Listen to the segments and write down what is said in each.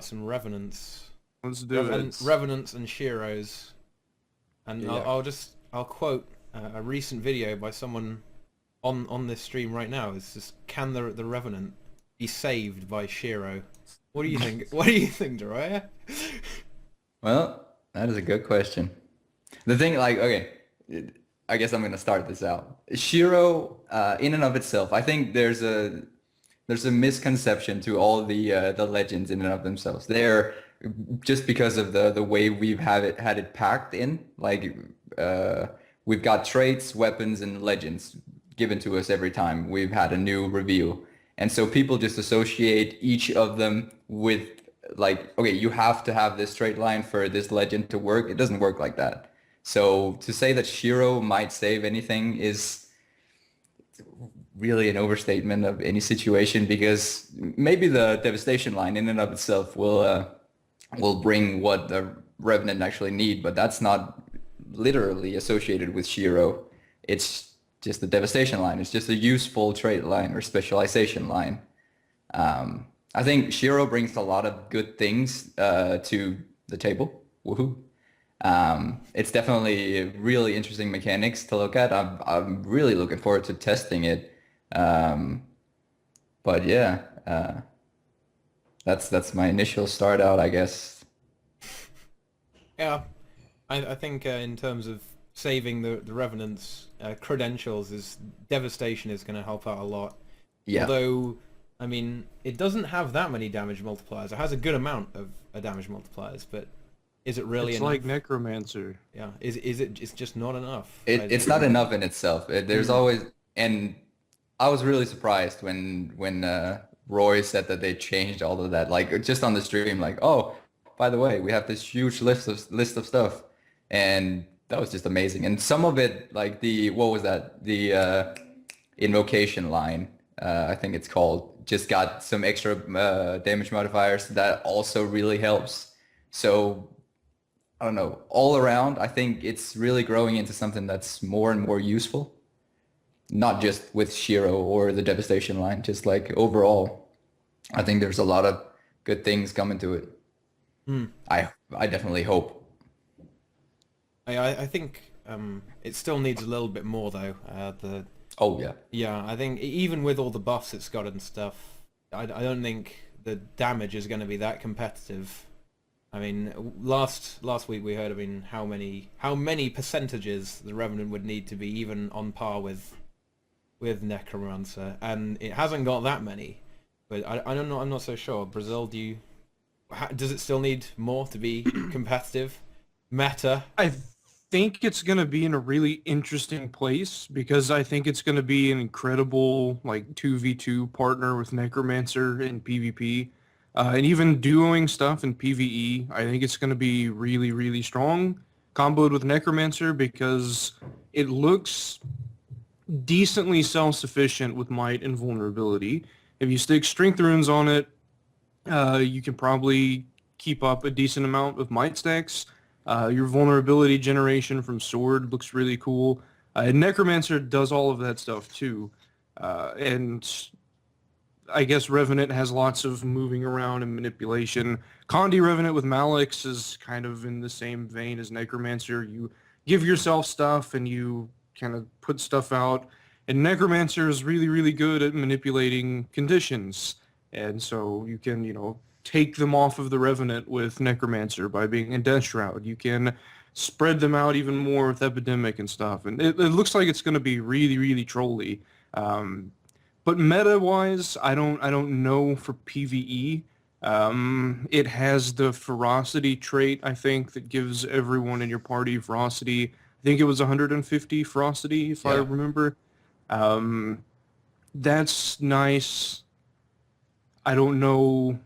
about some Revenants. Let's do it. Revenants and Shiros. And Yeah. I'll quote a recent video by someone on this stream right now. It's just, can the Revenant be saved by Shiro? What do you think? What do you think, Deroir? Well, that is a good question. The thing, like, okay, I guess I'm gonna start this out. Shiro, in and of itself, I think there's a misconception to all the legends in and of themselves. They're just because of the way we've had it packed in. Like, we've got traits, weapons, and legends given to us every time we've had a new reveal, and so people just associate each of them with, like, okay, you have to have this trait line for this legend to work. It doesn't work like that. So to say that Shiro might save anything is really an overstatement of any situation, because maybe the Devastation line in and of itself will bring what the Revenant actually need, but that's not literally associated with Shiro. It's just the Devastation line. It's just a useful trait line or specialization line. I think Shiro brings a lot of good things to the table. Woohoo! It's definitely really interesting mechanics to look at. I'm really looking forward to testing it. But yeah, that's my initial start out, I guess. Yeah, I think in terms of saving the Revenants' credentials, is Devastation is going to help out a lot. Yeah. Although, I mean, it doesn't have that many damage multipliers. It has a good amount of damage multipliers, but is it really It's enough? like Necromancer. Yeah, is it? It's just not enough. It's not enough in itself. There's always, and I was really surprised when Roy said that they changed all of that, like just on the stream, like, oh, by the way, we have this huge list of stuff, and that was just amazing. And some of it, like what was that? The invocation line, I think it's called, just got some extra damage modifiers that also really helps. So I don't know, all around, I think it's really growing into something that's more and more useful. Not just with Shiro or the Devastation line, just like overall, I think there's a lot of good things coming to it. I definitely hope. I think it still needs a little bit more though. Oh yeah. Yeah, I think even with all the buffs it's got and stuff, I don't think the damage is going to be that competitive. I mean, last week we heard, I mean, how many percentages the Revenant would need to be even on par with Necromancer, and it hasn't got that many. But I don't know. I'm not so sure. Brazil, does it still need more to be competitive? Meta. I think it's going to be in a really interesting place, because I think it's going to be an incredible, like, 2v2 partner with Necromancer in PvP. And even duoing stuff in PvE, I think it's going to be really, really strong, comboed with Necromancer, because it looks decently self-sufficient with might and vulnerability. If you stick strength runes on it, you can probably keep up a decent amount of might stacks. Your vulnerability generation from sword looks really cool. And Necromancer does all of that stuff too. And I guess Revenant has lots of moving around and manipulation. Condi Revenant with Malix is kind of in the same vein as Necromancer. You give yourself stuff and you kind of put stuff out. And Necromancer is really, really good at manipulating conditions. And so you can, take them off of the Revenant with Necromancer by being in Death Shroud. You can spread them out even more with Epidemic and stuff. And it looks like it's going to be really, really trolly. But meta-wise, I don't know for PvE. It has the ferocity trait, I think, that gives everyone in your party ferocity. I think it was 150 ferocity, if I remember. That's nice. I don't know.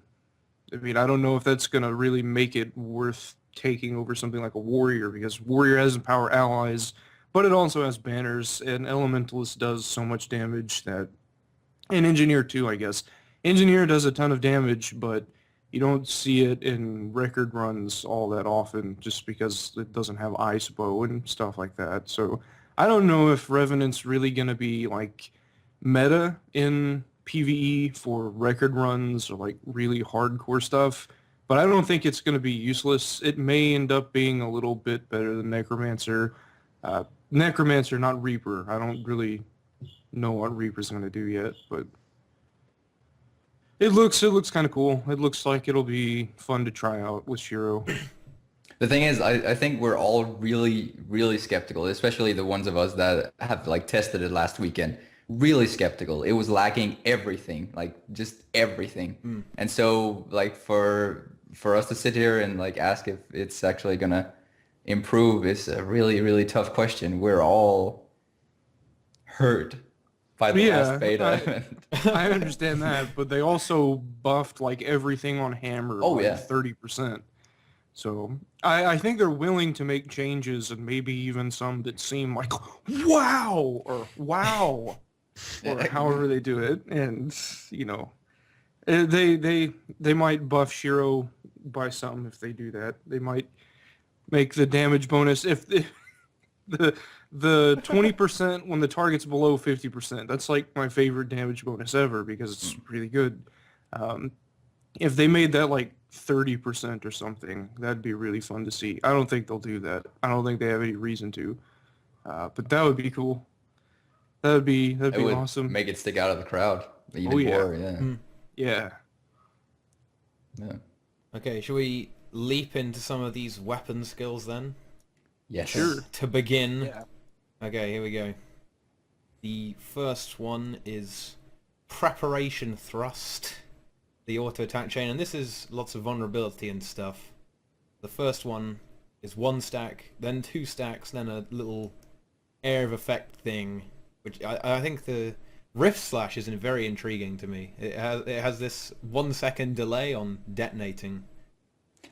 I mean, I don't know if that's going to really make it worth taking over something like a warrior, because warrior has empower allies, but it also has banners, and elementalist does so much damage that, and engineer too, I guess. Engineer does a ton of damage, but you don't see it in record runs all that often, just because it doesn't have ice bow and stuff like that. So I don't know if Revenant's really going to be like meta in PvE for record runs or like really hardcore stuff, but I don't think it's going to be useless. It may end up being a little bit better than Necromancer. Necromancer, not Reaper. I don't really know what Reaper's going to do yet, but it looks kind of cool. It looks like it'll be fun to try out with Shiro. The thing is, I think we're all really, really skeptical, especially the ones of us that have like tested it last weekend. Really skeptical. It was lacking everything, like just everything. And so like for us to sit here and like ask if it's actually gonna improve is a really, really tough question. We're all hurt by the last beta. I understand that, but they also buffed like everything on Hammer by 30%. So I think they're willing to make changes and maybe even some that seem like wow or wow or however they do it. And you know, they might buff Shiro by some if they do that. They might make the damage bonus if the 20% when the target's below 50%. That's like my favorite damage bonus ever because it's really good. If they made that like 30% or something, that'd be really fun to see. I don't think they'll do that. I don't think they have any reason to. But that would be cool. That'd be awesome. Make it stick out of the crowd even more. Yeah. Yeah. Okay, shall we leap into some of these weapon skills then? Yes. Sure. To begin. Yeah. Okay, here we go. The first one is Preparation Thrust, the auto attack chain, and this is lots of vulnerability and stuff. The first one is 1 stack, then 2 stacks, then a little air of effect thing, which I think the Rift Slash is very intriguing to me. It has this 1 second delay on detonating.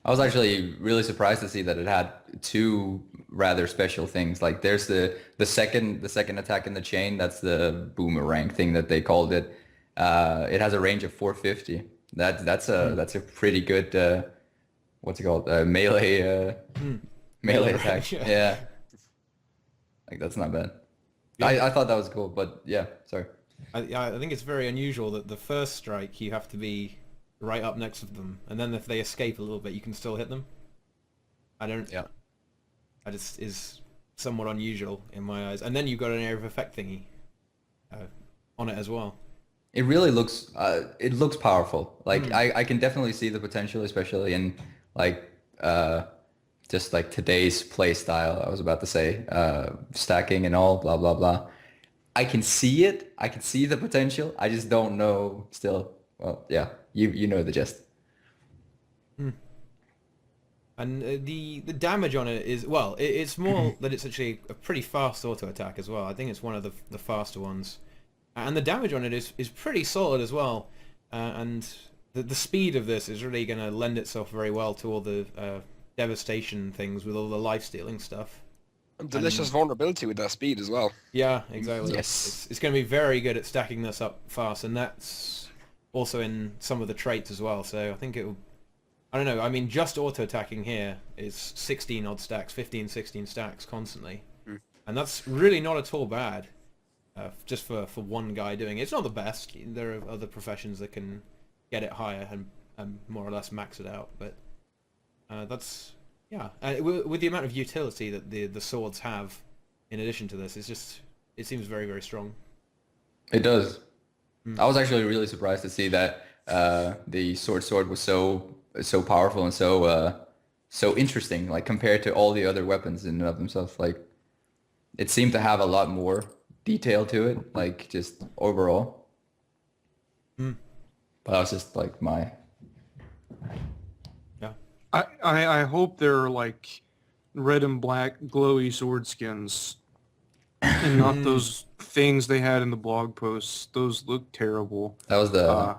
I was actually really surprised to see that it had 2 rather special things. Like there's the second attack in the chain. That's the boomerang thing that they called it. It has a range of 450. That's a pretty good what's it called, melee attack. Yeah, like that's not bad. I thought that was cool, but yeah, sorry. I think it's very unusual that the first strike you have to be right up next to them, and then if they escape a little bit, you can still hit them. That just is somewhat unusual in my eyes. And then you've got an area of effect thingy on it as well. It really looks powerful. Like I can definitely see the potential, especially in like just like today's play style. I was about to say stacking and all blah blah blah. I can see it. I can see the potential. I just don't know still. Well, yeah, you know the gist. And the damage on it is, well, it's more that it's actually a pretty fast auto attack as well. I think it's one of the faster ones. And the damage on it is pretty solid as well. And the speed of this is really going to lend itself very well to all the devastation things with all the life-stealing stuff. And delicious vulnerability with that speed as well. Yeah, exactly. Yes. It's going to be very good at stacking this up fast, and that's also in some of the traits as well. So I think it will... I don't know, I mean, just auto-attacking here is 16 odd stacks, 15, 16 stacks constantly. And that's really not at all bad, just for one guy doing it. It's not the best. There are other professions that can get it higher and more or less max it out. But that's, yeah. With the amount of utility that the swords have in addition to this, it seems very, very strong. It does. I was actually really surprised to see that the sword was so powerful and so interesting, like compared to all the other weapons in and of themselves. Like it seemed to have a lot more detail to it, like just overall. But that was just like my... Yeah. I hope they're like red and black glowy sword skins and not those things they had in the blog posts. Those look terrible. That was the...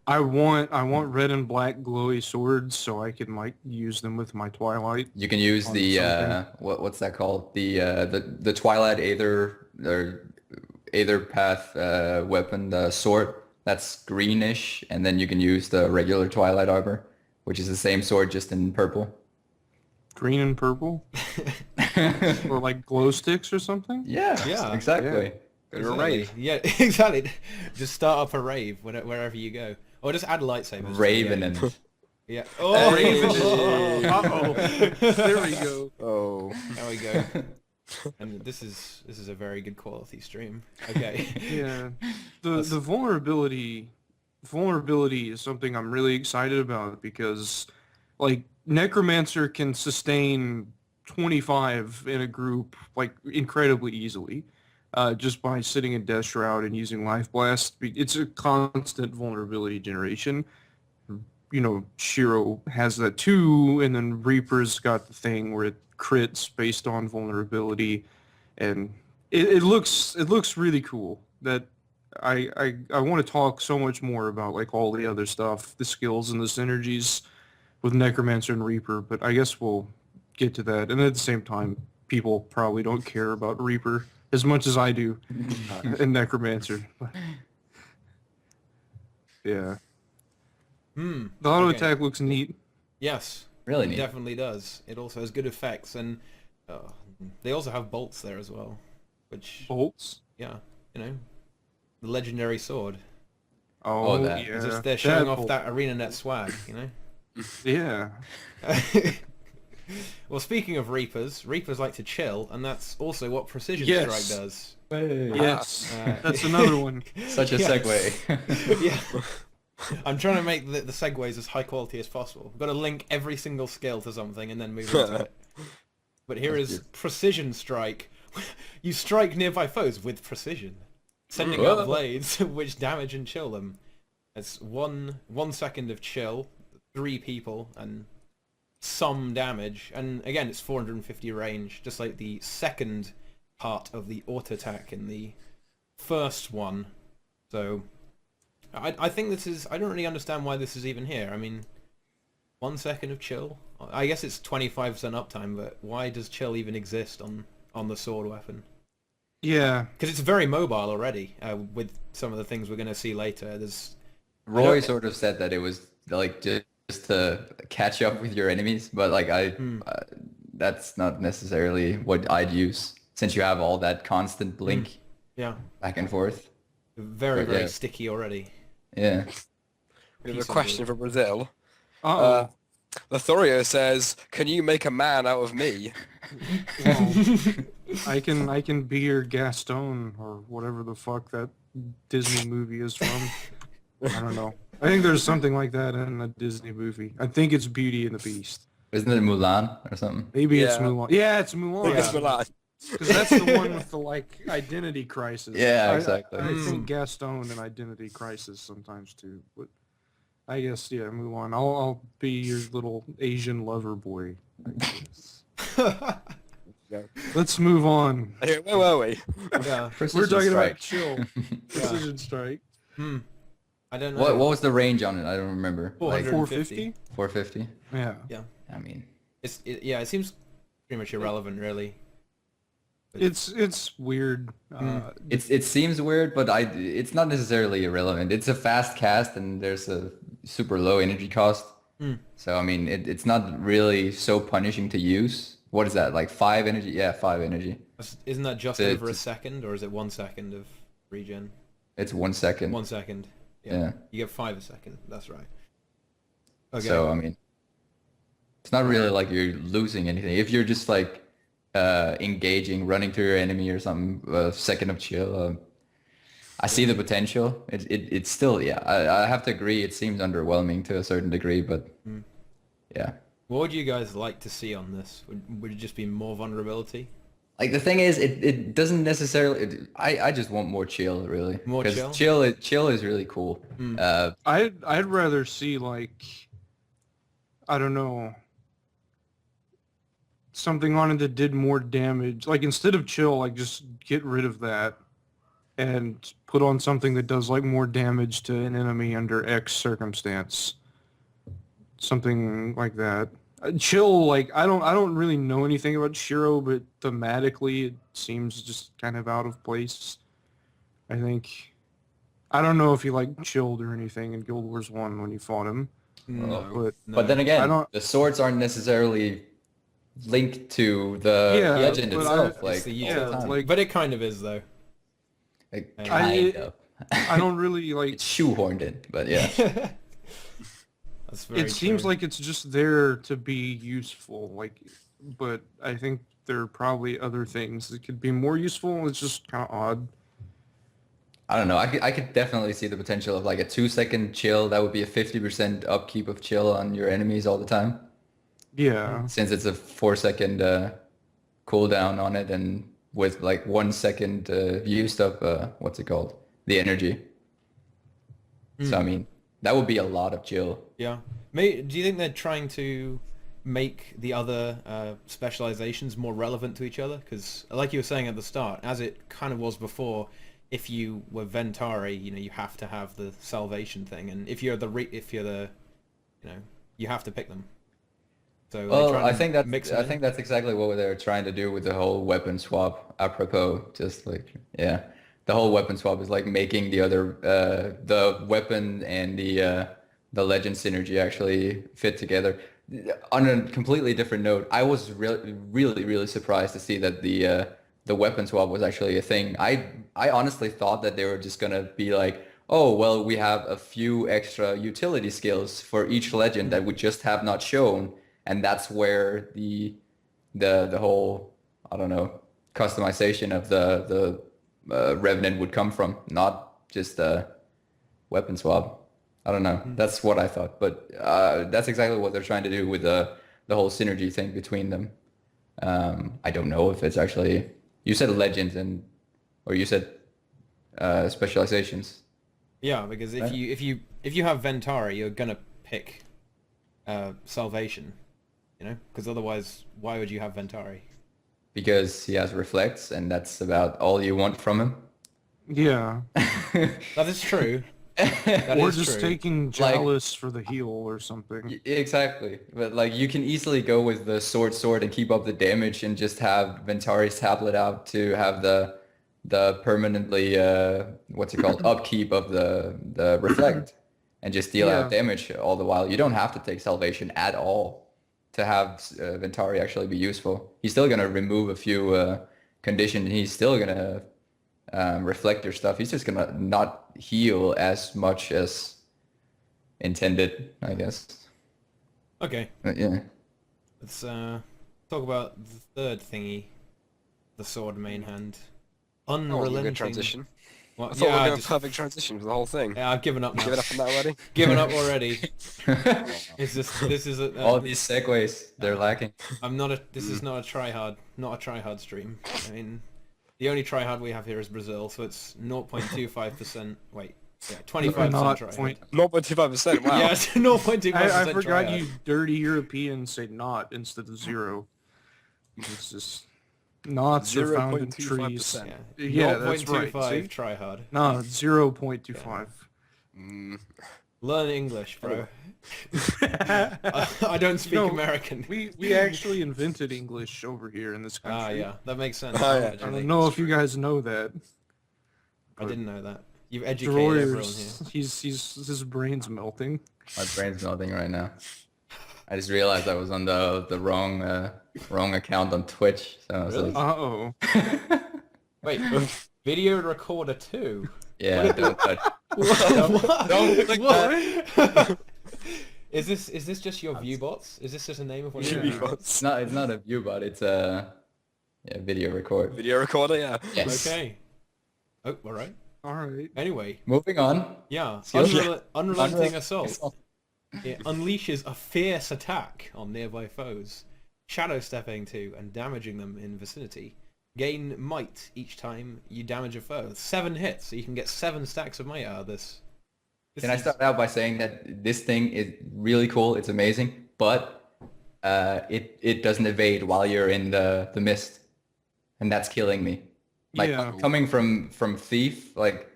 I want red and black glowy swords so I can like use them with my Twilight. You can use the what's that called? The Twilight Aether Path weapon, the sword. That's greenish, and then you can use the regular Twilight armor, which is the same sword just in purple. Green and purple? Or like glow sticks or something? Yeah, exactly. Yeah. You're right. Yeah, exactly. Just start up a rave wherever you go. Or just add lightsabers. Revenant. Yeah. Raven. Oh. Uh-oh. There we go. Oh. There we go. And this is a very good quality stream. Okay. Yeah. The vulnerability is something I'm really excited about because like Necromancer can sustain 25 in a group like incredibly easily. Just by sitting in Death Shroud and using Life Blast. It's a constant vulnerability generation. You know, Shiro has that too, and then Reaper's got the thing where it crits based on vulnerability, and it looks really cool. That I want to talk so much more about like all the other stuff, the skills and the synergies with Necromancer and Reaper, but I guess we'll get to that. And at the same time, people probably don't care about Reaper as much as I do in Necromancer. Yeah. The auto attack looks neat. Yes. Really It neat. definitely does. It also has good effects, and they also have bolts there as well, which Bolts. yeah, you know, the legendary sword. Oh, that. yeah. They're showing off bolt. that ArenaNet swag, you know. Yeah. Well, speaking of Reapers like to chill, and that's also what Precision Yes. Strike does. Yes. Uh, That's another one. Such a Yes. segue. Yeah. I'm trying to make the segues as high quality as possible. I've got to link every single skill to something and then move into it. But here That's is good. Precision Strike. You strike nearby foes with precision, sending Whoa. out blades which damage and chill them. It's 1 second of chill, 3 people, and some damage. And again, it's 450 range, just like the second part of the auto attack in the first one. So I think this is... I don't really understand why this is even here. I mean, 1 second of chill? I guess it's 25% uptime, but why does chill even exist on the sword weapon? Yeah. Because it's very mobile already, with some of the things we're going to see later. There's... Roy sort of said that it was like just to catch up with your enemies, but like that's not necessarily what I'd use since you have all that constant blink Yeah, back and forth. very, But very yeah. sticky already. Yeah. We have Piece a of question wood. from Brazil. Uh-oh. Lothario says, "Can you make a man out of me?" Well, I can be your Gaston or whatever the fuck that Disney movie is from. I don't know. I think there's something like that in a Disney movie. I think it's Beauty and the Beast. Isn't it Mulan or something? Maybe it's Yeah. Mulan. Yeah, it's I think Mulan. it's Milan. Because that's the one with the like identity crisis. Yeah, exactly. I think Gaston and identity crisis sometimes too. But I guess yeah, Mulan. I'll be your little Asian lover boy. I guess. Let's move on. Anyway, where were we? Yeah. We're Precision talking strike. about chill. Precision strike. I don't know. What was the range on it? I don't remember. Like 450? 450? Yeah. Yeah. I mean, Yeah, it seems pretty much irrelevant, really. It's weird. it seems weird, but it's not necessarily irrelevant. It's a fast cast and there's a super low energy cost. So I mean, it's not really so punishing to use. What is that? Like 5 energy? Yeah, 5 energy. Isn't that just So over a it's- second, or is it 1 second of regen? It's 1 second. 1 second. Yeah. You get 5 a second. That's right. Okay. So I mean, it's not really like you're losing anything. If you're just like engaging, running through your enemy or something, a second of chill. I see the potential. It's still, yeah. I have to agree. It seems underwhelming to a certain degree, but yeah. What would you guys like to see on this? Would it just be more vulnerability? Like the thing is, it doesn't necessarily. I just want more chill, really. More 'Cause chill? chill is really cool. I'd rather see like I don't know something on it that did more damage. Like instead of chill, like just get rid of that and put on something that does like more damage to an enemy under X circumstance. Something like that. Chill, like I don't really know anything about Shiro, but thematically it seems just kind of out of place. I think I don't know if he like chilled or anything in Guild Wars 1 when you fought him. No. But then I again, don't- the swords aren't necessarily linked to the Yeah, legend but itself. It's Like, the all the use. time. like- But it kind of is, though. Like, I- kind of. I don't really like. It's shoehorned in, but yeah. That's very It seems true. like it's just there to be useful, like, but I think there are probably other things that could be more useful. It's just kind of odd. I don't know. I could definitely see the potential of like a 2 second chill. That would be a 50% upkeep of chill on your enemies all the time. Yeah. Since it's a 4 second cooldown on it, and with like 1 second used up, what's it called? The energy. So I mean, that would be a lot of chill. Yeah. Do you think they're trying to make the other specializations more relevant to each other? Because, like you were saying at the start, as it kind of was before, if you were Ventari, you have to have the salvation thing, and if you're the, you have to pick them. So they're Well, trying I to think mix that's them I in? think that's exactly what they're trying to do with the whole weapon swap. Apropos, just like yeah, the whole weapon swap is like making the other the weapon and the legend synergy actually fit together. On a completely different note, I was really surprised to see that the weapon swap was actually a thing. I honestly thought that they were just gonna be like, oh well, we have a few extra utility skills for each legend that we just have not shown, and that's where the whole, I don't know, customization of the Revenant would come from, not just a weapon swap. I don't know. That's what I thought, but that's exactly what they're trying to do with the whole synergy thing between them. I don't know if it's actually, you said legends or you said specializations. Yeah, because if Right. you have Ventari, you're gonna pick salvation, because otherwise, why would you have Ventari? Because he has reflects, and that's about all you want from him. Yeah. That is true. That Or is just true. taking Like- Chalice for the heal or something. Exactly, but like you can easily go with the sword and keep up the damage and just have Ventari's tablet out to have the permanently what's it called, upkeep of the reflect, and just deal out Yeah. damage all the while. You don't have to take salvation at all to have Ventari actually be useful. He's still gonna remove a few conditions. He's still gonna reflect your stuff. He's just gonna not heal as much as intended, I guess. Okay, Yeah. let's talk about the third thingy, the sword main hand. That wasn't a Unrelenting. good transition. What? I thought we Yeah, were I doing a just- perfect transition for the whole thing. yeah, I've given up now. Give it up on that already? Given up already. Is this is a All these segues, they're lacking. This is not a try hard stream. I mean, the only try hard we have here is Brazil, so it's 0.25%. Wait, yeah, 25% Not try hard. point. 0.25%, wow. Yeah, it's 0.25% I forgot try you dirty Europeans say not instead of zero. It's just knots are found in trees. 0.25%. Yeah, Yeah, that's right. 0.25 See? try hard. No, 0.25. Learn English, bro. I don't speak No, American. We actually invented English over here in this country. Ah, yeah, that makes sense. Oh, yeah. I don't know if you guys know that. I didn't know that. You've educated everyone here. Deroir's, his brain's melting. My brain's melting right now. I just realized I was on the wrong account on Twitch. So I was Really? like, Uh-oh. Wait, video recorder 2? yeah, don't touch. What? Don't click What? Is this just your view bots? Is this just a name of one of your Yeah. view bots? It's not a view bot. It's a video record. Video recorder, yeah. Yes. Okay. Oh, all right. All right. Anyway, Moving on. yeah. Skill- Unrelenting assault. It unleashes a fierce attack on nearby foes, shadow stepping to and damaging them in vicinity. Gain might each time you damage a foe. 7 hits, so you can get 7 stacks of might out of this. Can I start out by saying that this thing is really cool. It's amazing, but it doesn't evade while you're in the mist, and that's killing me. Like Yeah. coming from Thief, like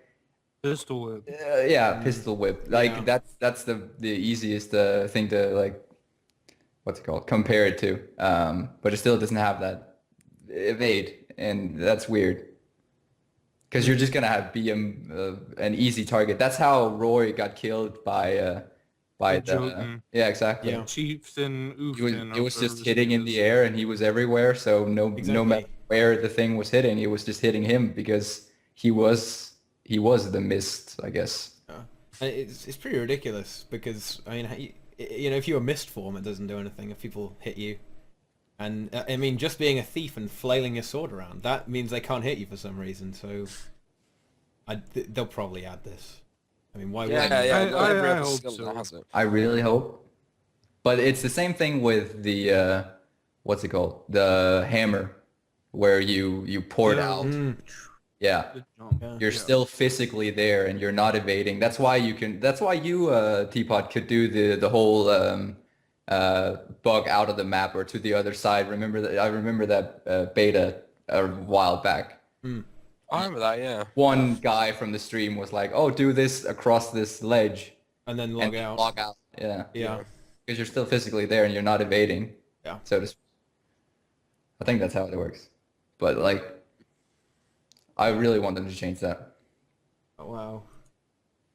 Pistol whip. yeah, pistol whip. Like Yeah. that's the easiest thing to like, what's it called? Compare it to. But it still doesn't have that evade, and that's weird. Because you're just gonna be an easy target. That's how Roy got killed by By the Jotun. yeah, exactly. Yeah. Chieftain, It was just hitting in the air, and he was everywhere. So no Exactly. matter where the thing was hitting, it was just hitting him because he was the mist, I guess. And it's pretty ridiculous because I mean you know, if you're a mist form, it doesn't do anything if people hit you. And I mean, just being a thief and flailing your sword around, that means they can't hit you for some reason. So they'll probably add this. I mean, why wouldn't Yeah, they? yeah. I- Not every I other hope skill so. now has it. I really hope. But it's the same thing with the what's it called? The hammer, where you pour it out. Yeah. The jump. Yeah. You're still physically there and you're not evading. That's why you Teapot could do the whole bug out of the map or to the other side. I remember that beta a while back. I remember that, yeah. One guy from the stream was like, "Oh, do this across this ledge And then and log then out. log out." Yeah. Yeah. Because you're still physically there and you're not evading. Yeah. So to speak. I think that's how it works. But like, I really want them to change that. Oh, wow.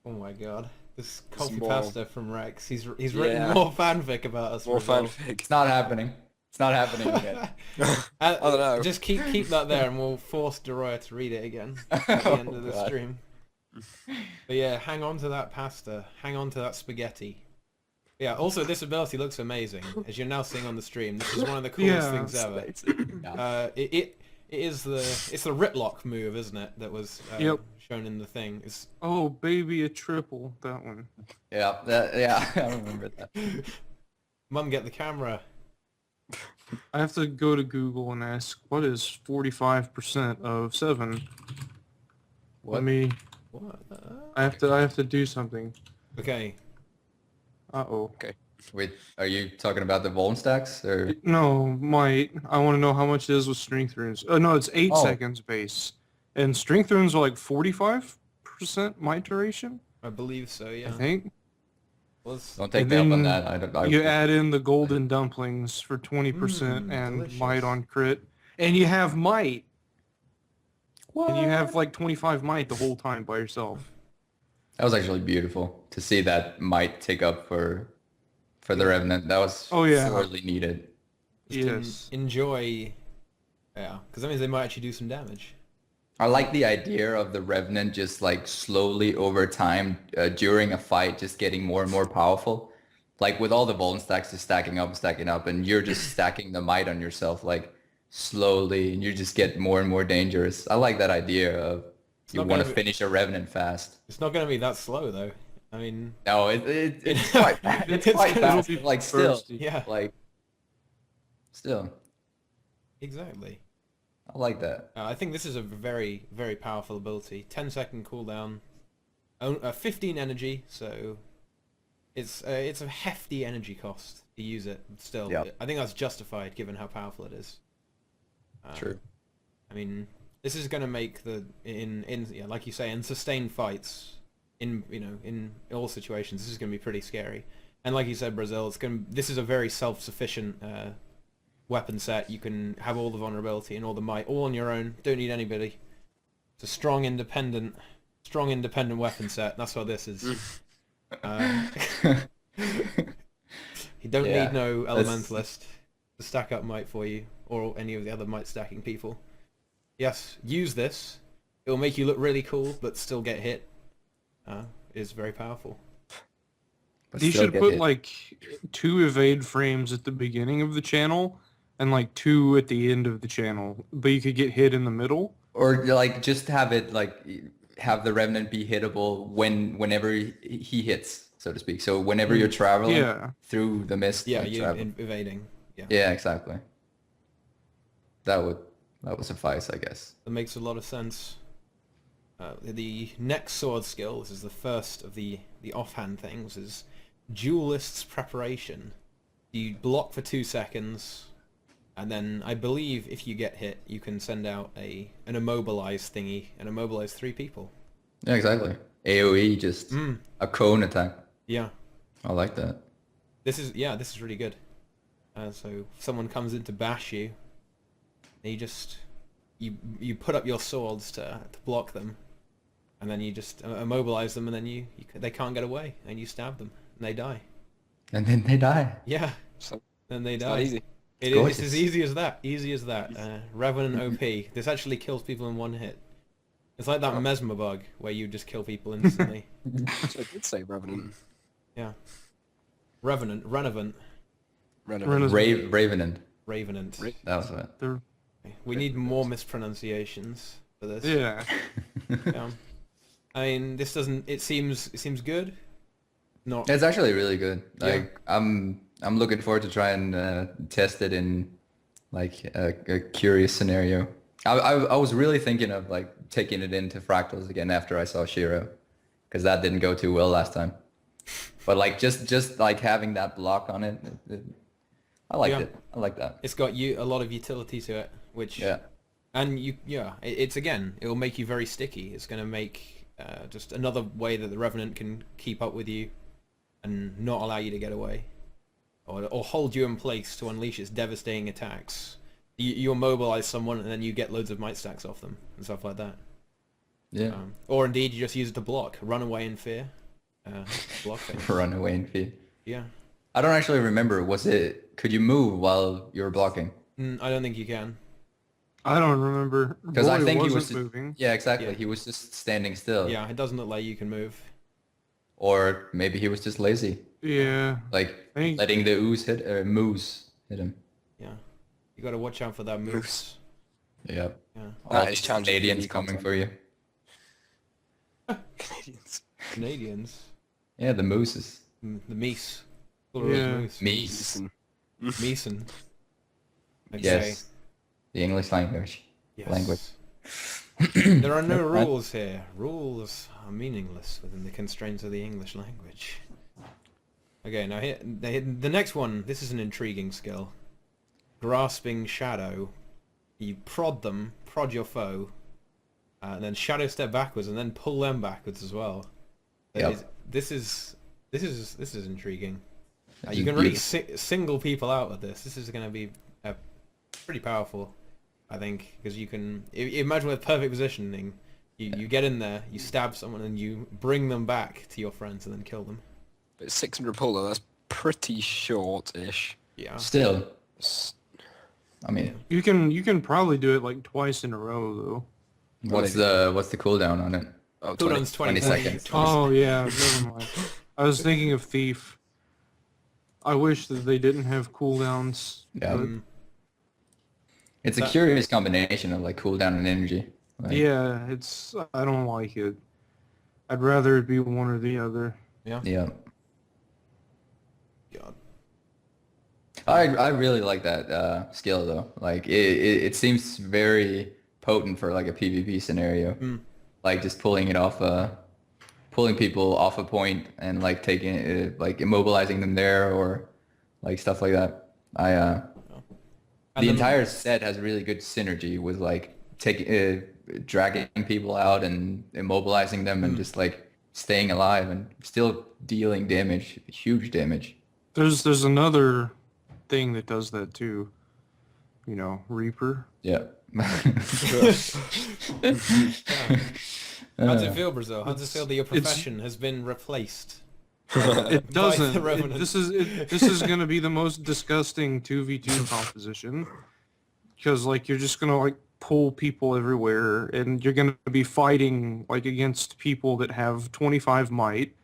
Oh my god. This coffee more- pasta from Rex. He's written Yeah. more fanfic about us. More Brazil. fanfic. It's not happening. It's not happening yet. I don't know. Just keep that there, and we'll force Deroir to read it again at the end of the God. stream. But yeah, hang on to that pasta. Hang on to that spaghetti. Yeah. Also, this ability looks amazing, as you're now seeing on the stream. This is one of the coolest Yeah. things ever. Yeah. It's the Ritlock move, isn't it? That was Yep. shown in the thing. It's Oh, baby, a triple. That one. Yeah, I remember that. Mum, get the camera. I have to go to Google and ask, what is 45% of 7? What? Let me... What? I have to do something. Okay. Uh-oh. Wait, are you talking about the Voln stacks or? No, might. I want to know how much it is with strength runes. Oh, no, it's 8 Oh. seconds base. And strength runes are like 45% might duration, I believe so. Yeah. I think. Was Don't take And me up on then that. I don't. You add in the golden dumplings for 20% and delicious. might on crit. And you have might. And you have like 25 might the whole time by yourself. That was actually beautiful to see that might take up for the Revenant. That was Oh, yeah. sorely needed. Yes. enjoy. Yeah, because that means they might actually do some damage. I like the idea of the Revenant just like slowly over time during a fight just getting more and more powerful. Like with all the Voln stacks just stacking up and you're just stacking the might on yourself like slowly and you just get more and more dangerous. I like that idea of you not want to gonna be- finish a Revenant fast. It's not going to be that slow though. I mean, No, it's quite fast. It's It's quite gonna fast. be but, like still, thirsty. yeah, like still, exactly. I like that. I think this is a very, very powerful ability. 10-second cooldown, 15 energy, so it's a hefty energy cost to use it. Still, Yeah. I think that's justified given how powerful it is. True. I mean, this is going to make yeah, like you say, in sustained fights, in all situations, this is going to be pretty scary. And like you said, Brazil, this is a very self-sufficient weapon set. You can have all the vulnerability and all the might all on your own. Don't need anybody. It's a strong, independent weapon set. That's what this is. You don't Yeah, need no that's- elementalist to stack up might for you, or any of the other might stacking people. Yes, use this. It will make you look really cool, but still get hit. Is very powerful. But You still should get put hit. like 2 evade frames at the beginning of the channel and like 2 at the end of the channel, but you could get hit in the middle. Or like just have it like have the Revenant be hittable whenever he hits, so to speak. So whenever you're traveling Yeah. through the mist. Yeah, like, you travel- evading. Yeah, Yeah, exactly. That would suffice, I guess. that makes a lot of sense. The next sword skill, this is the first of the offhand things, is Duelist's Preparation. You block for 2 seconds, and then I believe if you get hit, you can send out an immobilize thingy and immobilize 3 people. Yeah, exactly. AoE, just a cone attack. Yeah, I like that. this is really good. So if someone comes in to bash you, you just you put up your swords to block them, and then you just immobilize them, and then they can't get away, and you stab them, and they die. And then they die. Yeah, So, then they it's die. not easy. It's gorgeous. as easy as that. Easy as that. Revenant OP. This actually kills people in 1 hit. It's like that mesmer bug where you just kill people instantly. So I did say Revenant. Yeah. Revenant. Revenant. Revenant. Revenant. That was it. They're- We need more mispronunciations for this. yeah. Yeah. I mean, this doesn't. It seems good. Not. It's actually really good. Yeah. Like I'm looking forward to try and test it in like a curious scenario. I was really thinking of like taking it into fractals again after I saw Shiro, because that didn't go too well last time. But like just like having that block on it, I liked Yeah. it. I like that. It's got a lot of utility to it, which. Yeah. And it's again, it'll make you very sticky. It's going to make just another way that the Revenant can keep up with you and not allow you to get away, or hold you in place to unleash its devastating attacks. You immobilize someone and then you get loads of might stacks off them and stuff like that. Yeah. Or indeed, you just use it to block, run away in fear, block things. Run away in fear. Yeah. I don't actually remember. Could you move while you were blocking? I don't think you can. I don't remember. Because I Roy think he wasn't was moving. Yeah, exactly. Yeah. He was just standing still. Yeah, it doesn't look like you can move. Or maybe he was just lazy, Yeah. like I think- letting the moose hit him. Yeah. You got to watch out for that moose. Yep. Yeah. All That these is challenging Canadians TV coming content. for you. Canadians. Canadians. Yeah, the mooses. The meese. Yeah. Moose. Meese. Meeson. Okay. Yes. The English language. Yes. Language. There are no Yep, I- rules here. Rules are meaningless within the constraints of the English language. Okay, now here, the next one, this is an intriguing skill. Grasping Shadow. You prod your foe, and then Shadow step backwards, and then pull them backwards as well. Yep. This is intriguing. This You is can really beautiful. single people out with this. This is going to be pretty powerful, I think, because you can imagine with perfect positioning, you get in there, you stab someone, and you bring them back to your friends and then kill them. But 600 pull though, that's pretty short-ish. Yeah. Still, I mean, You can probably do it like twice in a row though. what's the cooldown on it? Oh, Cooldown's 20 seconds. Oh yeah, never mind. I was thinking of Thief. I wish that they didn't have cooldowns. Yeah. but- It's a That- curious combination of like cooldown and energy. Like, yeah, I don't like it. I'd rather it be one or the other. Yeah. God. I really like that skill though. Like it seems very potent for like a PvP scenario. Like just pulling people off a point and like taking it, like immobilizing them there or like stuff like that. And The then- entire set has really good synergy with like taking dragging people out and immobilizing them and just like staying alive and still dealing damage, huge damage. There's another thing that does that too. You know, Reaper. Yeah. How does it feel, Brazil? How does it feel that your profession has been replaced? It By doesn't. the Revenant. This is gonna be the most disgusting 2v2 composition because like you're just gonna like pull people everywhere and you're gonna be fighting like against people that have 25 might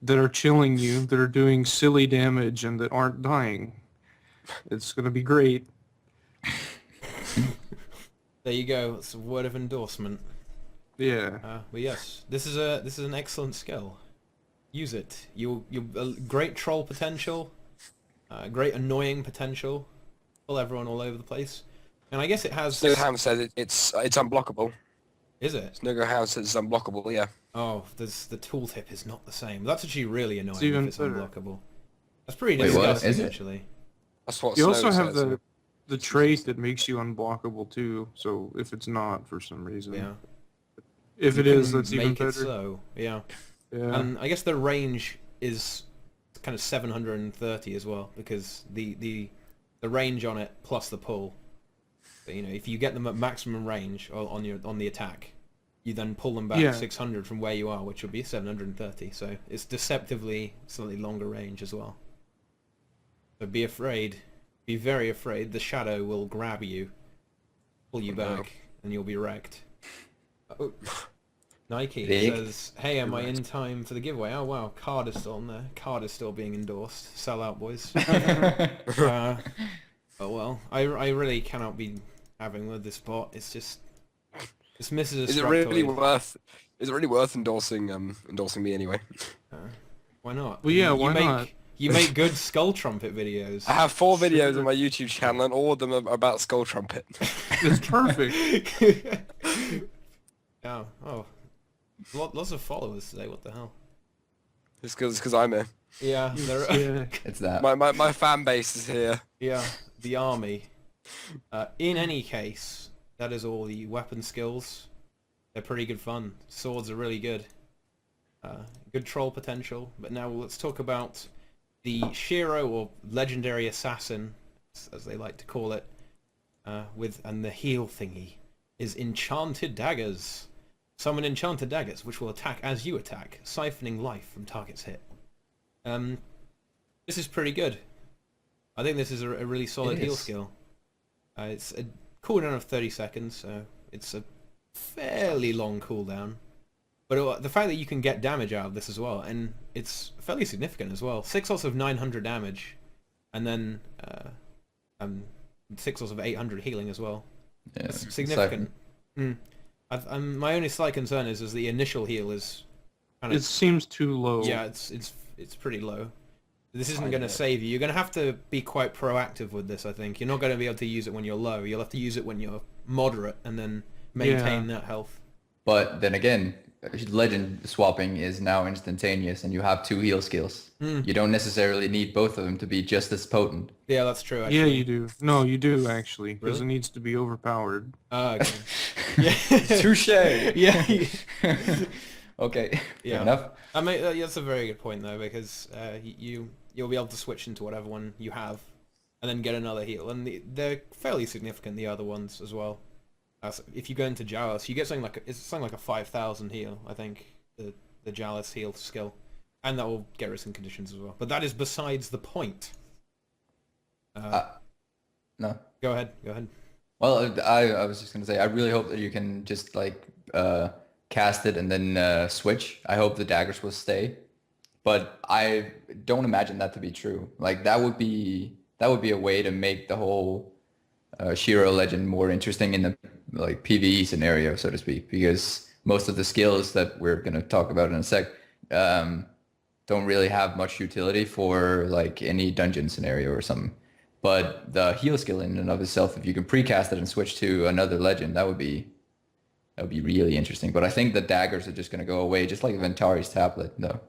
that are chilling you, that are doing silly damage and that aren't dying. It's gonna be great. There you go. It's a word of endorsement. Yeah. But yes, this is an excellent skill. Use it. You great troll potential, great annoying potential. Pull everyone all over the place. And I guess it has. Snowhound said it's unblockable. Is it? Snowhound says it's unblockable, yeah. Oh, the tooltip is not the same. That's actually really annoying even if it's better. unblockable. That's pretty Wait, what? disgusting, Is it? actually. That's what You Snow also have says. the trait that makes you unblockable too. So if it's not for some reason, Yeah. if it You is, can that's even make better. it so. Yeah. Yeah. And I guess the range is kind of 730 as well, because the range on it plus the pull. So, you know, if you get them at maximum range on the attack, you then pull them back Yeah. 600 from where you are, which will be 730. So it's deceptively slightly longer range as well. So be afraid, be very afraid. The shadow will grab you, pull you Oh, no. back, and you'll be wrecked. Oh, Nike Big. says, "Hey, am I in time for the giveaway?" Oh wow, card is still on there. Card is still being endorsed. Sell out, boys. Oh well, I really cannot be having with this bot. It's just this misses a Is it really Structoid. worth? Is it really worth endorsing me anyway? Why not? Well, yeah, You why make not? you make good Skull Trumpet videos. I have 4 videos on my YouTube channel, and all of them are about Skull Trumpet. It's perfect. Oh, lots of followers today. What the hell? It's because I'm here. Yeah, Yeah. It's that. My fan base is here. yeah, the army. In any case, that is all the weapon skills. They're pretty good fun. Swords are really good. Good troll potential. But now let's talk about the Shiro, or legendary assassin, as they like to call it. And the heal thingy is enchanted daggers. Summon enchanted daggers, which will attack as you attack, siphoning life from target's hit. This is pretty good. I think this is a really solid heal skill. It's a cooldown of 30 seconds, so it's a fairly long cooldown. But the fact that you can get damage out of this as well, and it's fairly significant as well. 6 odds of 900 damage, and then 6 odds of 800 healing as well. Yeah, That's significant. My only slight concern is the initial heal is kind It of... seems too low. Yeah, it's pretty low. This isn't going to save you. You're going to have to be quite proactive with this, I think. You're not going to be able to use it when you're low. You'll have to use it when you're moderate and then maintain that health. But then again, legend swapping is now instantaneous, and you have 2 heal skills. You don't necessarily need both of them to be just as potent. Yeah, that's true, actually. Yeah, you do. No, you do actually, because Really? it needs to be overpowered. Okay. Yeah. Touche. Yeah. Okay. Yeah. Fair enough. I mean, that's a very good point, though, because you'll be able to switch into whatever one you have, and then get another heal, and they're fairly significant, the other ones as well. If you go into Jalis, you get something like a 5,000 heal, I think, the Jalis heal skill, and that will get rid of some conditions as well. But that is besides the point. No. Go ahead. Well, I was just gonna say, I really hope that you can just like cast it and then switch. I hope the daggers will stay, but I don't imagine that to be true. Like that would be a way to make the whole Shiro legend more interesting in the like PvE scenario, so to speak, because most of the skills that we're gonna talk about in a sec don't really have much utility for like any dungeon scenario or something. But the heal skill in and of itself, if you can precast it and switch to another legend, that would be really interesting. But I think the daggers are just going to go away, just like Ventari's tablet, though.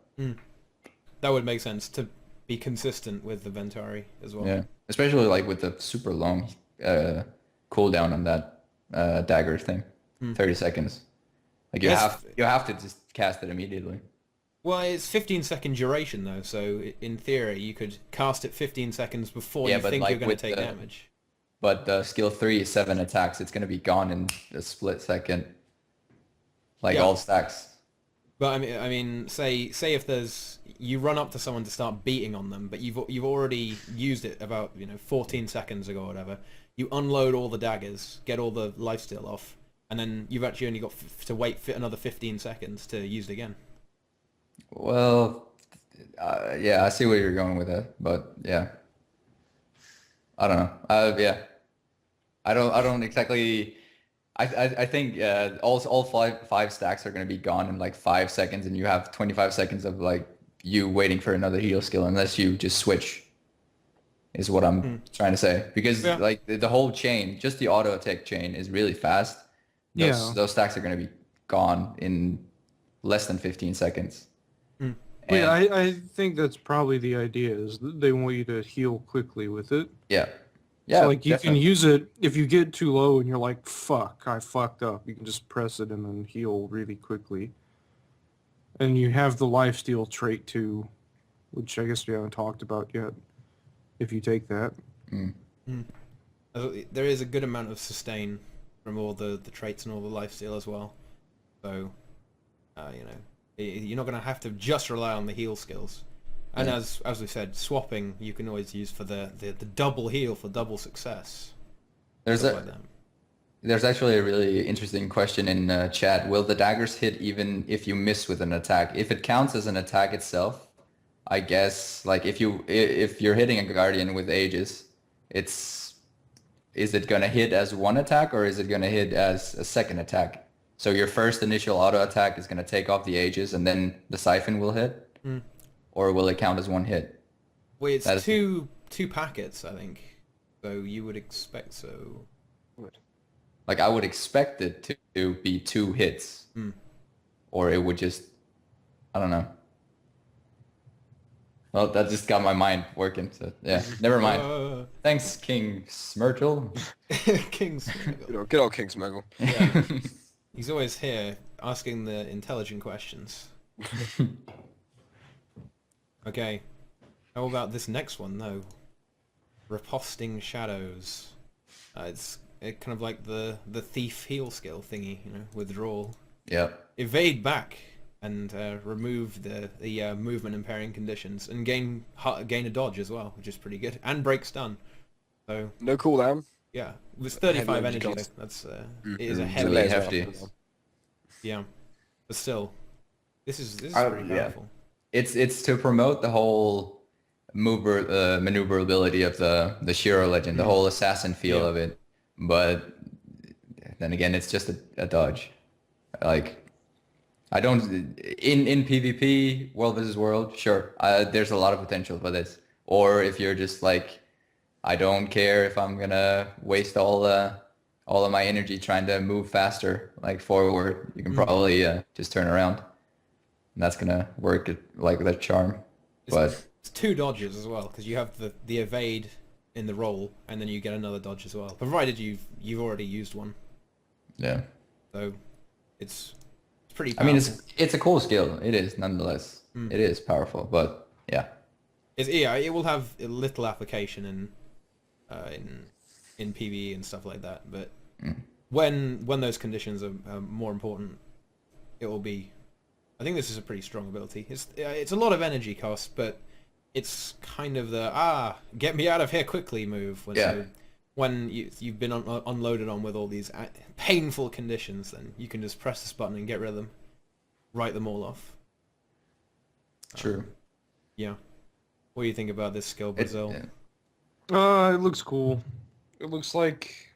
That would make sense to be consistent with the Ventari as well. Yeah, especially like with the super long cooldown on that dagger thing, 30 seconds. Like you have to just cast it immediately. Well, it's 15-second duration though, so in theory you could cast it 15 seconds before you think like you're going to with take damage. But skill 3 is 7 attacks. It's going to be gone in a split second. Like all stacks. But I mean, say if you run up to someone to start beating on them, but you've already used it about 14 seconds ago or whatever. You unload all the daggers, get all the lifesteal off, and then you've actually only got to wait another 15 seconds to use it again. Well, yeah, I see where you're going with that, but yeah, I don't know. Yeah, I don't exactly. I think all five stacks are going to be gone in like 5 seconds, and you have 25 seconds of like you waiting for another heal skill unless you just switch. Is what I'm trying to say, because like the whole chain, just the auto attack chain is really fast. Those stacks are going to be gone in less than 15 seconds. Yeah, I think that's probably the idea, is that they want you to heal quickly with it. Yeah. So like you can use it, if you get too low and you're like, fuck, I fucked up, you can just press it and then heal really quickly. And you have the lifesteal trait too, which I guess we haven't talked about yet, if you take that. There is a good amount of sustain from all the traits and all the lifesteal as well. So, you're not going to have to just rely on the heal skills. And as we said, swapping you can always use for the double heal for double success. There's Stuff like that. There's actually a really interesting question in chat. Will the daggers hit even if you miss with an attack? If it counts as an attack itself, I guess like if you're hitting a guardian with Aegis, is it gonna hit as one attack or is it gonna hit as a second attack? So your first initial auto attack is gonna take off the Aegis and then the Siphon will hit? Or will it count as one hit? Well, it's That is- two packets, I think. So you would expect so. Like I would expect it to be 2 hits. Or it would just, I don't know. Well, that just got my mind working, so yeah, never mind. Thanks, King Smurtle. King's. Good old King Smurgle. Yeah. He's always here asking the intelligent questions. Okay. How about this next one, though? Riposting Shadows. It's kind of like the thief heal skill thingy, you know, withdrawal. Yep. Evade back and remove the movement impairing conditions and gain a dodge as well, which is pretty good, and break stun. So No cooldown. yeah, it was 35 Heavy energy. energy Though. That's it is a Really heavy. hefty. Yeah, but still, this is pretty yeah. powerful. It's to promote the whole maneuverability of the Shiro legend, the whole assassin feel of it. But then again, it's just a dodge. Like I don't in PvP, world versus world, sure. There's a lot of potential for this. Or if you're just like, I don't care if I'm gonna waste all of my energy trying to move faster, like forward, you can probably just turn around. And that's gonna work like with a charm. But It's 2 dodges as well, because you have the evade in the roll, and then you get another dodge as well, provided you've already used one. yeah. So it's pretty I powerful. mean, it's a cool skill. It is nonetheless. It is powerful, but yeah. It will have a little application in PvE and stuff like that, but when those conditions are more important, it will be. I think this is a pretty strong ability. It's a lot of energy cost, but it's kind of the get me out of here quickly move. When you've been unloaded on with all these painful conditions, then you can just press this button and get rid of them, write them all off. True. Yeah. What do you think about this skill, Brazil? It looks cool. It looks like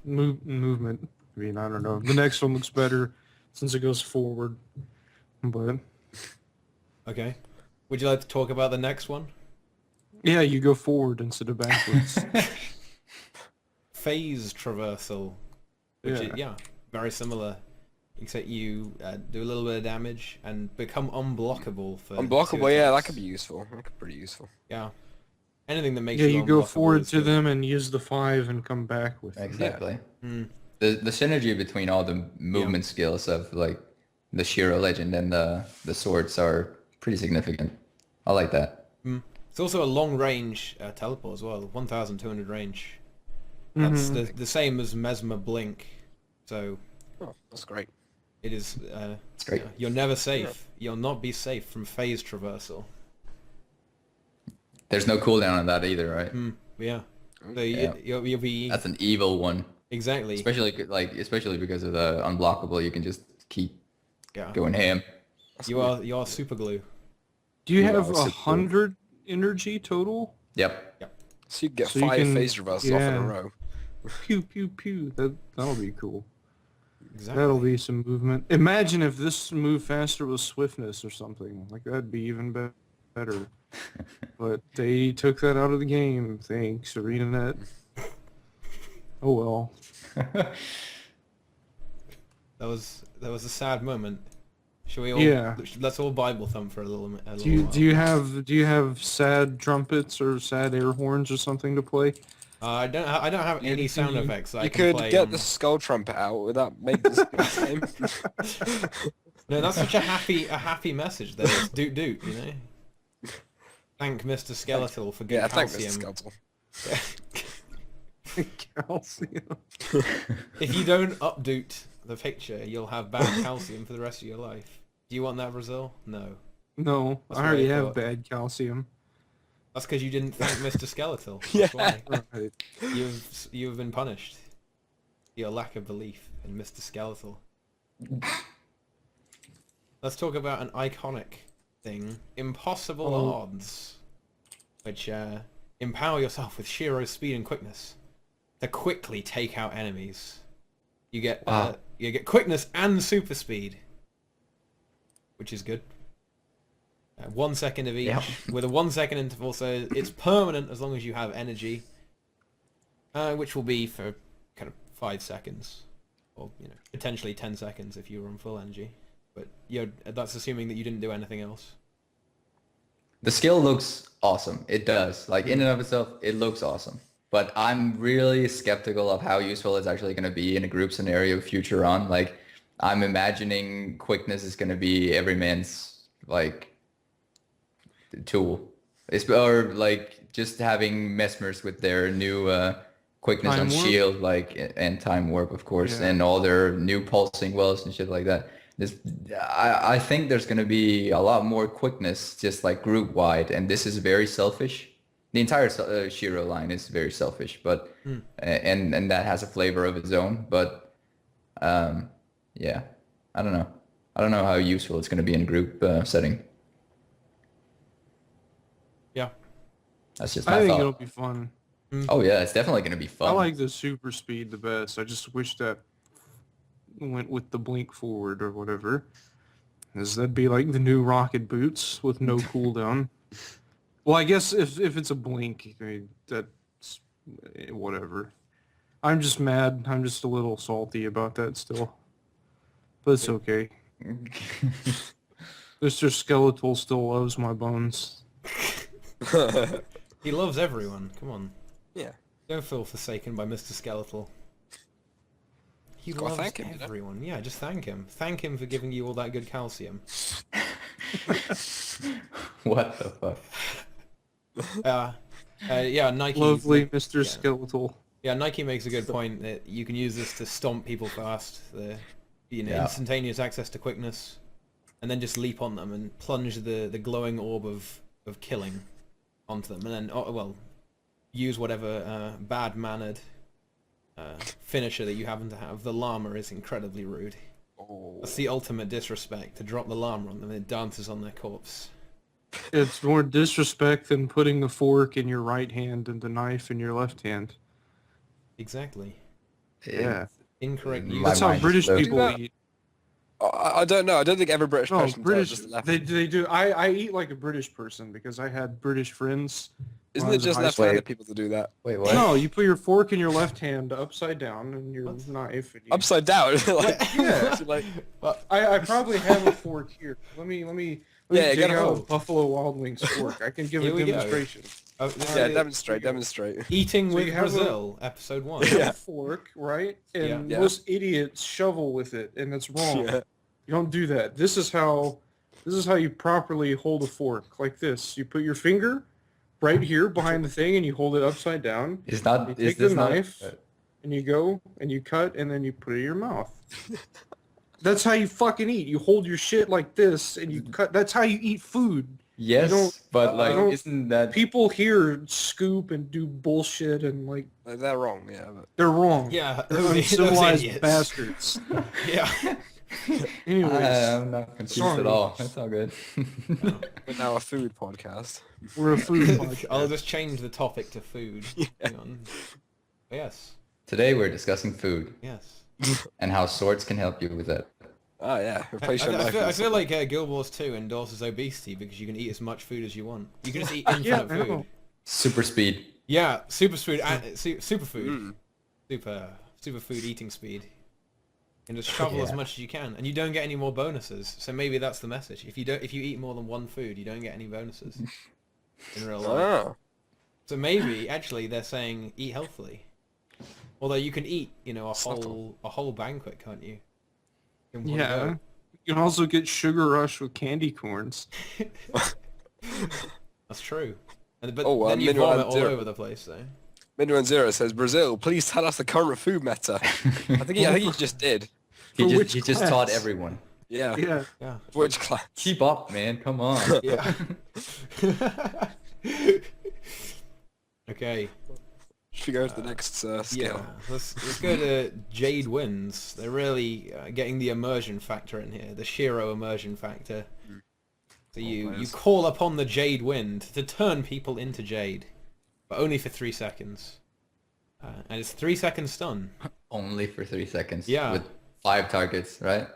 movement. I mean, I don't know. The next one looks better since it goes forward. But Okay. Would you like to talk about the next one? yeah, you go forward instead of backwards. Phase traversal, which Yeah. is very similar, except you do a little bit of damage and become unblockable for Unblockable, 2 yeah, that attacks. could be useful. That could be pretty useful. Yeah. Anything that makes Yeah, you you go unblockable forward is to good. them and use the 5 and come back with them. Exactly. Mm. The synergy between all the movement skills of like the Shiro legend and the swords are pretty significant. I like that. It's also a long range teleport as well, 1,200 range. That's the same as Mesmer Blink, so Oh, that's great. it is. It's great. You're never safe. You'll not be safe from phase traversal. There's no cooldown on that either, right? Yeah. So Yeah. you'll be That's an evil one. exactly. Especially because of the unblockable, you can just keep Yeah. going ham. You are super glue. Do you Yeah, have it's super cool. 100 energy total? Yep. So you get So you 5 can- phase reversals off in a yeah. row. Pew, pew, pew. That'll be cool. Exactly. That'll be some movement. Imagine if this moved faster with swiftness or something. Like, that'd be even better. But they took that out of the game. Thanks, ArenaNet. Oh well. That was a sad moment. Shall we all? Yeah. Let's all Bible thumb for a little while. Do you have sad trumpets or sad air horns or something to play? I don't have any sound effects that I You can could play. get on- the skull trumpet out. Would that make this game? No, that's such a happy message. There, it's doot doot. You know. Thank Mr. Skeletal for good Yeah, thanks, Mr. calcium. Skeletal. Calcium. If you don't updoot the picture, you'll have bad calcium for the rest of your life. Do you want that, Brazil? No. No, That's I what already I have thought. bad calcium. That's because you didn't thank Mr. Skeletal. That's why. Right. You've been punished. your lack of belief in Mr. Skeletal. Let's talk about an iconic thing, impossible odds, which empower yourself with Shiro's speed and quickness to quickly take out enemies. You get quickness and super speed, which is good. 1 second of each, with a 1 second interval, so it's permanent as long as you have energy, which will be for kind of 5 seconds, or potentially 10 seconds if you were on full energy. But that's assuming that you didn't do anything else. The skill looks awesome. It does. Like in and of itself, it looks awesome. But I'm really skeptical of how useful it's actually going to be in a group scenario future on. Like, I'm imagining quickness is going to be every man's like tool. Or like just having Mesmers with their new quickness Time on warp? shield, like, and time warp, of course, Yeah. and all their new pulsing wells and shit like that. I think there's going to be a lot more quickness just like group wide, and this is very selfish. The entire Shiro line is very selfish, but and that has a flavor of its own. But yeah, I don't know. I don't know how useful it's going to be in a group setting. Yeah. That's just I my think thought. it'll be fun. Oh yeah, it's definitely going to be fun. I like the super speed the best. I just wish that went with the blink forward or whatever. Because that'd be like the new rocket boots with no cooldown. Well, I guess if it's a blink, I mean, that's whatever. I'm just mad. I'm just a little salty about that still. But it's okay. Mr. Skeletal still loves my bones. He loves everyone. Come on. Yeah. Don't feel forsaken by Mr. Skeletal. He Gotta loves thank him, you know? everyone. Yeah, just thank him. Thank him for giving you all that good calcium. What the fuck? Yeah, Nike. Lovely Mr. Yeah. Skeletal. Yeah, Nike makes a good point that you can use this to stomp people fast. The Yeah. instantaneous access to quickness, and then just leap on them and plunge the glowing orb of killing onto them, and then use whatever bad-mannered finisher that you happen to have. The llama is incredibly rude. Oh. That's the ultimate disrespect, to drop the llama on them and it dances on their corpse. It's more disrespect than putting the fork in your right hand and the knife in your left hand. Exactly. Yeah. Incorrect My use. That's how mind British is blown. people Yeah. eat. I don't know. I don't think every British No, person British, does. Just left. they do. I eat like a British person because I had British friends. Isn't when I it was in just high left-handed Wait. people to do that? Wait, what? No, you put your fork in your left hand upside down and your knife. And you... Upside down. Like, Yeah. so, like, I probably have a fork here. Let me Yeah, dig get a out a fork. Buffalo Wild Wings fork. I can give Here a we go. demonstration. Oh, this yeah, is demonstrate. Eating So with you have Brazil, episode 1. You have Yeah. a fork, right? And Yeah. most idiots shovel with it, and it's wrong. Yeah. You don't do that. This is how you properly hold a fork, like this. You put your finger right here behind the thing, and you hold it upside down. Is not? You Is take this the not? knife, and you go and you cut, and then you put it in your mouth. That's how you fucking eat. You hold your shit like this, and you cut. That's how you eat food. Yes, don't- but like, don't- isn't that? People here scoop and do bullshit, and like They're wrong. Yeah. But... they're wrong. Yeah, They're those uncivilized idiots. bastards. Yeah. Anyways, I'm not confused Sorry. at all. That's all good. We're now a food podcast. we're a food podcast. I'll just change the topic to food. Hang on. Yes. Today we're discussing food Yes. and how swords can help you with that. Oh yeah. I, Replace your I knife. feel, I with feel like Guild Wars 2 endorses obesity because you can eat as much food as you want. You can just eat infinite Yeah, I food. know. Super speed. Yeah, super food, super food, Mm. super food eating speed. You can just shovel as Yeah. much as you can, and you don't get any more bonuses. So maybe that's the message. If you eat more than one food, you don't get any bonuses in real life. Oh. So maybe actually they're saying eat healthily. Although you can eat, a Subtle. whole banquet, can't you? In one Yeah. go. You can also get sugar rush with candy corns. That's true. But Oh, well, then you Minuan vomit all Zero. over the place, though. Minuan0 says Brazil. Please tell us the current food meta. I think he just did. For which He just class? taught everyone. Yeah. Yeah. Yeah. Which class? Keep up, man. Come on. Yeah. Okay. Should we go to the next Yeah, skill? let's go to Jade Winds. They're really getting the immersion factor in here, the Shiro immersion factor. So you call upon the Jade Wind to turn people into Jade, but only for 3 seconds. And it's 3 second stun. Only for 3 seconds. Yeah. With 5 targets, right?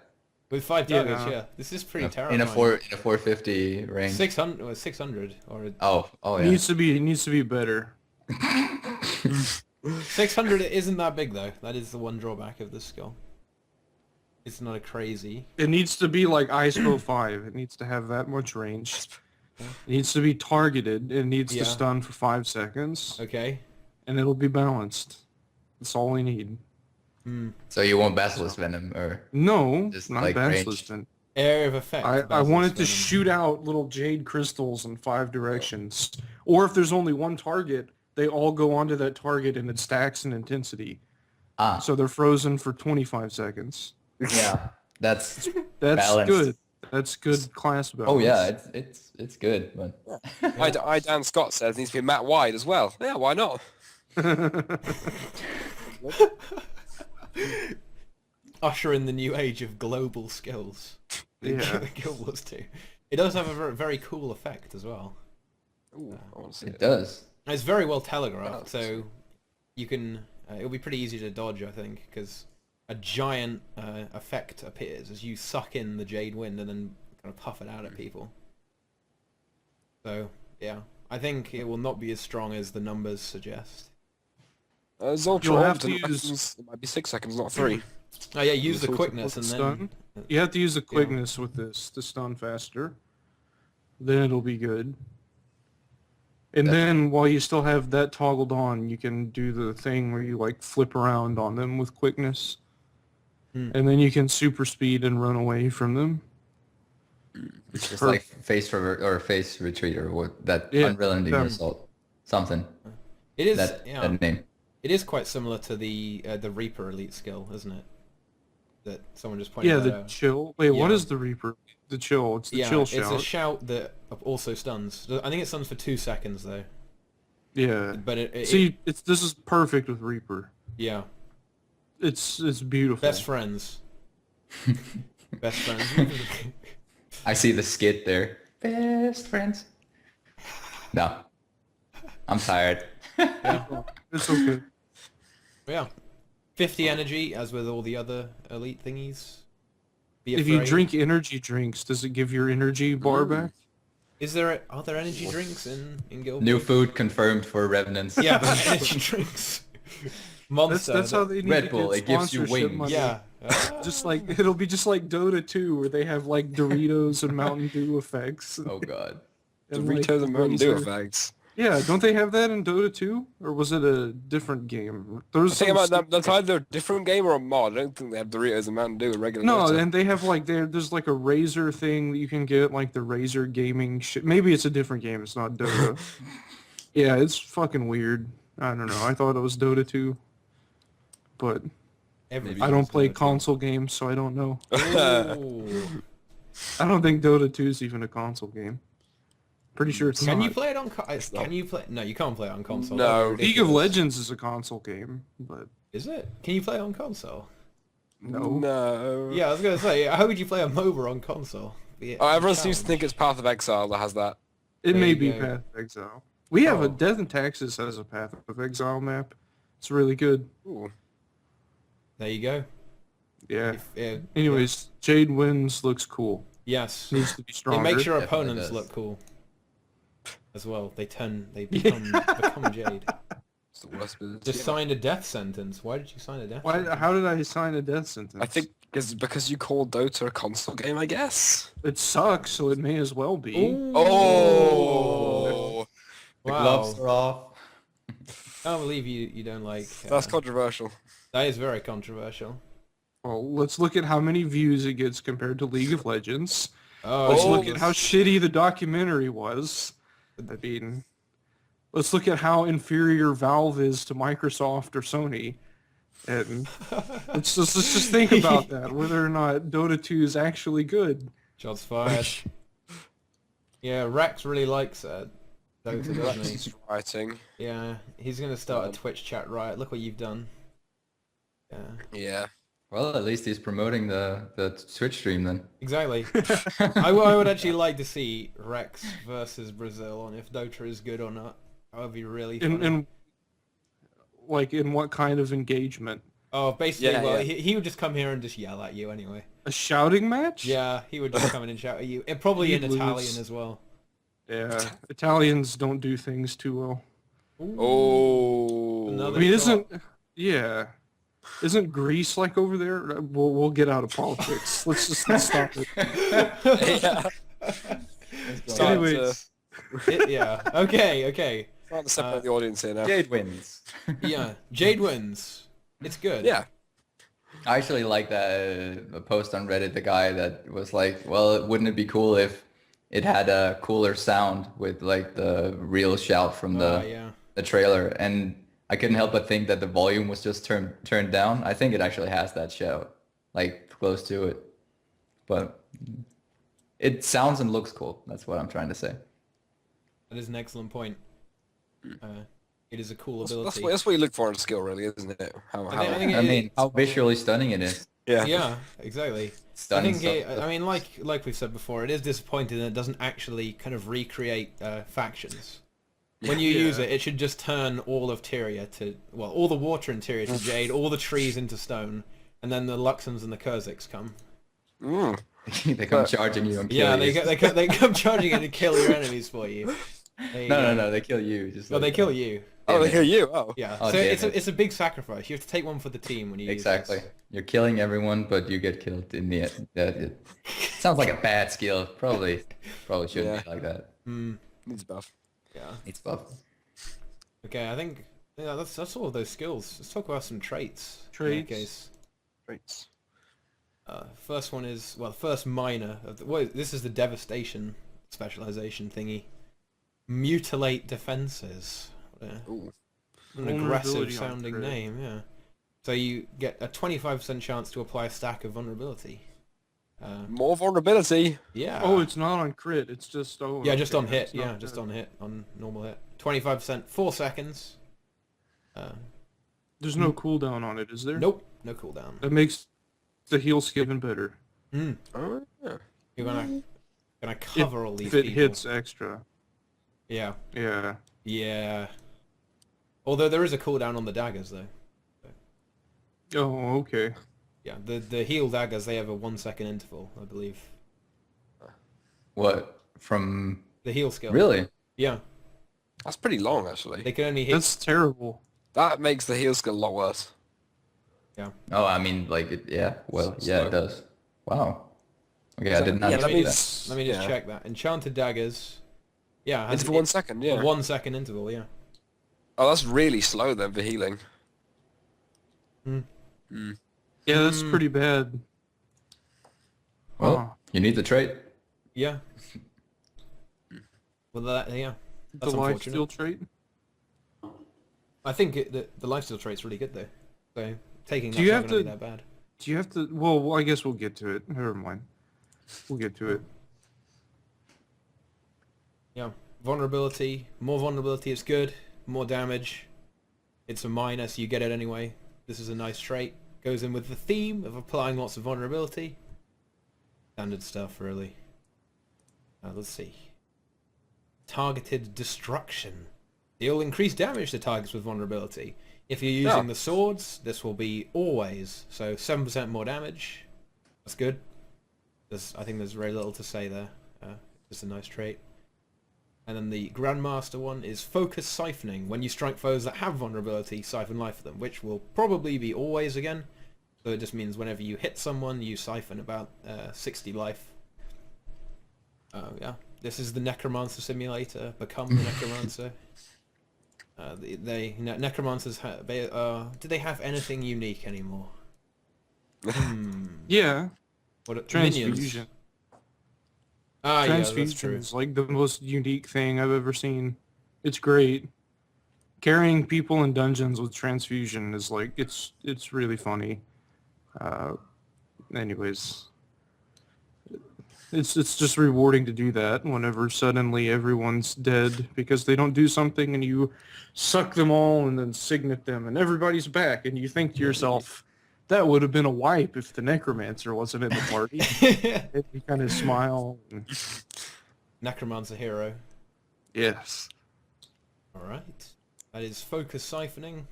With 5 targets, yeah. This is pretty terrifying. In a 450 range. 600 or Oh yeah. It needs to be better. 600 isn't that big though. That is the one drawback of this skill. It's not a crazy. It needs to be like ISO 5. It needs to have that much range. It needs to be targeted. It needs to stun for 5 seconds. Okay. And it'll be balanced. That's all we need. So you want Basilisk Venom or No, just not like Basilisk. Area of effect. I wanted to shoot out little jade crystals in 5 directions. Or if there's only one target, they all go onto that target and it stacks in intensity. So they're frozen for 25 seconds. Yeah. That's That's good. That's good class balance. Oh yeah, it's good, but I Dan Scott says it needs to be Matt Wide as well. Yeah, why not? Usher in the new age of global skills. Yeah. Guild Wars 2. It does have a very, very cool effect as well. Ooh, I want to see it it. does. It's very well telegraphed, so you can. It'll be pretty easy to dodge, I think, because a giant effect appears as you suck in the Jade Wind and then kind of puff it out at people. So yeah, I think it will not be as strong as the numbers suggest. Zoltron, You'll have to use- it might be 6 seconds, not 3. Oh yeah, use the With quickness and stun. then. You have to use the quickness with this to stun faster. Then it'll be good. And then while you still have that toggled on, you can do the thing where you like flip around on them with quickness. And then you can super speed and run away from them. It's just like face retreat or what that unrelenting assault. Something. It is that name. It is quite similar to the Reaper elite skill, isn't it? That someone just pointed Yeah, that the out. chill. Wait, what Yeah. is the Reaper? The chill. It's the chill shout. It's a shout that also stuns. I think it stuns for 2 seconds though. Yeah. But this is perfect with Reaper. Yeah. It's beautiful. Best friends. Best friends. I see the skit there. Best friends. No. I'm tired. It's okay. Yeah. 50 energy, as with all the other elite thingies. Be If you afraid. drink energy drinks, does it give your energy bar back? Are there energy drinks in Guild? New food confirmed for Revenants. Yeah, but energy drinks. Monster. That's how they need Red to Bull, get it gives you sponsorship wings. money. Yeah. Just like it'll be just like Dota 2 where they have like Doritos and Mountain Dew effects. Oh god. and, like, Doritos and Mountain Dew laser- effects. Yeah, don't they have that in Dota 2? Or was it a different game? There I was think some about that. That's either a different game or a mod. I don't think they have Doritos and Mountain Dew in regular No, Dota. and they have like there's like a Razer thing that you can get, like the Razer gaming shit. Maybe it's a different game. It's not Dota. Yeah, it's fucking weird. I don't know. I thought it was Dota 2, but I don't play console games, so I don't know. Ooh. I don't think Dota 2 is even a console game. Pretty sure it's Can not. you play it on? Can you play? No, you can't play it on console. No. That'd be League of ridiculous. Legends is a console game, but Is it? Can you play it on console? no. No. Yeah, I was gonna say, how would you play a MOBA on console? Yeah, Oh, everyone challenge. seems to think it's Path of Exile that has that. It There may you be go. Path of Exile. We have a Oh. Death and Taxes has a Path of Exile map. It's really good. Ooh. There you go. Yeah. Yeah. Anyways, Jade Winds looks cool. Yes. Needs to be It stronger. makes your Definitely opponents does. look cool. As well, they become Jade. It's the worst business. Just signed a death sentence. Why did you sign a death Why? sentence? How did I sign a death sentence? I think it's because you call Dota a console game, I guess. it sucks, so it may as well be. Ooh. Oh, The Wow. gloves are off. I can't believe you don't like... that's controversial. that is very controversial. Well, let's look at how many views it gets compared to League of Legends. Oh, Let's Oh, look at how shitty the documentary was. I mean, let's look at how inferior Valve is to Microsoft or Sony. And let's just think about that, whether or not Dota 2 is actually good. Shots fired. Yeah, Rex really likes that. Dota, doesn't he? He's writing. Yeah, he's gonna start a Twitch chat riot. Look what you've done. Yeah, Yeah. Well, at least he's promoting the Twitch stream then. exactly. I would actually like to see Rex versus Brazil on if Dota is good or not. That would be really funny. In what kind of engagement? Oh, basically, Yeah, well, yeah. He would just come here and just yell at you anyway. A shouting match? Yeah, he would just come in and shout at you. And probably in He'd Italian lose. as well. Yeah, Italians don't do things too well. Oh. Another I mean, shot. isn't Greece like over there? We'll get out of politics. let's stop it. Yeah. Anyways, Yeah. Okay. Trying to separate the audience here now. Jade wins. Yeah. Jade wins. It's good. Yeah. I actually like that post on Reddit, the guy that was like, well, wouldn't it be cool if it had a cooler sound with like the real shout from the trailer? And I couldn't help but think that the volume was just turned down. I think it actually has that shout, like close to it. But it sounds and looks cool. That's what I'm trying to say. That is an excellent point. It is a cool ability. That's what you look for in a skill, really, isn't it? I think I mean, how visually stunning it is. Yeah. Yeah, exactly. Stunning I think I mean, like we've said before, it is disappointing that it doesn't actually kind of recreate factions. When you use it, it should just turn all of Tyria to, well, all the water in Tyria to jade, all the trees into stone, and then the Luxons and the Kurziks come. Mm. They come charging you and kill Yeah, you. they come charging in to kill your enemies for you. No, they kill you. Just Well, like they kill you. Oh, they hear you. Oh. Yeah, Oh, so damn it's a big sacrifice. You have to take one for the team when you use exactly. this. You're killing everyone, but you get killed in the end. It sounds like a bad skill. Probably shouldn't be like that. Needs a buff. Yeah. It's buff. Okay, I think that's all of those skills. Let's talk about some traits. In Traits. that case. Traits. First one is, well, first minor of this is the Devastation specialization thingy. Mutilate defenses. Ooh. An aggressive Vulnerability on sounding crit. name, yeah. So you get a 25% chance to apply a stack of vulnerability. More vulnerability. Yeah. Oh, it's not on crit. It's just yeah, just on hit. it's Yeah, not just crit. on hit, on normal hit. 25%, 4 seconds. There's no cooldown on it, is there? Nope, no cooldown. That makes the heal skill even better. Oh, yeah. You're gonna cover all these If it people. hits extra. Yeah. Yeah. Yeah. Although there is a cooldown on the daggers though. Oh, okay. Yeah, the heal daggers, they have a 1 second interval, I believe. What from? The heal skill. Really? Yeah. That's pretty long, actually. They can only hit. That's terrible. That makes the heal skill a lot worse. Yeah. Oh, I mean, like, yeah. Well, yeah, it does. Wow. Okay, I So- did not yeah, know that that. means- Let me just yeah. check that. Enchanted daggers. Yeah. It's has for 1 second, yeah. a 1 second interval, yeah. Oh, that's really slow then for healing. Yeah, that's pretty bad. Well, Huh. you need the trait. Yeah. Well, yeah. The That's life unfortunate. steal trait. I think the lifesteal trait's really good though. So taking Do that's you not have going to to- be that bad. Do you have to? Well, I guess we'll get to it. Never mind. We'll get to it. Yeah. Vulnerability. More vulnerability is good. More damage. It's a minor, so you get it anyway. This is a nice trait. Goes in with the theme of applying lots of vulnerability. Standard stuff, really. Let's see. Targeted destruction. Deal increased damage to targets with vulnerability. If you're using the swords, this will be always. So 7% more damage. That's good. I think there's very little to say there. Just a nice trait. And then the Grandmaster one is Focus Siphoning. When you strike foes that have vulnerability, siphon life for them, which will probably be always again. So it just means whenever you hit someone, you siphon about 60 life. Yeah. This is the Necromancer simulator. Become the Necromancer. Necromancers do they have anything unique anymore? Yeah. What Transfusion. minions? Ah, yeah, that's Transfusion true. is like the most unique thing I've ever seen. It's great. Carrying people in dungeons with transfusion is like it's really funny. Anyways, It's just rewarding to do that whenever suddenly everyone's dead because they don't do something and you suck them all and then signet them and everybody's back and you think to yourself, that would have been a wipe if the necromancer wasn't in the party. And you kind of smile. And... Necromancer hero. Yes. Alright. That is focus siphoning.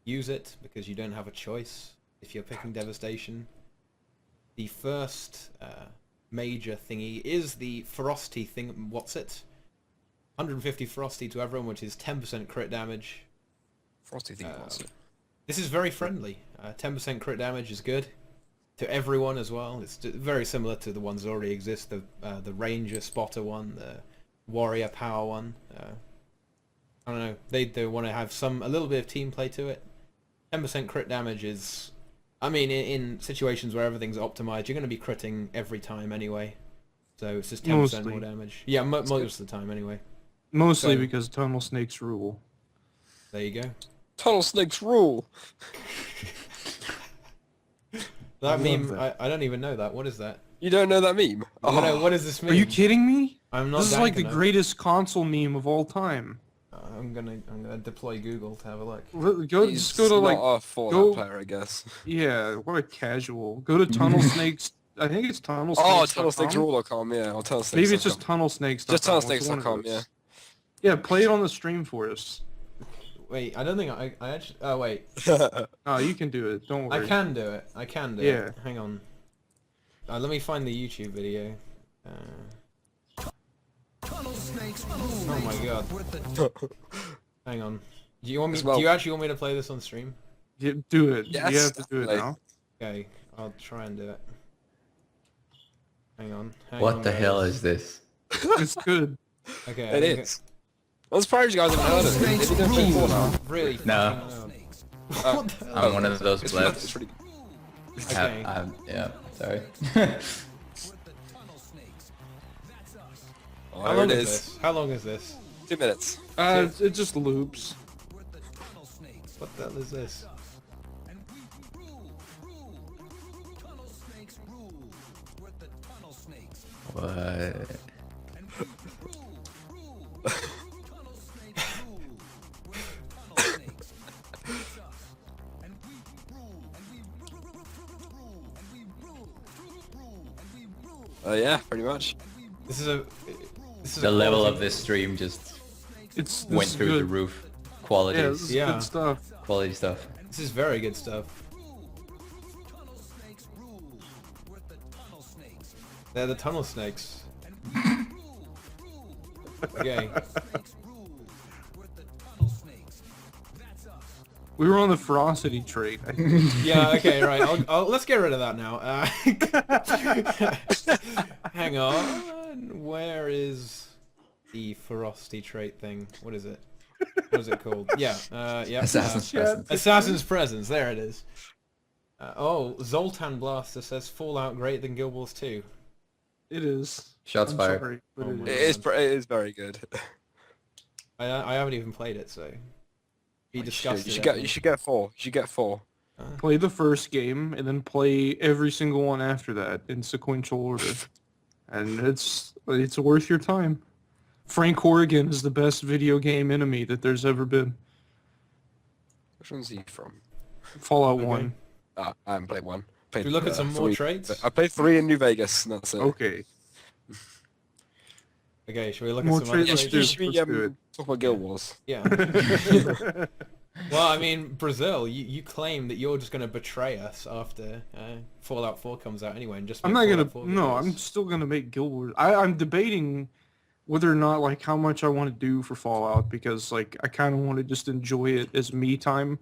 Use it because you don't have a choice if you're picking Devastation. The first major thingy is the ferocity thing. What's it? 150 ferocity to everyone, which is 10% crit damage. Frosty thing wants it. This is very friendly. 10% crit damage is good to everyone as well. It's very similar to the ones that already exist. The ranger spotter one, the warrior power one. I don't know. They want to have a little bit of team play to it. 10% crit damage is, I mean, in situations where everything's optimized, you're going to be critting every time anyway. So it's just 10% Mostly. more damage. Yeah, most of the time anyway. Mostly So- because tunnel snakes rule. There you go. Tunnel snakes rule. That love meme, that. I don't even know that. What is that? You don't know that meme? What does this mean? Are you kidding me? I'm not. This is like the dank enough. greatest console meme of all time. I'm gonna deploy Google to have a look. Go, He's just go to like, not a Fallout go- player, I guess. yeah, what a casual. Go to Tunnel Snakes. I think it's Tunnel Snakes. Oh, tunnelsnakesrule.com, yeah, or tunnelsnakes.com. Maybe it's just Tunnel Snakes. Just tunnelsnakes.com, yeah. Yeah, play it on the stream for us. Wait, I don't think I actually. Oh wait, No, you can do it. Don't worry. I can do it. I can do Yeah. it. Hang on. Let me find the YouTube video. Oh my god. Hang on. Do you want me? Well- Do you actually want me to play this on stream? Do it. Yes, you have to do it definitely. now. Okay, I'll try and do it. Hang on. What the hell is this? It's good. Okay. It is. I'm surprised you guys haven't heard of it. If you don't play Fallout, Really? No. fucking hell. What the hell? I'm one of those it's plebs. really Okay. Yeah, sorry. Oh, How there long it is is. this? How long is this? 2 minutes. It just loops. What the hell is this? What? Yeah, pretty much. This is a. This is The a level quality- of this stream just This went is through good. the roof. Yeah, Quality, this is Yeah. good stuff. quality stuff. This is very good stuff. They're the tunnel snakes. Okay. We were on the ferocity trait. I think. Yeah. Okay. Right. Let's get rid of that now. Hang on. Where is the ferocity trait thing? What is it? What is it called? Yeah. Yeah. Assassin's Presence. Assassin's Presence. There it is. Oh, Zoltan Blaster says Fallout greater than Guild Wars 2. It is. Shots I'm fired. sorry, but Oh it my is. It is very good. I haven't even played it, so be disgusted. You should get 4. You should get 4. Play the first game and then play every single one after that in sequential order, and it's worth your time. Frank Horrigan is the best video game enemy that there's ever been. Which one's he from? Fallout Okay. 1. I haven't played 1. Played, Should we look at some more 3. traits? I played 3 in New Vegas, and that's it. Okay. Okay, should we look More at some other Yeah, traits. traits? should we Let's do it. talk about Guild Wars? Yeah. Well, I mean, Brazil, you claim that you're just going to betray us after Fallout 4 comes out anyway, and just I'm make not Fallout gonna. 4 No, videos. I'm still gonna make Guild Wars. I'm debating whether or not like how much I want to do for Fallout because like I kind of want to just enjoy it as me time,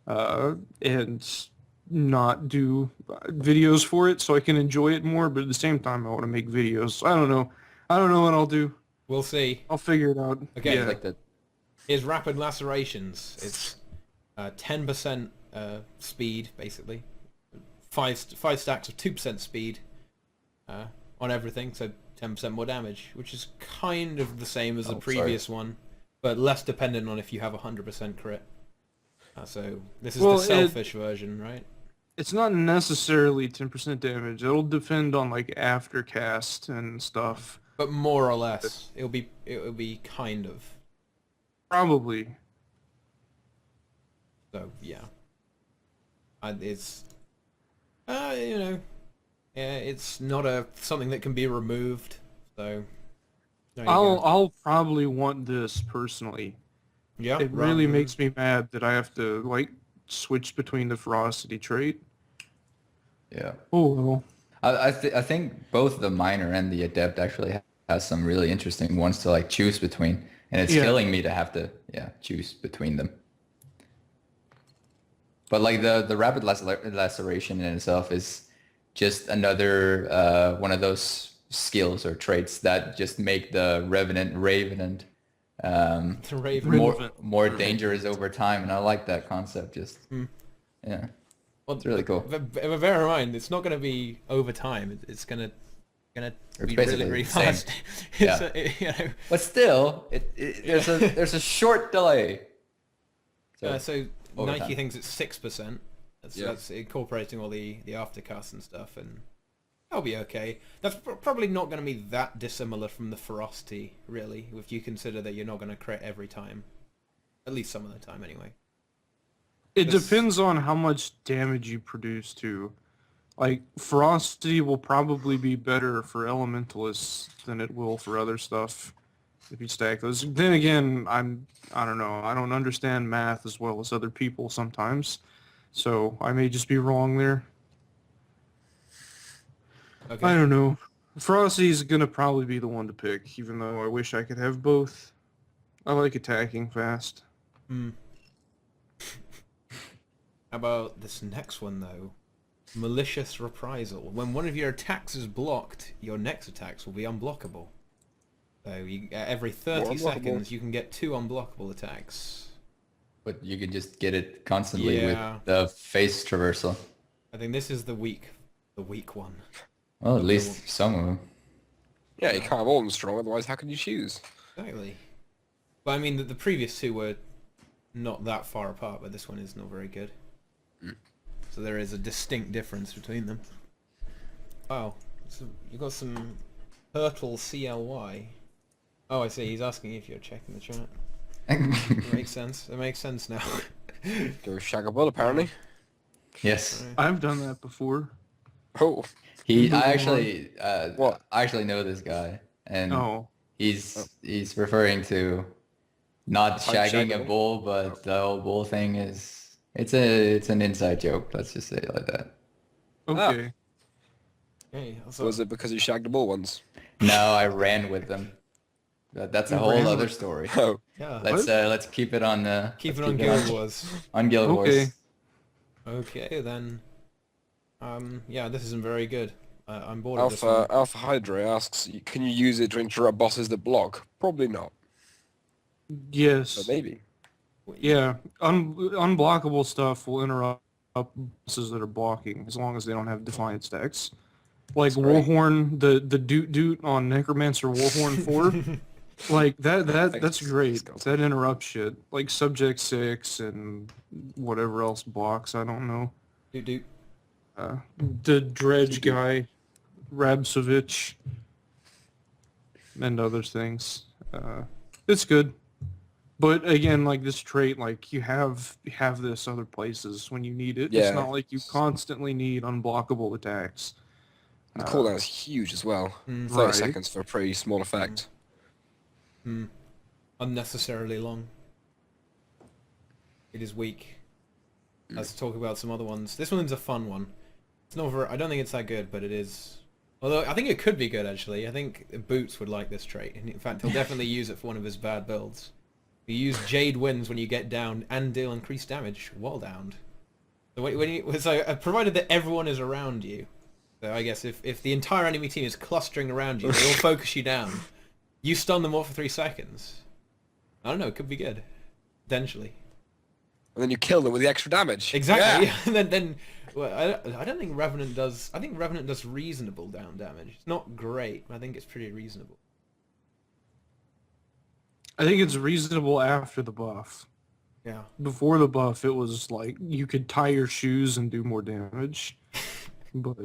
and not do videos for it so I can enjoy it more. But at the same time, I want to make videos. I don't know. I don't know what I'll do. We'll see. I'll figure it out. Okay. Yeah. Like the Here's Rapid Lacerations. It's 10% speed, basically. Five stacks of 2% speed on everything, so 10% more damage, which is kind of the same as the previous one, but less dependent on if you have 100% crit. So this is Well, the selfish version, right? It's not necessarily 10% damage. It'll depend on like aftercast and stuff. But more or less, it'll be kind of. Probably. So yeah, it's you know, yeah, it's not something that can be removed. So there you go. I'll probably want this personally. Yeah, It rather really than- makes me mad that I have to like switch between the ferocity trait. Yeah. Oh well. I think both the minor and the adept actually has some really interesting ones to like choose between, and it's Yeah. killing me to have to choose between them. But like the rapid laceration in itself is just another one of those skills or traits that just make the Revenant the Raven. more dangerous over time, and I like that concept. Just yeah, Well, it's really cool. But bear in mind, it's not going to be over time. It's gonna It's be basically really the same. fast. Yeah. You know. But still, there's a short delay. So over Nike time. thinks it's 6%. That's incorporating all the aftercasts and stuff, and that'll be okay. That's probably not going to be that dissimilar from the ferocity, really, if you consider that you're not going to crit every time, at least some of the time, anyway. It This- depends on how much damage you produce too. Like ferocity will probably be better for elementalists than it will for other stuff if you stack those. Then again, I don't know. I don't understand math as well as other people sometimes. So I may just be wrong there. Okay. I don't know. Ferocity is gonna probably be the one to pick, even though I wish I could have both. I like attacking fast. Hmm. How about this next one, though? Malicious Reprisal. When one of your attacks is blocked, your next attacks will be unblockable. So every 30 unblockable. seconds, you can get 2 unblockable attacks. But you can just get it constantly Yeah. with the face traversal. I think this is the weak one. Well, at least some of them. Yeah, you can't have all of them strong, otherwise how can you choose? Exactly. But I mean, the previous two were not that far apart, but this one is not very good. So there is a distinct difference between them. Wow. So you got some Turtle CLY. Oh, I see. He's asking if you're checking the chat. It makes sense. It makes sense now. Go Shagaball, apparently. Yes. I've done that before. Oh, I actually What? I actually know this guy, and Oh. he's referring to not Like shagging a shaggable? bull, but the whole bull thing is it's an inside joke. Let's just say it like that. Okay. Okay, so was it because you shagged the ball once? No, I ran with them. That's a You whole ran other with- story. Oh, yeah, Let's keep it on keep it let's on Guild Wars. on Guild Wars. Okay. Okay, then. Yeah, this isn't very good. I'm bored of this one. Alpha Hydra asks, can you use it to interrupt bosses that block? Probably not, Yes. but maybe. Yeah. Unblockable stuff will interrupt bosses that are blocking as long as they don't have defiant stacks. Like great. Warhorn, the doot on Necromancer Warhorn 4. Like that's Thanks. great. Let's That interrupts shit. Like Subject 6 and whatever else blocks, I don't know. Do. The Dredge guy, Rabsovich, and other things. It's good. But again, like this trait, like you have this other places when you need it. Yeah. It's not like you constantly need unblockable attacks. And the cooldown is huge as well. 30 Right. seconds for a pretty small effect. Unnecessarily long. It is weak. Let's talk about some other ones. This one's a fun one. It's not very, I don't think it's that good, but it is. Although I think it could be good actually. I think Boots would like this trait. In fact, he'll definitely use it for one of his bad builds. You use Jade Winds when you get down and deal increased damage while downed. So provided that everyone is around you. So I guess if the entire enemy team is clustering around you, they all focus you down. You stun them all for 3 seconds. I don't know. It could be good, potentially. And then you kill them with the extra damage. Exactly. Yeah. Yeah. then well, I don't think Revenant does. I think Revenant does reasonable down damage. It's not great, but I think it's pretty reasonable. I think it's reasonable after the buff. Yeah. Before the buff, it was like you could tie your shoes and do more damage. But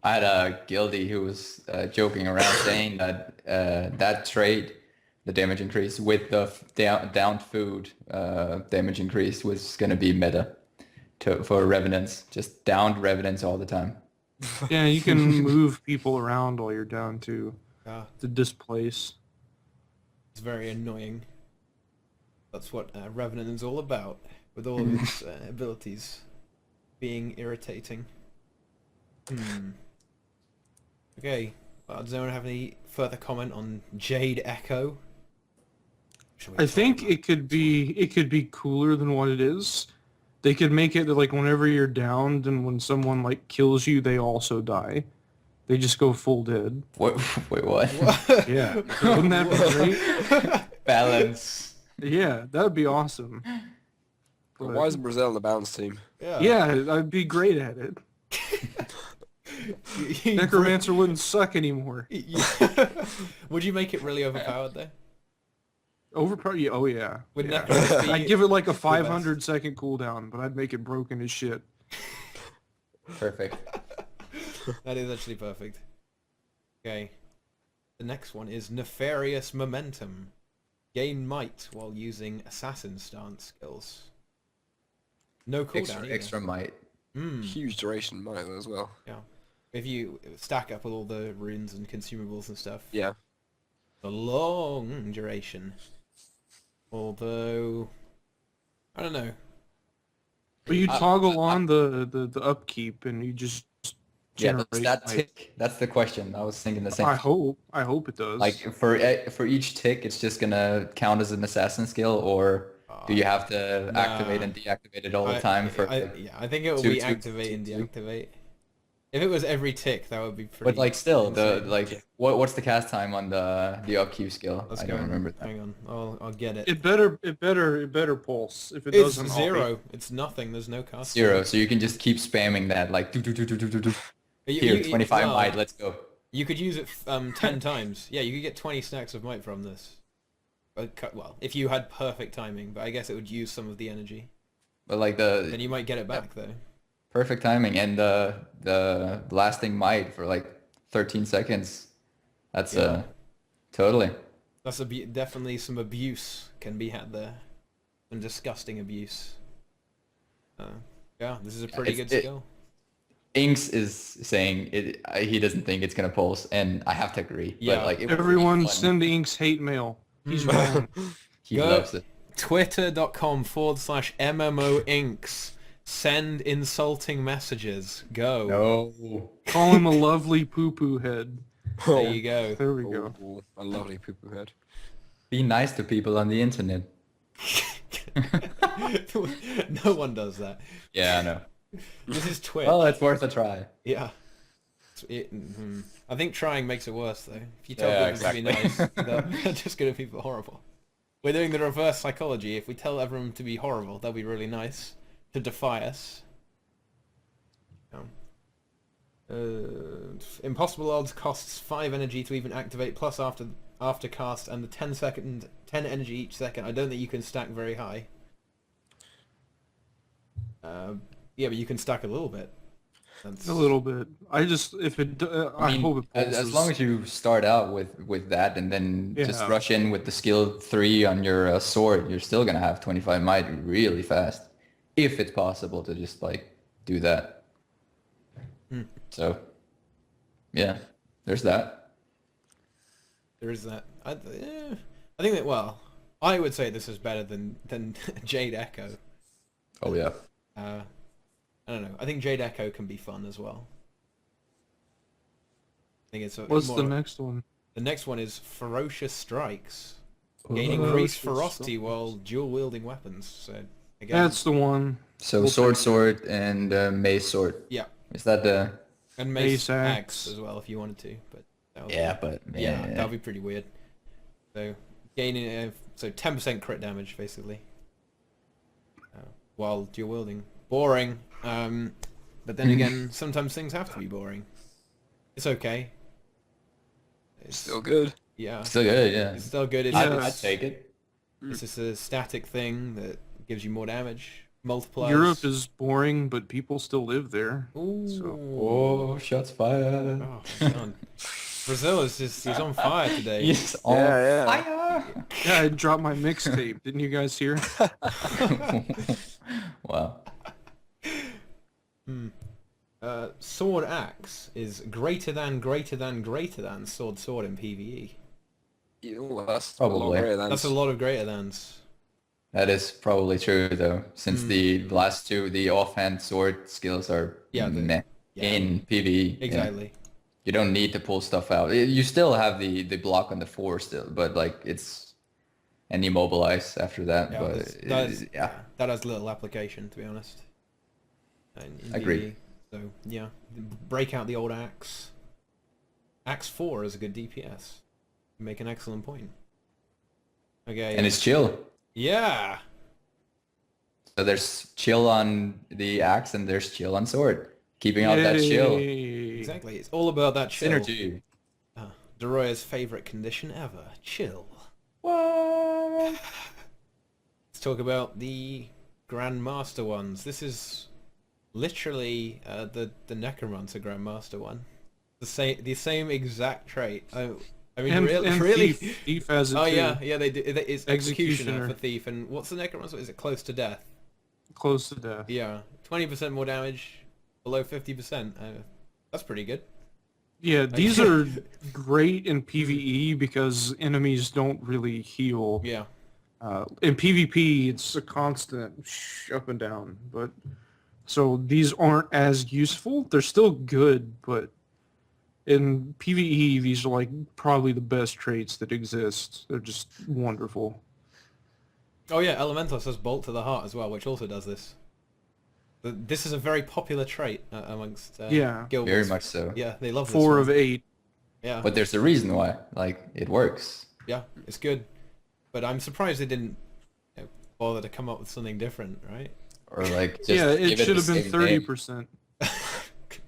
I had a guildie who was joking around saying that that trait, the damage increase with the downed food damage increase was going to be meta for Revenants. Just downed Revenants all the time. yeah, you can move people around while you're down too Yeah. to displace. It's very annoying. That's what Revenant is all about, with all of its abilities being irritating. Okay. Does anyone have any further comment on Jade Echo? I think it could be cooler than what it is. They could make it like whenever you're downed and when someone like kills you, they also die. They just go full dead. What? Wait, what? Yeah, wouldn't that be great? Balance. Yeah, that would be awesome. But why isn't Brazil on the bounce team? Yeah, I'd be great at it. Necromancer wouldn't suck anymore. Would you make it really overpowered though? Overpowered? Yeah, oh yeah. Would Yeah. Necromancer be I'd give it like a best? 500-second cooldown, but I'd make it broken as shit. Perfect. That is actually perfect. Okay. The next one is Nefarious Momentum. Gain might while using assassin stance skills. No cooldown either. Extra might. Huge duration might as well. Yeah. If you stack up with all the runes and consumables and stuff. Yeah. The long duration. Although, I don't know. But you toggle on the upkeep and you just Yeah, generate that's that might. tick. That's the question. I was thinking the same. I hope it does. Like for each tick, it's just gonna count as an assassin skill, or do you have to activate and deactivate it all the time for? I think it will be activate and deactivate. If it was every tick, that would be pretty. But like still, insane. what's the cast time on the upkeep skill? Let's I go. don't remember that. Hang on, I'll get it. it better pulse. If it It's doesn't, I'll 0. It's nothing. There's no cast. 0, so you can just keep spamming that like do. Here, 25 might. Let's go. You could use it 10 times. Yeah, you could get 20 stacks of might from this. Well, if you had perfect timing, but I guess it would use some of the energy. But like Then you might get it back though. perfect timing and the lasting might for like 13 seconds. That's totally. That's definitely some abuse can be had there. Some disgusting abuse. Yeah, this is a pretty good skill. Inks is saying he doesn't think it's gonna pulse, and I have to agree. Yeah. But like it would be everyone fun. send Inks hate mail. He's wrong. He Go. loves it. Twitter.com/MMOinks. Send insulting messages. Go. No. Call him a lovely poo-poo head. There you go. There we go. Oh, a lovely poo-poo head. Be nice to people on the internet. No one does that. Yeah, I know. This is Twitch. Well, it's worth a try. Yeah. I think trying makes it worse though. If you tell people to be nice, they're just going to be horrible. We're doing the reverse psychology. If we tell everyone to be horrible, they'll be really nice to defy us. Impossible odds costs 5 energy to even activate, plus after cast, and the 10 energy each second. I don't think you can stack very high. Yeah, but you can stack a little bit. A little bit. I just I hope it pulses. As long as you start out with that and then just Yeah. rush in with the skill 3 on your sword, you're still gonna have 25 might really fast, if it's possible to just like do that. So, yeah, there's that. There is that. I think that, well, I would say this is better than Jade Echo. Oh yeah. I don't know. I think Jade Echo can be fun as well. I think it's What's the next one? The next one is Ferocious Strikes. Ooh. Gain increased Ferocious ferocity Strikes. while dual wielding weapons. So again, That's the one. So We'll sword and mace sword. yeah, Is that the? and Mace Mace Axe Axe. as well if you wanted to. But that would Yeah, but yeah, that'd be pretty weird. So gaining so 10% crit damage basically, while dual wielding. Boring. But then again, sometimes things have to be boring. It's okay. It's Still good. yeah. Still good, yeah. It's still good. It's, I'd it's- take it. It's just a static thing that gives you more damage, multiplies. Europe is boring, but people still live there. Ooh. So- Oh, shots fired. Oh my god. Brazil is just—he's on fire today. He's on Yeah. fire. Yeah, I dropped my mixtape. Didn't you guys hear? Wow. Sword axe is greater than sword in PvE. That's Probably. That's a lot of greater thans. That is probably true though, since the last two, the offhand sword skills are meh in PvE. Exactly. You don't need to pull stuff out. You still have the block on the 4 still, but like it's and immobilize after that. Yeah, But that has little application, to be honest. In Agreed. PvE. So yeah, break out the old axe. Axe 4 is a good DPS. You make an excellent point. Okay. and it's chill. Yeah. So there's chill on the axe and there's chill on sword. Keeping out that chill. Yay. Exactly. It's all about that chill. Synergy. Deroir's favorite condition ever. Chill. What? Let's talk about the Grandmaster ones. This is literally the Necromancer Grandmaster one. The same exact trait. I mean, And really. Thief has it Oh too. yeah, they do. It's Executioner Executioner. for Thief, and what's the Necromancer? Is it close to death? Close to death. Yeah, 20% more damage, below 50%. That's pretty good. Yeah, these are great in PvE because enemies don't really heal. Yeah. In PvP, it's a constant up and down. But so these aren't as useful. They're still good, but in PvE, these are like probably the best traits that exist. They're just wonderful. Oh yeah, Elemental says Bolt to the Heart as well, which also does this. This is a very popular trait amongst Yeah. guild Very wars. much so. Yeah, they love this 4 one. of 8. Yeah, But there's a reason why. Like it works. yeah, it's good. But I'm surprised they didn't bother to come up with something different, right? Or like just Yeah, it give should the have been same name. 30%.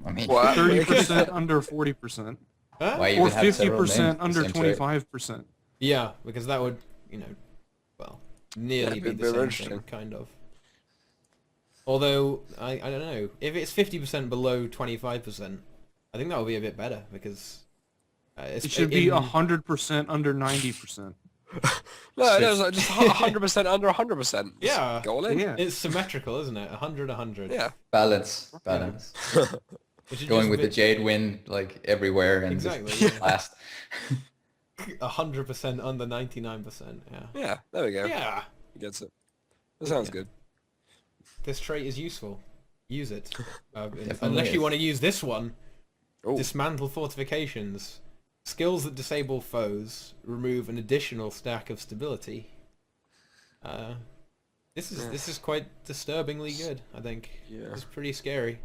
I mean, What? 30% under 40%. Huh? why Or even have several 50% names for the under same trait? 25%. Yeah, because that would, well, nearly Yeah, be bit the same interesting. thing, kind of. Although, I don't know. If it's 50% below 25%, I think that would be a bit better, because... It should be 100% under 90%. No, it was like just 100% under 100%. Yeah. Go all in. Yeah. It's symmetrical, isn't it? 100, 100. Yeah. Balance. Which is Going just with a the bit- Jade Wind like everywhere and Exactly, just yeah. last. 100% under 99%, yeah. Yeah, there we go. Yeah! He gets it. That sounds Yeah. good. This trait is useful. Use it. Definitely Unless you is. want to use this one. Oh. Dismantle fortifications. Skills that disable foes remove an additional stack of stability. This is quite disturbingly good, I think. Yeah. It's pretty scary.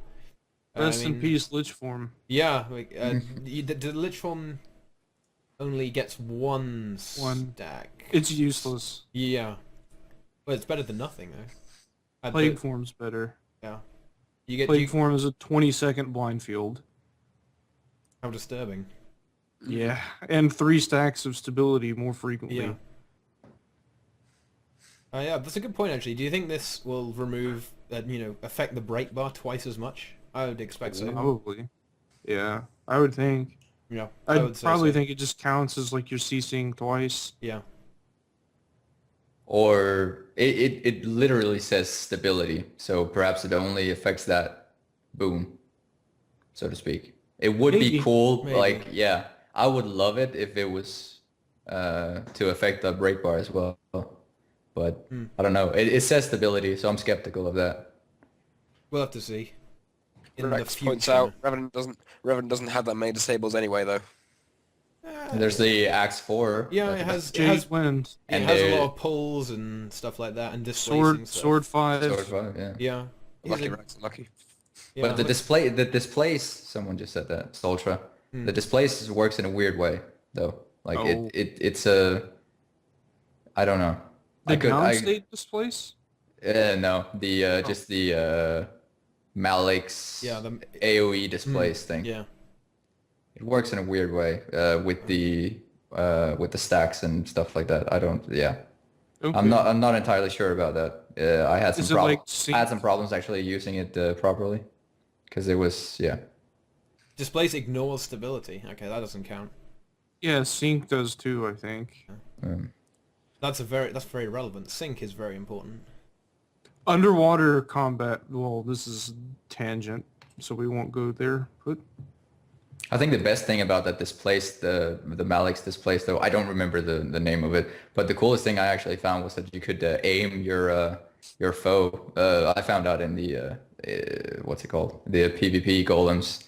Rest in peace, Lich Form. Yeah, like, the Lich Form only gets one One. stack. It's useless. Yeah. Well, it's better than nothing, though. Plague Form's better. Yeah. You get... Plague Form is a 20-second blind field. How disturbing. Yeah, and 3 stacks of stability more frequently. Yeah. Yeah, that's a good point, actually. Do you think this will remove, affect the break bar twice as much? I would expect so. Probably. Yeah, I would think. Yeah, I would I'd say probably so. think it just counts as like you're CCing twice. Yeah. Or it literally says stability, so perhaps it only affects that boom, so to speak. It would Maybe. be cool, Maybe. like, yeah, I would love it if it was to affect the break bar as well. But I don't know. It says stability, so I'm skeptical of that. We'll have to see. In Rex the future. points out Revenant doesn't have that many disables anyway though. There's the Axe 4. Yeah, but it has Jade Wind. it And has a the- lot of pulls and stuff like that, and displacing Sword stuff. 5. Sword 5, yeah. Yeah. Lucky Rex, lucky. Yeah, But the displace, someone just said that, Stoltra. The displace works in a weird way, though. Like Oh. it's a, I don't know. The downstate displace? No, the just the Malik's Yeah, the- AOE displace thing. Yeah. It works in a weird way with the stacks and stuff like that. I don't. Yeah. Okay. I'm not entirely sure about that. I had some Is it like problems. I had some problems actually using it properly, because it was Displace ignores stability. Okay, that doesn't count. Yeah, sync does too, I think. That's very relevant. Sync is very important. Underwater combat, well, this is tangent, so we won't go there, but I think the best thing about that displaced the Malik's displaced, though I don't remember the name of it, but the coolest thing I actually found was that you could aim your foe. I found out in the what's it called, the PvP golems,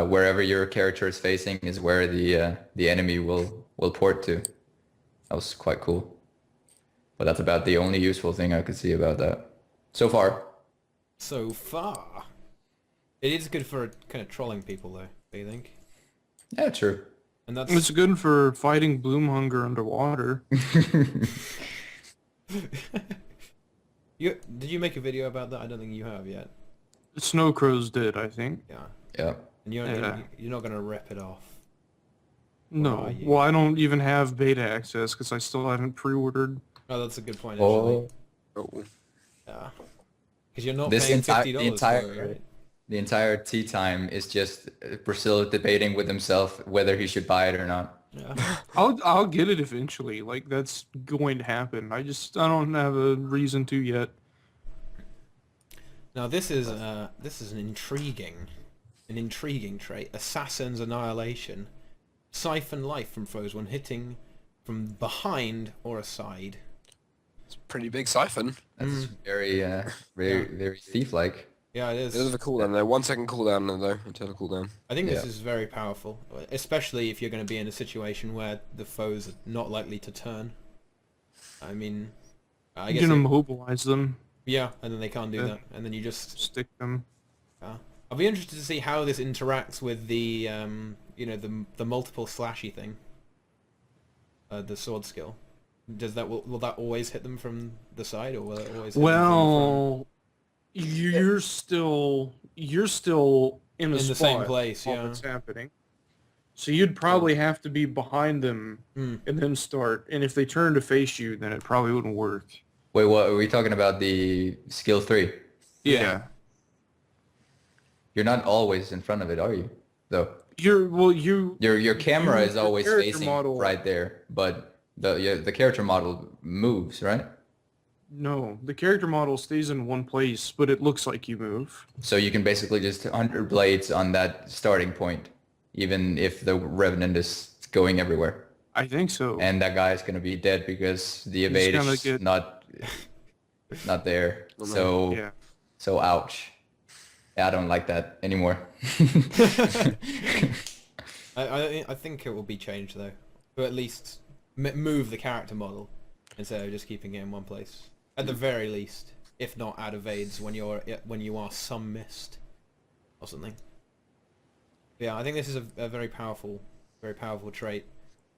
wherever your character is facing is where the enemy will port to. That was quite cool, but that's about the only useful thing I could see about that so far. So far, it is good for kind of trolling people, though. Do you think? Yeah, true. And that's it's good for fighting bloom hunger underwater. Did you make a video about that? I don't think you have yet. Snow crows did, I think. Yeah. Yeah. And you're not gonna rip it off. are No, you? well, I don't even have beta access because I still haven't pre-ordered. Oh, that's a good point. Actually. Oh, Oh. Yeah. Because you're not this paying entire $50 the for entire it, right? the entire tea time is just Priscilla debating with himself whether he should buy it or not. Yeah. I'll get it eventually. Like that's going to happen. I don't have a reason to yet. Now this is an intriguing trait. Assassin's Annihilation. Siphon life from foes when hitting from behind or aside. It's a pretty big siphon. That's very thief-like. Yeah, it is. It is a cooldown though. 1 second cooldown though. Internal cooldown. I think this Yeah. is very powerful, especially if you're going to be in a situation where the foes are not likely to turn. I mean, I You guess can immobilize them, yeah, and then they can't do Yeah. that, and then you just. stick them. I'll be interested to see how this interacts with the the multiple slashy thing. The sword skill. Will that always hit them from the side, or will it always? Hit them from the front? Well, you're still in a In the spot same place, while yeah. it's happening. So you'd probably have to be behind them Hmm. and then start. And if they turn to face you, then it probably wouldn't work. Wait, what are we talking about? The skill 3? Yeah. You're not always in front of it, are you? Though your camera is your always character facing model- right there, but the character model moves, right? No, the character model stays in one place, but it looks like you move. So you can basically just 100 blades on that starting point, even if the Revenant is going everywhere. I think so. And that guy is going to be dead because the He's evade gonna is get- not there. Oh, no. So Yeah. so ouch. Yeah, I don't like that anymore. I think it will be changed though, to at least move the character model instead of just keeping it in one place. At the very least, if not add evades when you are some mist or something. Yeah, I think this is a very powerful trait,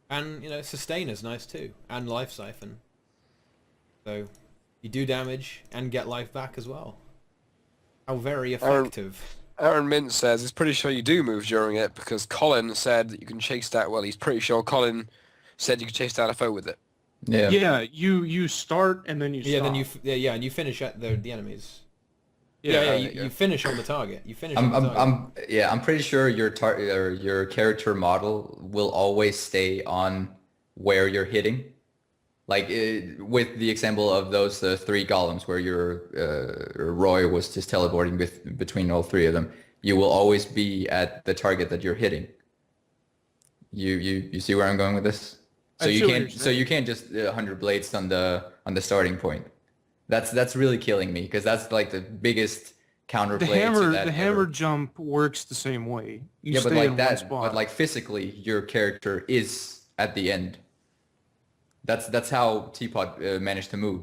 and sustain is nice too, and life siphon. So you do damage and get life back as well. How very effective. Aaron Mint says he's pretty sure you do move during it because Colin said that you can chase down. Well, he's pretty sure Colin said you could chase down a foe with it. Yeah. Yeah, you start and then you Yeah, stop. then and you finish at the enemies. Yeah, You finish on the target. You finish on the target. I'm pretty sure your character model will always stay on where you're hitting. Like with the example of those 3 golems where your Roy was just teleporting between all 3 of them, you will always be at the target that you're hitting. You see where I'm going with this? So you can't just 100 blades on the starting point. That's really killing me because that's like the biggest counterplay to that the ever. hammer jump works the same way. You Yeah, stay but like in that, one spot. but like physically, your character is at the end. That's how Teapot managed to move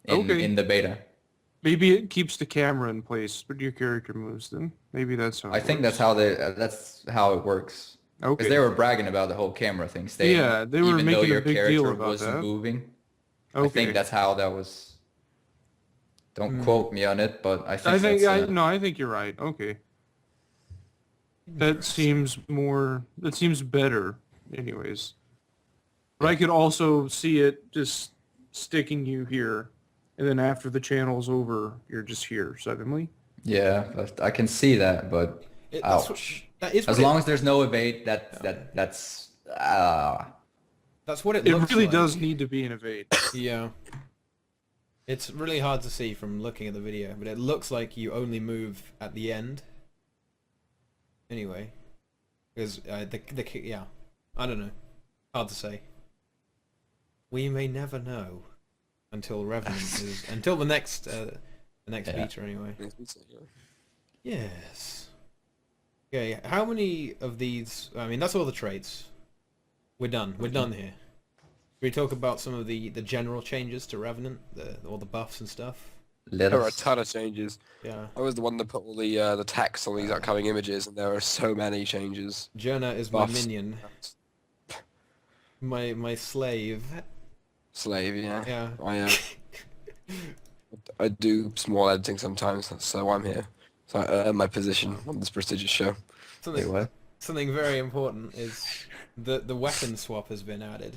in the beta. Maybe it keeps the camera in place, but your character moves then. Maybe that's how it I think works. that's how it works. Because Okay. they were bragging about the whole camera thing staying. Yeah, they were even though making a your big character deal about was that. moving. Okay. I think that's how that was. Don't quote me on it, but I think I think you're right. Okay. That seems better anyways. But I could also see it just sticking you here, and then after the channel's over, you're just here suddenly. Yeah, I can see that, but ouch. As long as there's no evade, that's that's what it It looks really like. does need to be an evade. Yeah. It's really hard to see from looking at the video, but it looks like you only move at the end. Anyway, because yeah, I don't know, hard to say. We may never know until Revenant is until the next beta anyway. Yes. Okay, how many of these? I mean, that's all the traits. We're done. We're done here. Should we talk about some of the general changes to Revenant, all the buffs and stuff? There are a ton of changes. Yeah. I was the one that put all the text on these upcoming images, and there are so many changes. Jernert is Buffs. my minion. My slave. Slave, yeah. Yeah. I do small editing sometimes, so I'm here. So I earn my position on this prestigious show. Wait, what? Something very important is that the weapon swap has been added.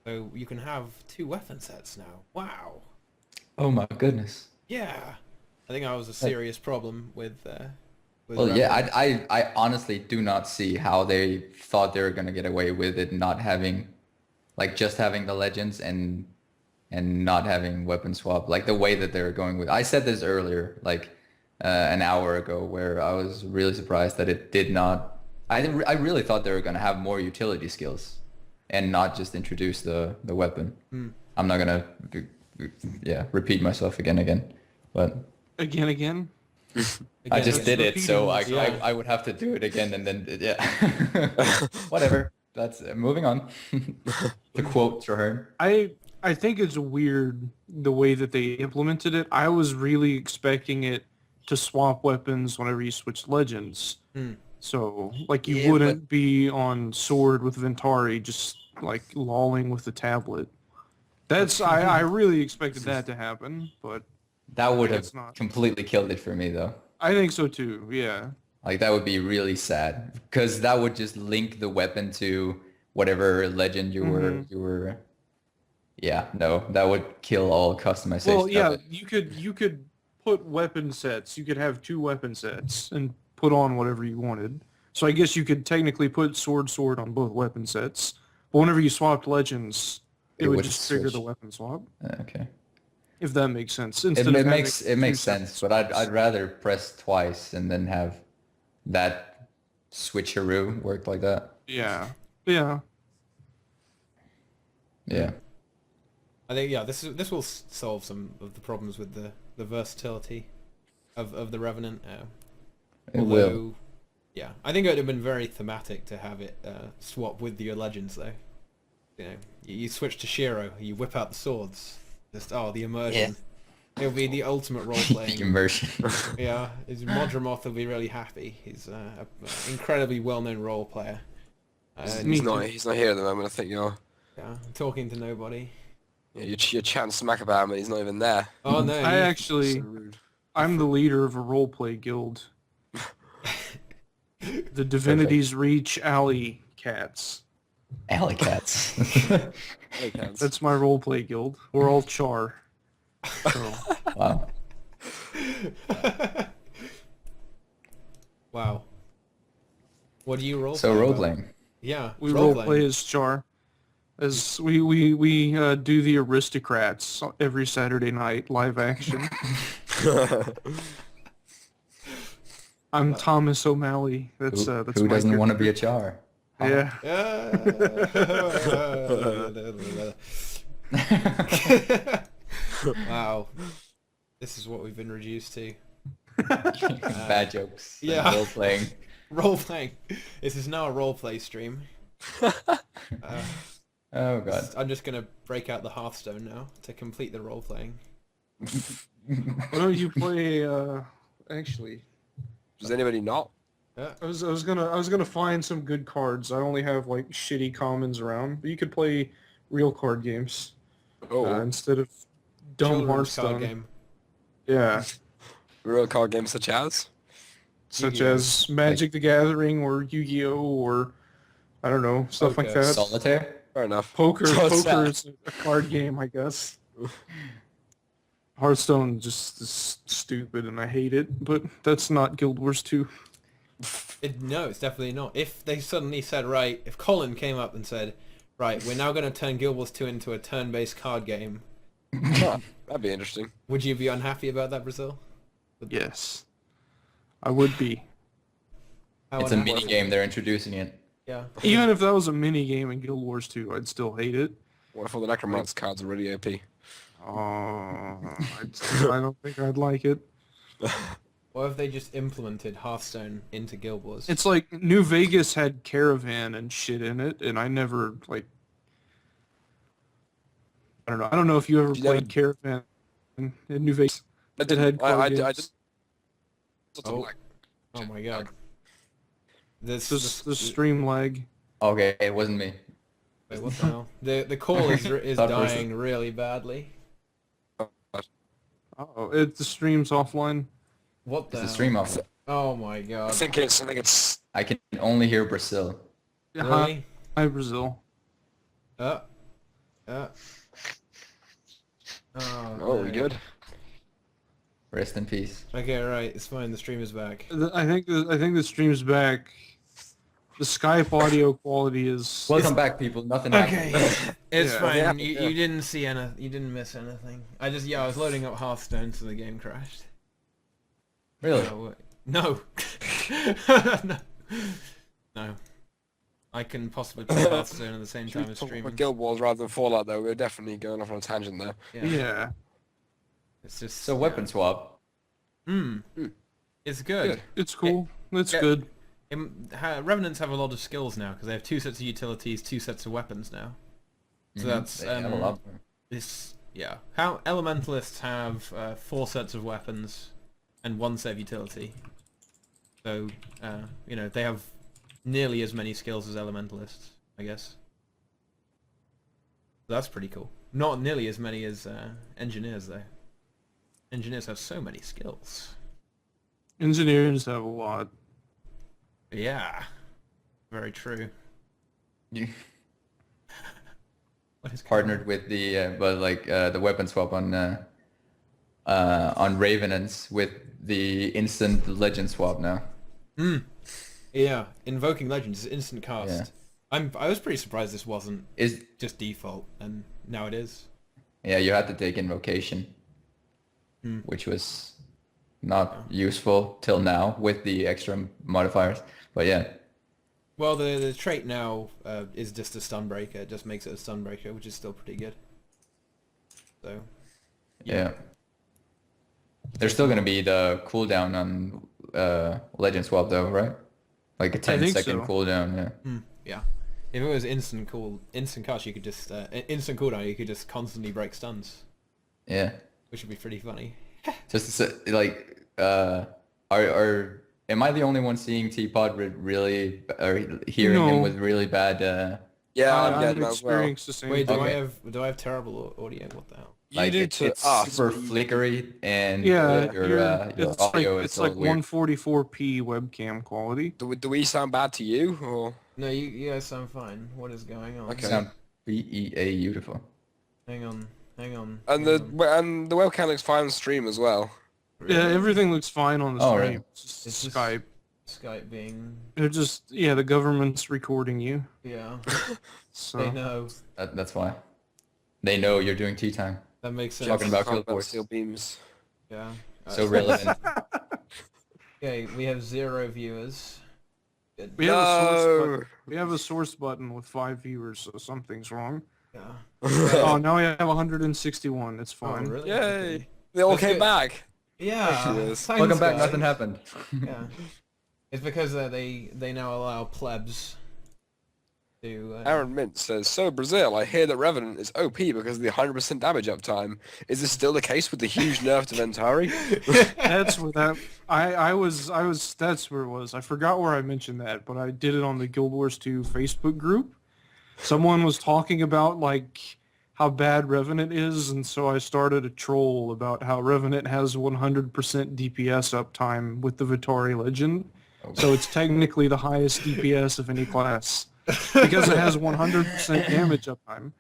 So you can have 2 weapon sets now. Wow. Oh my goodness. Yeah. I think that was a serious problem with Well, yeah, Revenant. I honestly do not see how they thought they were gonna get away with it not having, like, just having the legends and not having weapon swap, like the way that they were going with. I said this earlier, like an hour ago, where I was really surprised that it did not. I really thought they were gonna have more utility skills, and not just introduce the weapon. I'm not gonna, repeat myself again, but. Again? I just did it, so Yeah. I would have to do it again, and then whatever. That's moving on. To quote Jernert. I think it's weird the way that they implemented it. I was really expecting it to swap weapons whenever you switch legends. So, like, you wouldn't be on sword with Ventari just, like, lolling with the tablet. That's, I really expected that to happen, but That would have guess not. completely killed it for me, though. I think so too, yeah. Like, that would be really sad, because that would just link the weapon to whatever legend you were. Yeah, no, that would kill all customization. Well, of yeah, it. you could put weapon sets. You could have 2 weapon sets and put on whatever you wanted. So I guess you could technically put sword on both weapon sets. But whenever you swapped legends, it would just trigger switch. the weapon swap. Okay. If that makes sense. It Instead of having makes 2 sense, separate but I'd swaps. rather press twice and then have that switcheroo work like that. Yeah. Yeah. I think this will solve some of the problems with the versatility of the Revenant. It will. Yeah, I think it would have been very thematic to have it swap with your legends though. You know, you switch to Shiro, you whip out the swords. Just the immersion. It'll be the ultimate role playing. Immersion. Yeah, Modramoth will be really happy. He's an incredibly well known role player. He's not here at the moment. I think you're Talking to nobody. you're chatting smack about him, and he's not even there. Oh no! I actually, So rude. I'm the leader of a roleplay guild. The Divinity's Reach Alley Cats. Alley cats. Hey, cats. That's my roleplay guild. We're all char. So, Wow. Wow. What do you roll? So role playing. Yeah, we role-playing. roleplay as char. As we do the Aristocrats every Saturday night, live action. I'm Thomas O'Malley. That's Who my doesn't want to be a character. char? Yeah. Wow. This is what we've been reduced to. Bad jokes. Yeah. Role playing. Role playing. This is now a role play stream. Oh god. I'm just gonna break out the Hearthstone now to complete the role playing. Why don't you play? Actually, Does anybody not? I was gonna find some good cards. I only have like shitty commons around, but you could play real card games instead of dumb Children's card Hearthstone. game. Yeah, Real card games such as? such Yu-Gi-Oh. as Magic the Gathering or Yu-Gi-Oh or I don't know, stuff like Okay. that. Solitaire? Fair enough. Poker So it's sad. is a card game, I guess. Hearthstone just is stupid and I hate it, but that's not Guild Wars 2. No, it's definitely not. If they suddenly said, right, if Colin came up and said, right, we're now going to turn Guild Wars 2 into a turn-based card game, That'd be interesting. would you be unhappy about that, Brazil? Yes. I would be. How It's a unhappy? mini game. They're introducing it. Yeah. Even if that was a mini game in Guild Wars 2, I'd still hate it. What if all the Necromancer cards are really OP? I don't think I'd like it. What if they just implemented Hearthstone into Guild Wars? It's like New Vegas had Caravan and shit in it, and I never, like... I don't know. I don't know if you ever You played Caravan in New Vegas. I It didn't. had I card did. games. Oh. Oh my god. This The stream lag. Okay, it wasn't me. wait, what the hell? The call is Third dying person. really badly. Oh, the stream's offline. What the Is the hell? stream off? Oh my I god. think it's. I can only hear Brazil. Really? Hi, Brazil. Oh, Oh, we no. good? Rest in peace. Okay, right. It's fine. The stream is back. I think the stream's back. The Skype audio quality is... Welcome back, people. Nothing happened. Okay, it's Yeah. fine. Yeah, You yeah. didn't see you didn't miss anything. I was loading up Hearthstone, so the game crashed. Really? No. No. No. I can possibly play Hearthstone at the same time as Talk streaming. about Guild Wars rather than Fallout, though. We're definitely going off on a tangent there. Yeah. It's just So weapon swap. It's good. It's cool. It's Yeah. good. Revenants have a lot of skills now because they have 2 sets of utilities, 2 sets of weapons now. So that's They have a lot more. this. Yeah. How elementalists have 4 sets of weapons and 1 set of utility. So they have nearly as many skills as elementalists, I guess. So that's pretty cool. Not nearly as many as engineers though. Engineers have so many skills. Engineers have a lot. Yeah. Very true. You What is partnered with the the weapon swap on Revenants with the instant legend swap now. Yeah, Invoking Legends is instant cast. Yeah. I was pretty surprised this wasn't Is just default, and now it is. Yeah, you had to take invocation, which was not useful till now with the extra modifiers. But yeah, Well, the trait now is just a stun breaker. It just makes it a stun breaker, which is still pretty good. So, yeah. There's still gonna be the cooldown on legend swap though, right? Like a 10-second so. cooldown. Yeah. yeah. If it was instant cast, you could just instant cooldown. You could just constantly break stuns, Yeah. which would be pretty funny. Just to say, like, am I the only one seeing Teapot with really or hearing him No. with really bad? Yeah, I'm I've getting that as well. experienced the same Wait, do thing. I Okay. have terrible audio? What the hell? You Like do it's to us. super but you- flickery and Yeah, your it's audio like is it's all like weird. 144p webcam quality. Do we sound bad to you, or No, you guys sound fine. What is going on? Okay. Sound beautiful. Hang on. and hang the on. and the webcam looks fine on stream as well. Yeah, everything looks fine on the Oh, stream. right. It's just It's just- Skype. Skype being They're just the government's recording you. yeah. So They know. That's why. They know you're doing tea time. That makes sense. Talking about Guild Combat Wars. steel beams. Yeah. So relevant. Okay, we have 0 viewers. Good. we have a source No. button. We have a source button with 5 viewers, so something's wrong. Yeah. Oh, now we have 161. It's Oh, fine. really? Yay! Okay. They all That's came good. back. Yeah. Yes. Thanks, Welcome back. guys. Nothing happened. Yeah. It's because they now allow plebs to. Aaron Mint says, so Brazil, I hear that Revenant is OP because of the 100% damage uptime. Is this still the case with the huge nerf to Ventari? That's where that I was that's where it was. I forgot where I mentioned that, but I did it on the Guild Wars 2 Facebook group. Someone was talking about like how bad Revenant is, and so I started a troll about how Revenant has 100% DPS uptime with the Vitari Legend. So it's technically the highest DPS of any class. because it has 100% damage uptime.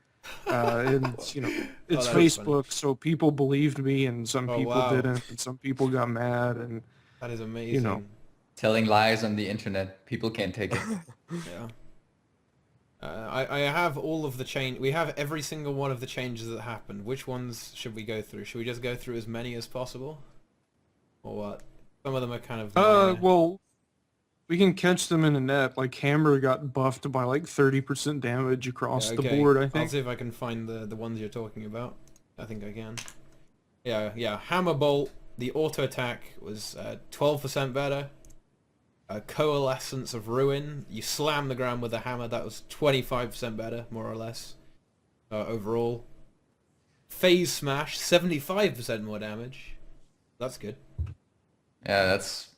And you know, it's that is funny. Facebook, so people believed me, and some Oh, people wow. didn't, and some people got mad, and That is amazing. you know. Telling lies on the internet. People can't take it. Yeah. I have all of the change. We have every single one of the changes that happened. Which ones should we go through? Should we just go through as many as possible, or what? Some of them are kind of. minor. Well, we can catch them in the net. Like Hammer got buffed by like 30% damage across Yeah, the okay. board, I I'll think. see if I can find the ones you're talking about. I think I can. Yeah. Hammer Bolt. The auto attack was 12% better. Coalescence of Ruin. You slam the ground with a hammer. That was 25% better, more or less. Overall. Phase Smash. 75% more damage. That's good. Yeah, that's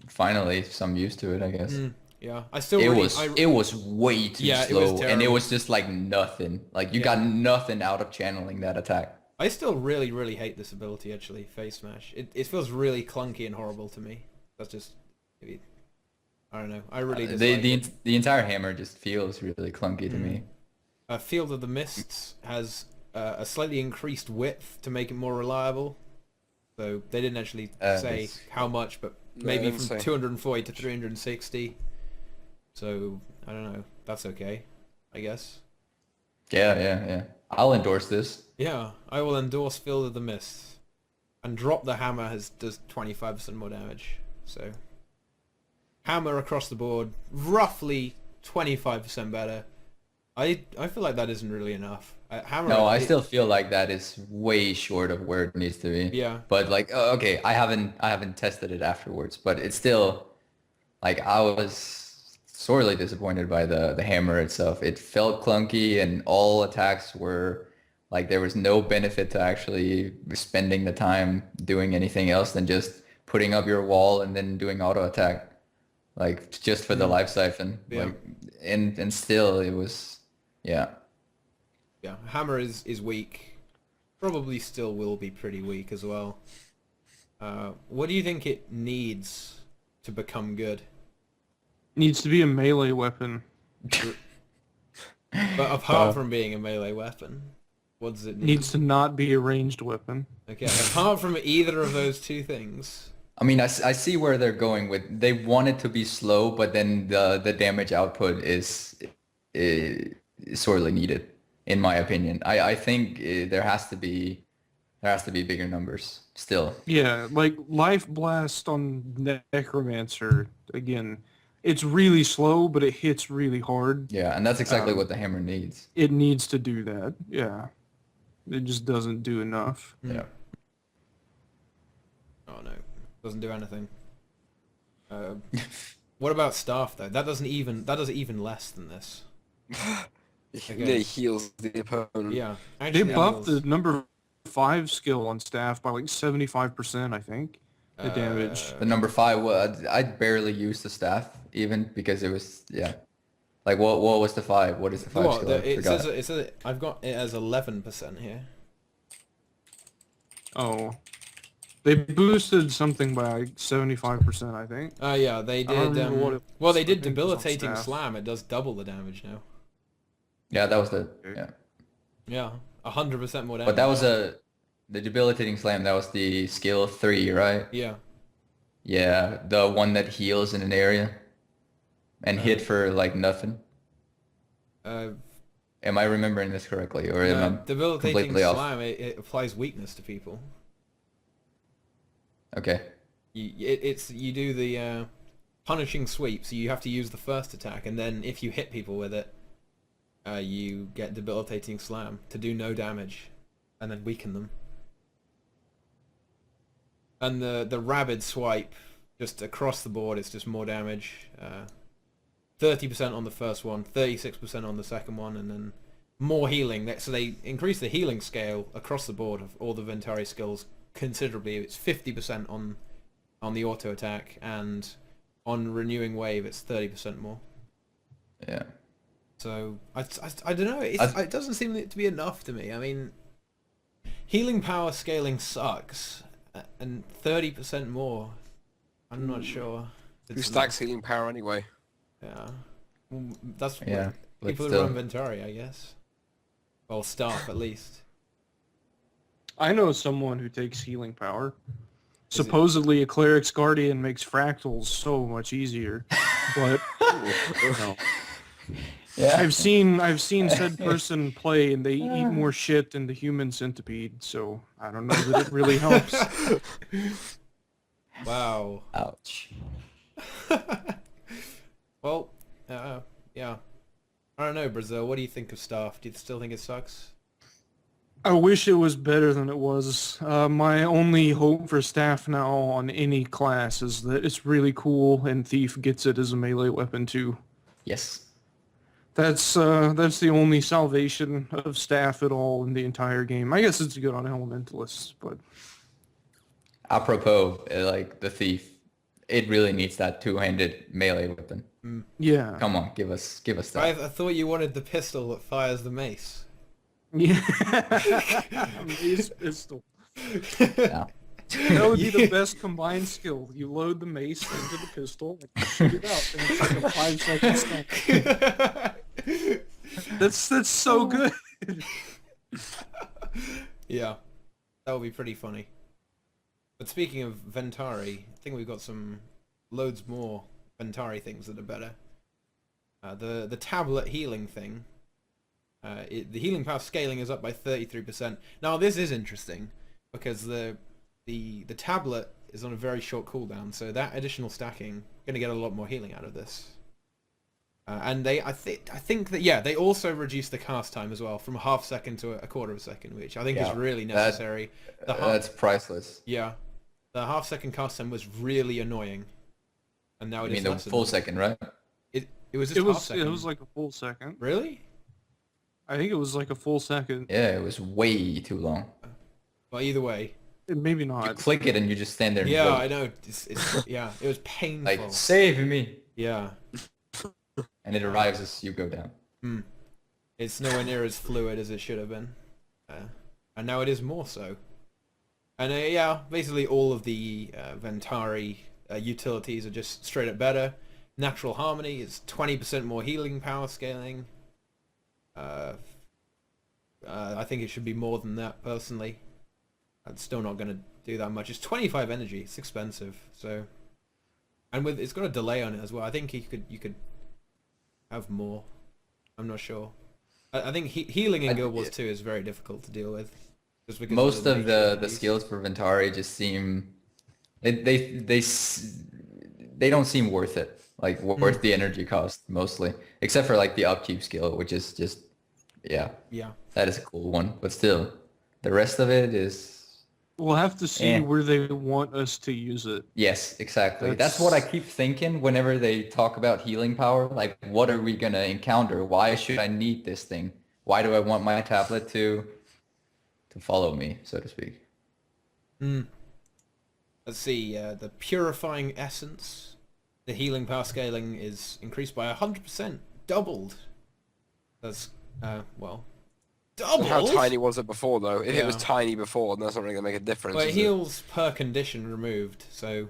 finally some use to it, I guess. Yeah. I still It really... was it was way too Yeah, it was slow, and it terrible. was just like nothing. Like you Yeah. got nothing out of channeling that attack. I still really, really hate this ability, actually, Phase Smash. It feels really clunky and horrible to me. That's just... Maybe, I don't know. I really dislike it. The entire hammer just feels really clunky to me. Field of the Mists has a slightly increased width to make it more reliable. So they didn't actually say it's- how much, but No, maybe they didn't from say. 240 to 360. So, I don't know. That's okay, I guess. Yeah. I'll endorse this. Yeah, I will endorse Field of the Mists. And Drop the Hammer does 25% more damage. So, Hammer across the board, roughly 25% better. I feel like that isn't really enough. Hammer. No, I still feel like that is way short of where it needs to be. Yeah. But like, okay, I haven't tested it afterwards, but it's still like I was sorely disappointed by the hammer itself. It felt clunky, and all attacks were like there was no benefit to actually spending the time doing anything else than just putting up your wall and then doing auto attack, like just for the life siphon. Yeah. Like, and still it was, yeah. Yeah, Hammer is weak. Probably still will be pretty weak as well. What do you think it needs to become good? Needs to be a melee weapon. But apart from being a melee weapon, what does it need? Needs to not be a ranged weapon. Okay, apart from either of those two things. I mean, I see where they're going with. They want it to be slow, but then the damage output is sorely needed, in my opinion. I think there has to be bigger numbers still. Yeah, like Life Blast on Necromancer, again, it's really slow, but it hits really hard. Yeah, and that's exactly what the hammer needs. It needs to do that, yeah. It just doesn't do enough. Yeah. Oh no, doesn't do anything. What about Staff though? That does even less than this. It heals the opponent. Yeah, They actually buffed heals. the number 5 skill on Staff by like 75%, I think. The damage. The number 5, well, I barely used the staff even because it was, yeah. Like what was the 5? What is the 5 What? skill? I It forgot. says I've got it as 11% here. Oh. They boosted something by like 75%, I think. Yeah, they I don't did. remember what it Well, was. they I did think it was on debilitating Staff. slam. It does double the damage now. Yeah, that was the, yeah. Yeah, 100% more damage. But that was the debilitating slam, that was the skill 3, right? Yeah. Yeah, the one that heals in an area and hit for like nothing. Am I remembering this correctly, or am I Debilitating completely off? slam. It applies weakness to people. Okay. You do the punishing sweep, so you have to use the first attack, and then if you hit people with it, you get debilitating slam to do no damage, and then weaken them. And the rabid swipe, just across the board, it's just more damage. 30% on the first one, 36% on the second one, and then more healing. So they increase the healing scale across the board of all the Ventari skills considerably. It's 50% on the auto attack, and on renewing wave it's 30% more. Yeah. So I don't know. It doesn't seem to be enough to me. I mean, healing power scaling sucks, and 30% more. I'm not sure. Who stacks healing power anyway? Yeah. That's Yeah, what but people who still. run Ventari, I guess. Well, staff at least. I know someone who takes healing power. Is it- Supposedly, a cleric's guardian makes fractals so much easier, but no. Yeah. I've seen said person play, and they eat more shit than the human centipede. So I don't know that it really helps. Wow. Ouch. Well, yeah. I don't know, Brazil. What do you think of staff? Do you still think it sucks? I wish it was better than it was. My only hope for staff now on any class is that it's really cool and Thief gets it as a melee weapon too. Yes. That's the only salvation of staff at all in the entire game. I guess it's good on elementalists, but Apropos, like the thief, it really needs that two-handed melee weapon. yeah. Come on, give us I that. thought you wanted the pistol that fires the mace. Yeah. Mace pistol. Yeah. That would be the best combined skill. You load the mace into the pistol and shoot it out, and it's like a 5-second stun. That's so good. Yeah, that would be pretty funny. But speaking of Ventari, I think we've got some loads more Ventari things that are better. The tablet healing thing. The healing power scaling is up by 33%. Now this is interesting because the tablet is on a very short cooldown, so that additional stacking going to get a lot more healing out of this. And I think that they also reduced the cast time as well from a half second to a quarter of a second, which I think is really necessary. That's priceless. Yeah, the half second cast time was really annoying, and now I it mean is the less than full that. second, right? It was just half second. It was like a full second. Really? I think it was like a full second. Yeah, it was way too long. Well, either way. Maybe You not. click it and you just stand there and Yeah, wait. I know. Yeah, it was painful. Like, save me! Yeah. And it arrives as you go down. It's nowhere near as fluid as it should have been. And now it is more so. And yeah, basically all of the Ventari utilities are just straight up better. Natural Harmony is 20% more healing power scaling. I think it should be more than that, personally. I'm still not going to do that much. It's 25 energy. It's expensive, so... And it's got a delay on it as well. I think you could have more. I'm not sure. I think healing in Guild Wars 2 is very difficult to deal with. Just because Most of the nature skills for Ventari just seem... They don't seem worth it. Like, worth the energy cost, mostly. Except for, like, the upkeep skill, which is just... Yeah. Yeah. That is a cool one. But still, the rest of it is... We'll have to see where they want us to use it. Yes, exactly. That's what I keep thinking whenever they talk about healing power. Like, what are we going to encounter? Why should I need this thing? Why do I want my tablet to follow me, so to speak? Let's see. The Purifying Essence. The healing power scaling is increased by 100%. Doubled. That's, well... Doubled? How tiny was it before, though? If it was Yeah. tiny before, then that's not really going to make a difference. Well, it is heals per condition removed, so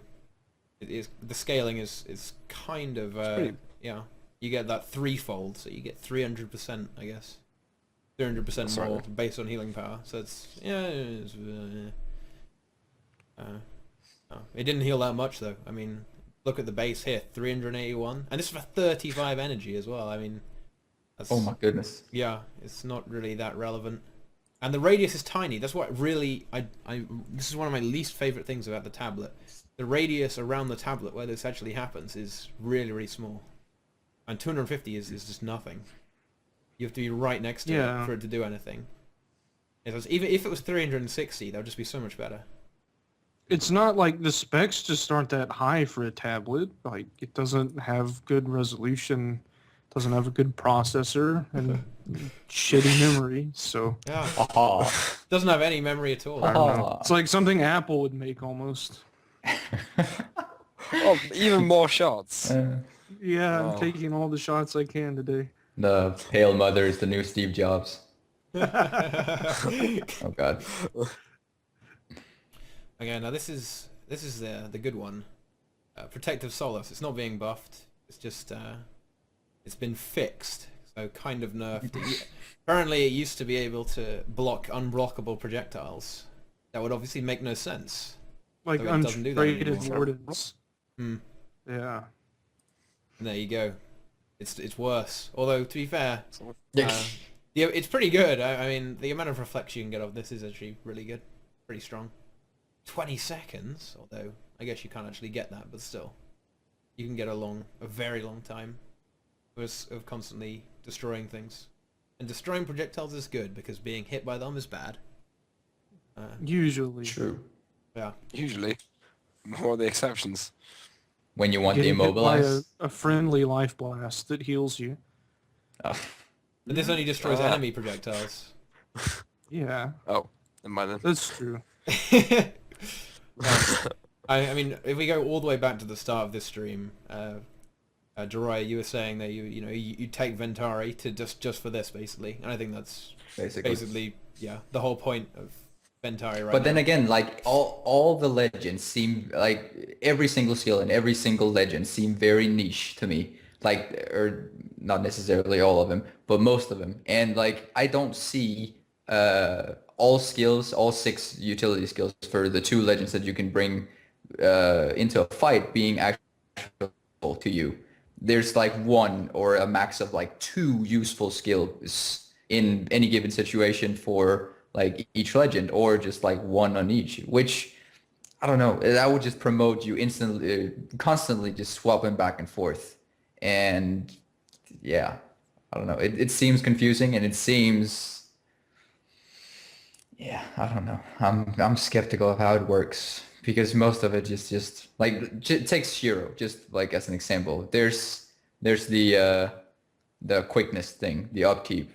the scaling is kind of pretty- yeah. You get that threefold, so you get 300%, I guess. 300% more based on healing power. So it's it didn't heal that much though. I mean, look at the base here, 381, and this is for 35 energy as well. I mean, that's, Oh my goodness. yeah, it's not really that relevant. And the radius is tiny. That's what really this is one of my least favorite things about the tablet. The radius around the tablet where this actually happens is really, really small. And 250 is just nothing. You have to be right next to it for it to do anything. Even if it was 360, that would just be so much better. It's not like the specs just aren't that high for a tablet. Like, it doesn't have good resolution, doesn't have a good processor, and shitty memory, so... Yeah, Oh, doesn't have any memory at all. I don't know. It's like something Apple would make almost. Oh, even more shots. Yeah, Wow. I'm taking all the shots I can today. the pale mother is the new Steve Jobs. Oh god. Okay, now this is the good one. Protective Solace. It's not being buffed. It's just It's been fixed, so kind of nerfed. Apparently, it used to be able to block unblockable projectiles. That would obviously make no sense. Like So it doesn't do that untraded anymore. wardens. Hmm. Yeah. And there you go. It's worse. Although to be fair, Yeah. yeah, it's pretty good. I mean, the amount of reflection you can get off this is actually really good, pretty strong. 20 seconds, although I guess you can't actually get that, but still, you can get a very long time of constantly destroying things. And destroying projectiles is good because being hit by them is bad. Usually. True. Yeah. Usually. More the exceptions. When you want to Getting hit by immobilize. a friendly life blast that heals you. Oh. But this only destroys enemy projectiles. Yeah, Oh, never mind then. that's true. I mean, if we go all the way back to the start of this stream, Deroir, you were saying that you take Ventari to just for this basically, and I think that's basically the whole point of Ventari right But then now. again, like all the legends seem like every single skill and every single legend seem very niche to me. Like, or not necessarily all of them, but most of them. And like I don't see all skills, all 6 utility skills for the 2 legends that you can bring into a fight being actual to you. There's like 1 or a max of like 2 useful skills in any given situation for like each legend, or just like 1 on each, which I don't know, that would just promote you instantly, constantly just swapping back and forth. And yeah, I don't know, it seems confusing, and it seems, yeah, I don't know, I'm skeptical of how it works, because most of it is just like, take Shiro just like as an example. There's the quickness thing, the upkeep.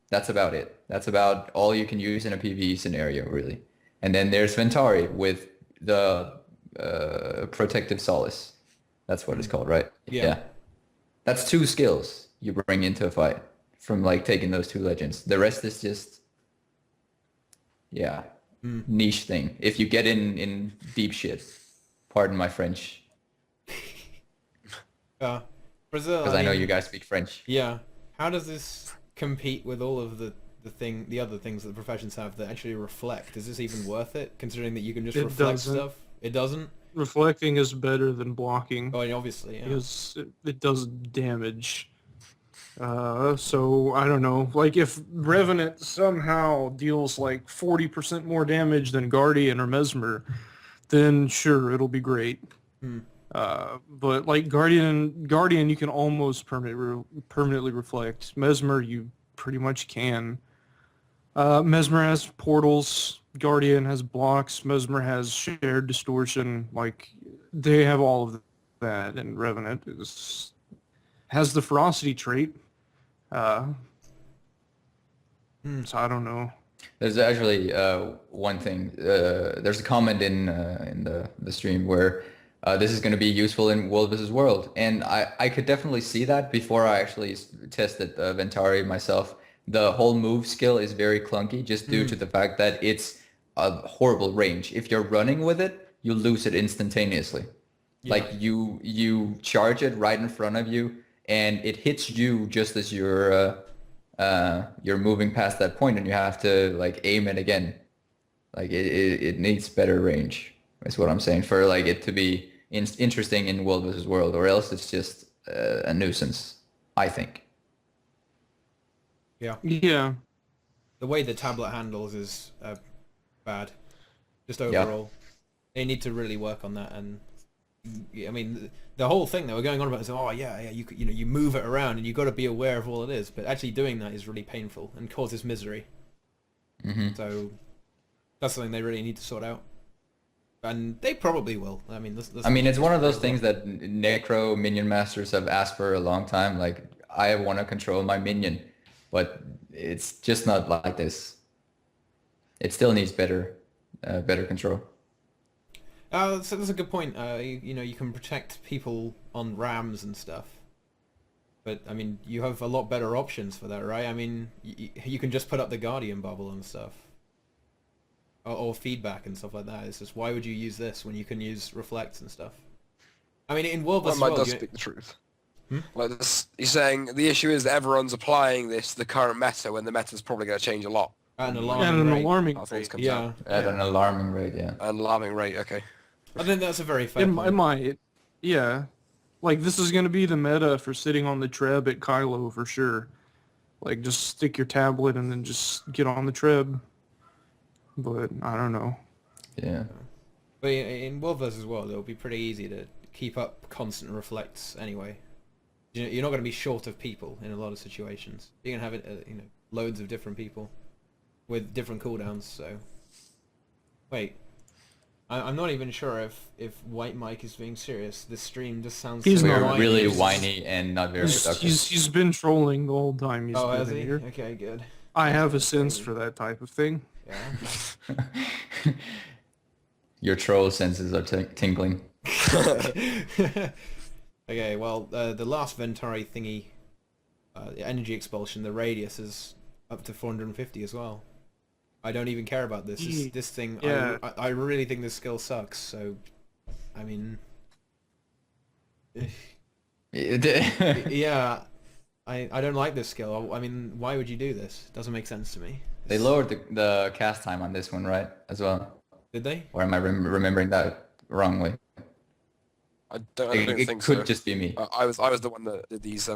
That's about it. That's about all you can use in a PvE scenario, really. And then there's Ventari with the protective solace. That's what it's called, right? Yeah. That's 2 skills you bring into a fight from like taking those 2 legends. The rest is just, niche thing. If you get in deep shit, pardon my French, Brazil. because I know you guys speak French. Yeah. How does this compete with all of the other things that the professions have that actually reflect? Is this even worth it, considering that you can just It reflect doesn't. stuff? It doesn't? Reflecting is better than blocking. Oh, obviously, yeah. Because it does damage. So I don't know. Like if Revenant somehow deals like 40% more damage than Guardian or Mesmer, then sure, it'll be great. But like Guardian, you can almost permanently reflect. Mesmer, you pretty much can. Mesmer has portals. Guardian has blocks. Mesmer has shared distortion. Like they have all of that, and Revenant has the ferocity trait. So I don't know. There's actually one thing. There's a comment in the stream where this is going to be useful in World vs. World, and I could definitely see that before I actually tested Ventari myself. The whole move skill is very clunky just due to the fact that it's a horrible range. If you're running with it, you lose it instantaneously. Yeah. Like you charge it right in front of you, and it hits you just as you're moving past that point, and you have to like aim it again. Like it needs better range. That's what I'm saying, for like it to be interesting in World vs. World, or else it's just a nuisance, I think. Yeah. Yeah. The way the tablet handles is bad. Just overall. They need to really work on that, and I mean the whole thing that we're going on about is you move it around and you've got to be aware of all it is, but actually doing that is really painful and causes misery. So that's something they really need to sort out, and they probably will. I mean, It's one of those things that Necro minion masters have asked for a long time. Like, I want to control my minion, but it's just not like this. It still needs better control. So that's a good point. You can protect people on rams and stuff, but I mean, you have a lot better options for that, right? I mean, you can just put up the Guardian bubble and stuff, or feedback and stuff like that. It's just, why would you use this when you can use reflects and stuff? I mean, in World That vs. might World, does speak the truth. Like this, you're saying the issue is that everyone's applying this to the current meta when the meta's probably going to change a lot. At an At alarming an rate. alarming How things rate. comes Yeah. out. At an alarming rate, yeah. An alarming rate, okay. I think that's a very fair It point. might. Yeah. Like, this is going to be the meta for sitting on the treb at Kylo for sure. Like, just stick your tablet and then just get on the treb. But, I don't know. Yeah. But in World vs. World, it'll be pretty easy to keep up constant reflects anyway. You're not going to be short of people in a lot of situations. You're going to have loads of different people with different cooldowns. So, wait, I'm not even sure if White Mike is being serious. This stream just sounds He's so not. We're whiny. really whiny and not very He's, productive. he's been trolling the whole time he's Oh, been has he? here. Okay, good. I have a sense for that type of thing. Yeah. Your troll senses are tingling. Okay, well, the last Ventari thingy, the energy expulsion, the radius is up to 450 as well. I don't even care about this. This thing, Yeah. I really think this skill sucks, so, I mean... yeah, I don't like this skill. I mean, why would you do this? It doesn't make sense to me. They lowered the cast time on this one, right? As well. Did they? Or am I remembering that wrongly? I don't It think could so. just be me. I was the one that did these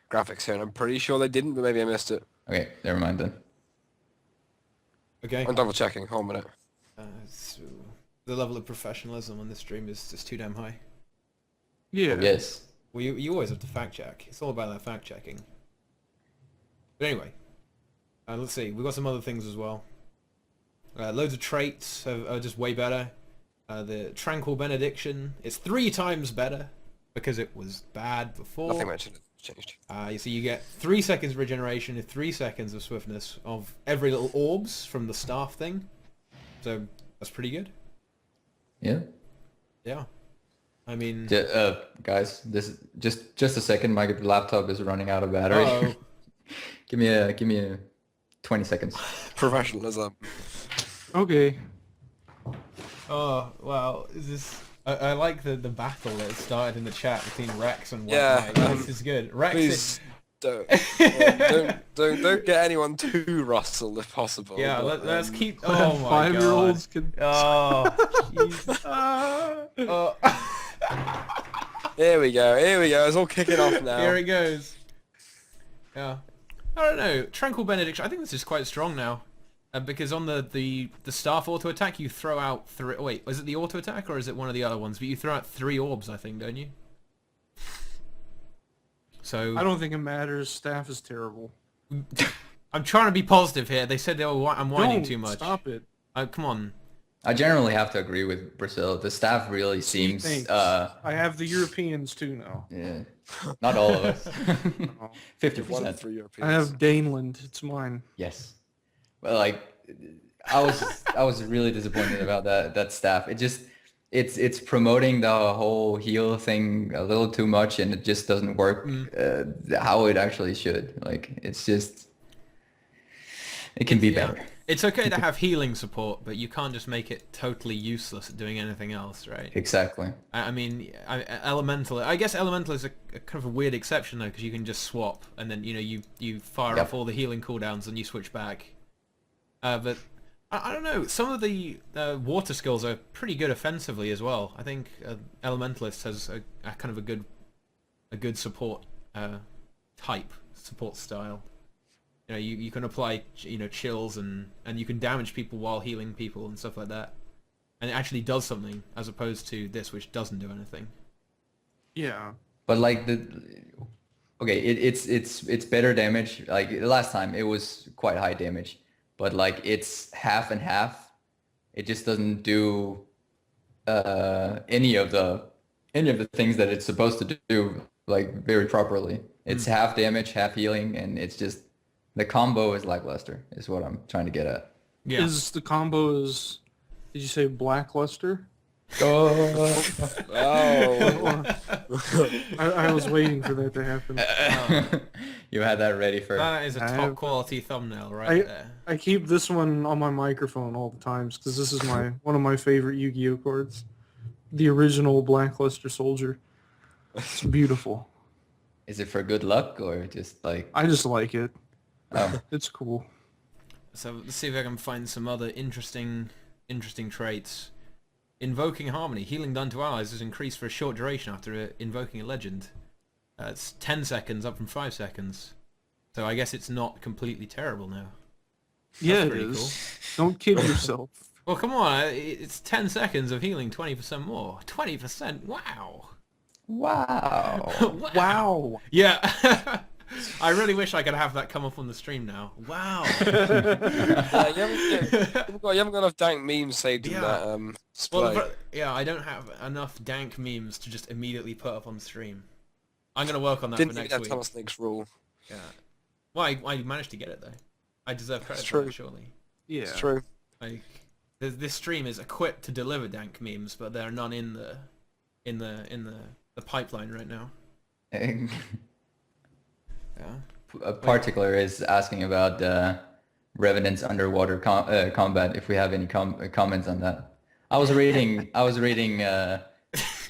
graphics here, and I'm pretty sure they didn't, but maybe I missed it. Okay, never mind then. Okay. I'm double checking. Hold a minute. So the level of professionalism on this stream is just too damn high. Yeah. Yes. Well, you always have to fact check. It's all about that fact checking. But anyway, let's see. We've got some other things as well. Loads of traits are just way better. The Tranquil Benediction is 3 times better because it was bad before. Nothing mentioned. It's changed. So you get 3 seconds regeneration and 3 seconds of swiftness of every little orbs from the staff thing. So that's pretty good. Yeah. Yeah. I mean... Guys, this just a second. My laptop is running out of battery. Uh-oh. give me a 20 seconds. Professionalism. Okay. Oh, wow. Is this... I like the battle that started in the chat between Rex and White Yeah, Knight. This is good. Rex Please don't get anyone too rustled if possible. Yeah, but, let's keep... Oh my god. 5-year-olds can... Oh, jeez. Oh. Here we go. It's all kicking off now. Here it goes. Yeah. I don't know. Tranquil Benediction. I think this is quite strong now. Because on the staff auto attack, you throw out 3... Oh, wait, is it the auto attack or is it one of the other ones? But you throw out 3 orbs, I think, don't you? So... I don't think it matters. Staff is terrible. I'm trying to be positive here. They said I'm whining Don't too much. stop it. Come on. I generally have to agree with Brazil. The staff really seems Thanks. I have the Europeans too now. yeah. Not all of us. Oh. 50%. 3 Europeans. I have Daneland. It's mine. Yes. Well, like I was really disappointed about that staff. It's promoting the whole heal thing a little too much, and it just doesn't work how it actually should. Like it's just it can be better. It's okay to have healing support, but you can't just make it totally useless at doing anything else, right? Exactly. I mean, Elemental... I guess Elemental is a kind of a weird exception, though, because you can just swap, and then, you fire off all the healing cooldowns and you switch back. But, I don't know, some of the water skills are pretty good offensively as well. I think Elementalist has a kind of a good support type, support style. You can apply, chills and you can damage people while healing people and stuff like that. And it actually does something, as opposed to this, which doesn't do anything. Yeah. But like it's better damage. Like last time it was quite high damage, but like it's half and half. It just doesn't do any of the things that it's supposed to do like very properly. It's half damage, half healing, and it's just the combo is lackluster. Is what I'm trying to get at. Yeah. Is the combo did you say blackluster? Oh. Oh. I was waiting for that to happen. You had that ready for. That is a I top have- quality thumbnail right there. I keep this one on my microphone all the times because this is one of my favorite Yu-Gi-Oh cards. The original Blackluster Soldier. It's beautiful. Is it for good luck or just like? I just like it. Oh, It's cool. So let's see if I can find some other interesting traits. Invoking Harmony. Healing done to allies is increased for a short duration after invoking a legend. It's 10 seconds up from 5 seconds. So I guess it's not completely terrible now. Yeah, it pretty is. Don't kid yourself. Well, come on. It's 10 seconds of healing 20% more. 20%? Wow. wow. Wow. Yeah. I really wish I could have that come up on the stream now. Wow. You haven't got enough dank memes saved in that display. Well, yeah, I don't have enough dank memes to just immediately put up on stream. I'm gonna work on that Didn't for think next that week. Thomas Snake's rule. Yeah. Well, I managed to get it though. I deserve credit It's for true. it, surely. Yeah. It's true. Like, this stream is equipped to deliver dank memes, but there are none in the pipeline right now. Yeah. A particular is asking about Revenant's underwater combat. If we have any comments on that, I was reading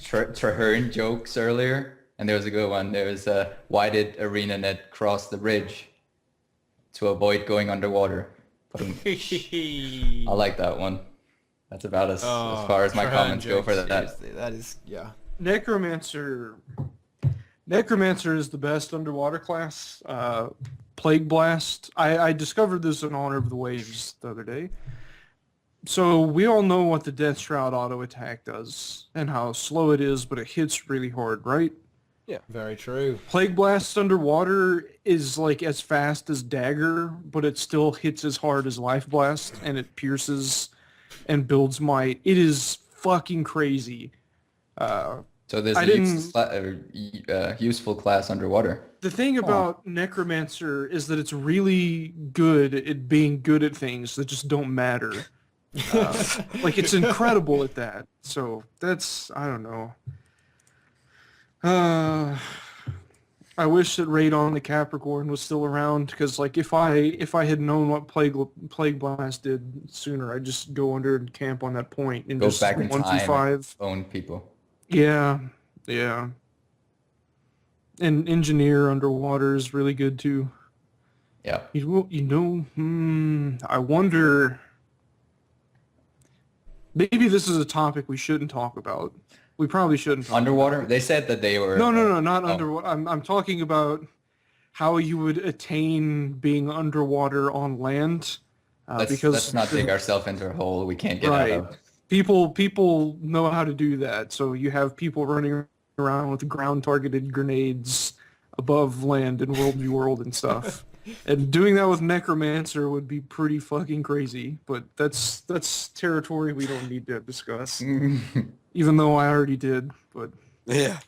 Traherne jokes earlier, and there was a good one. There was why did ArenaNet cross the bridge? To avoid going underwater. I like that one. That's about as far as my Traherne comments go for jokes, that. seriously, that is, yeah. Necromancer is the best underwater class. Plague Blast. I discovered this in Honor of the Waves the other day. So we all know what the Death Shroud auto attack does and how slow it is, but it hits really hard, right? Very true. Plague Blast underwater is like as fast as Dagger, but it still hits as hard as Life Blast, and it pierces and builds might. It is fucking crazy. So there's I a useful class underwater. The thing about Necromancer is that it's really good at being good at things that just don't matter. Like, it's incredible at that. So that's, I don't know. I wish that Radon the Capricorn was still around, because like if I had known what Plague Blast did sooner, I'd just go under and camp on that point and Go just back in 1v5. and own people. Yeah. And Engineer underwater is really good too. Yeah. I wonder. Maybe this is a topic we shouldn't talk about. We probably shouldn't talk Underwater? about it. They said that they were... No, not underwater. I'm talking about how you would attain being underwater on land. Let's not dig ourselves into a hole we can't get out of. People know how to do that. So you have people running around with ground-targeted grenades above land in World v. World and stuff. And doing that with Necromancer would be pretty fucking crazy. But that's territory we don't need to discuss. Even though I already did. But Yeah.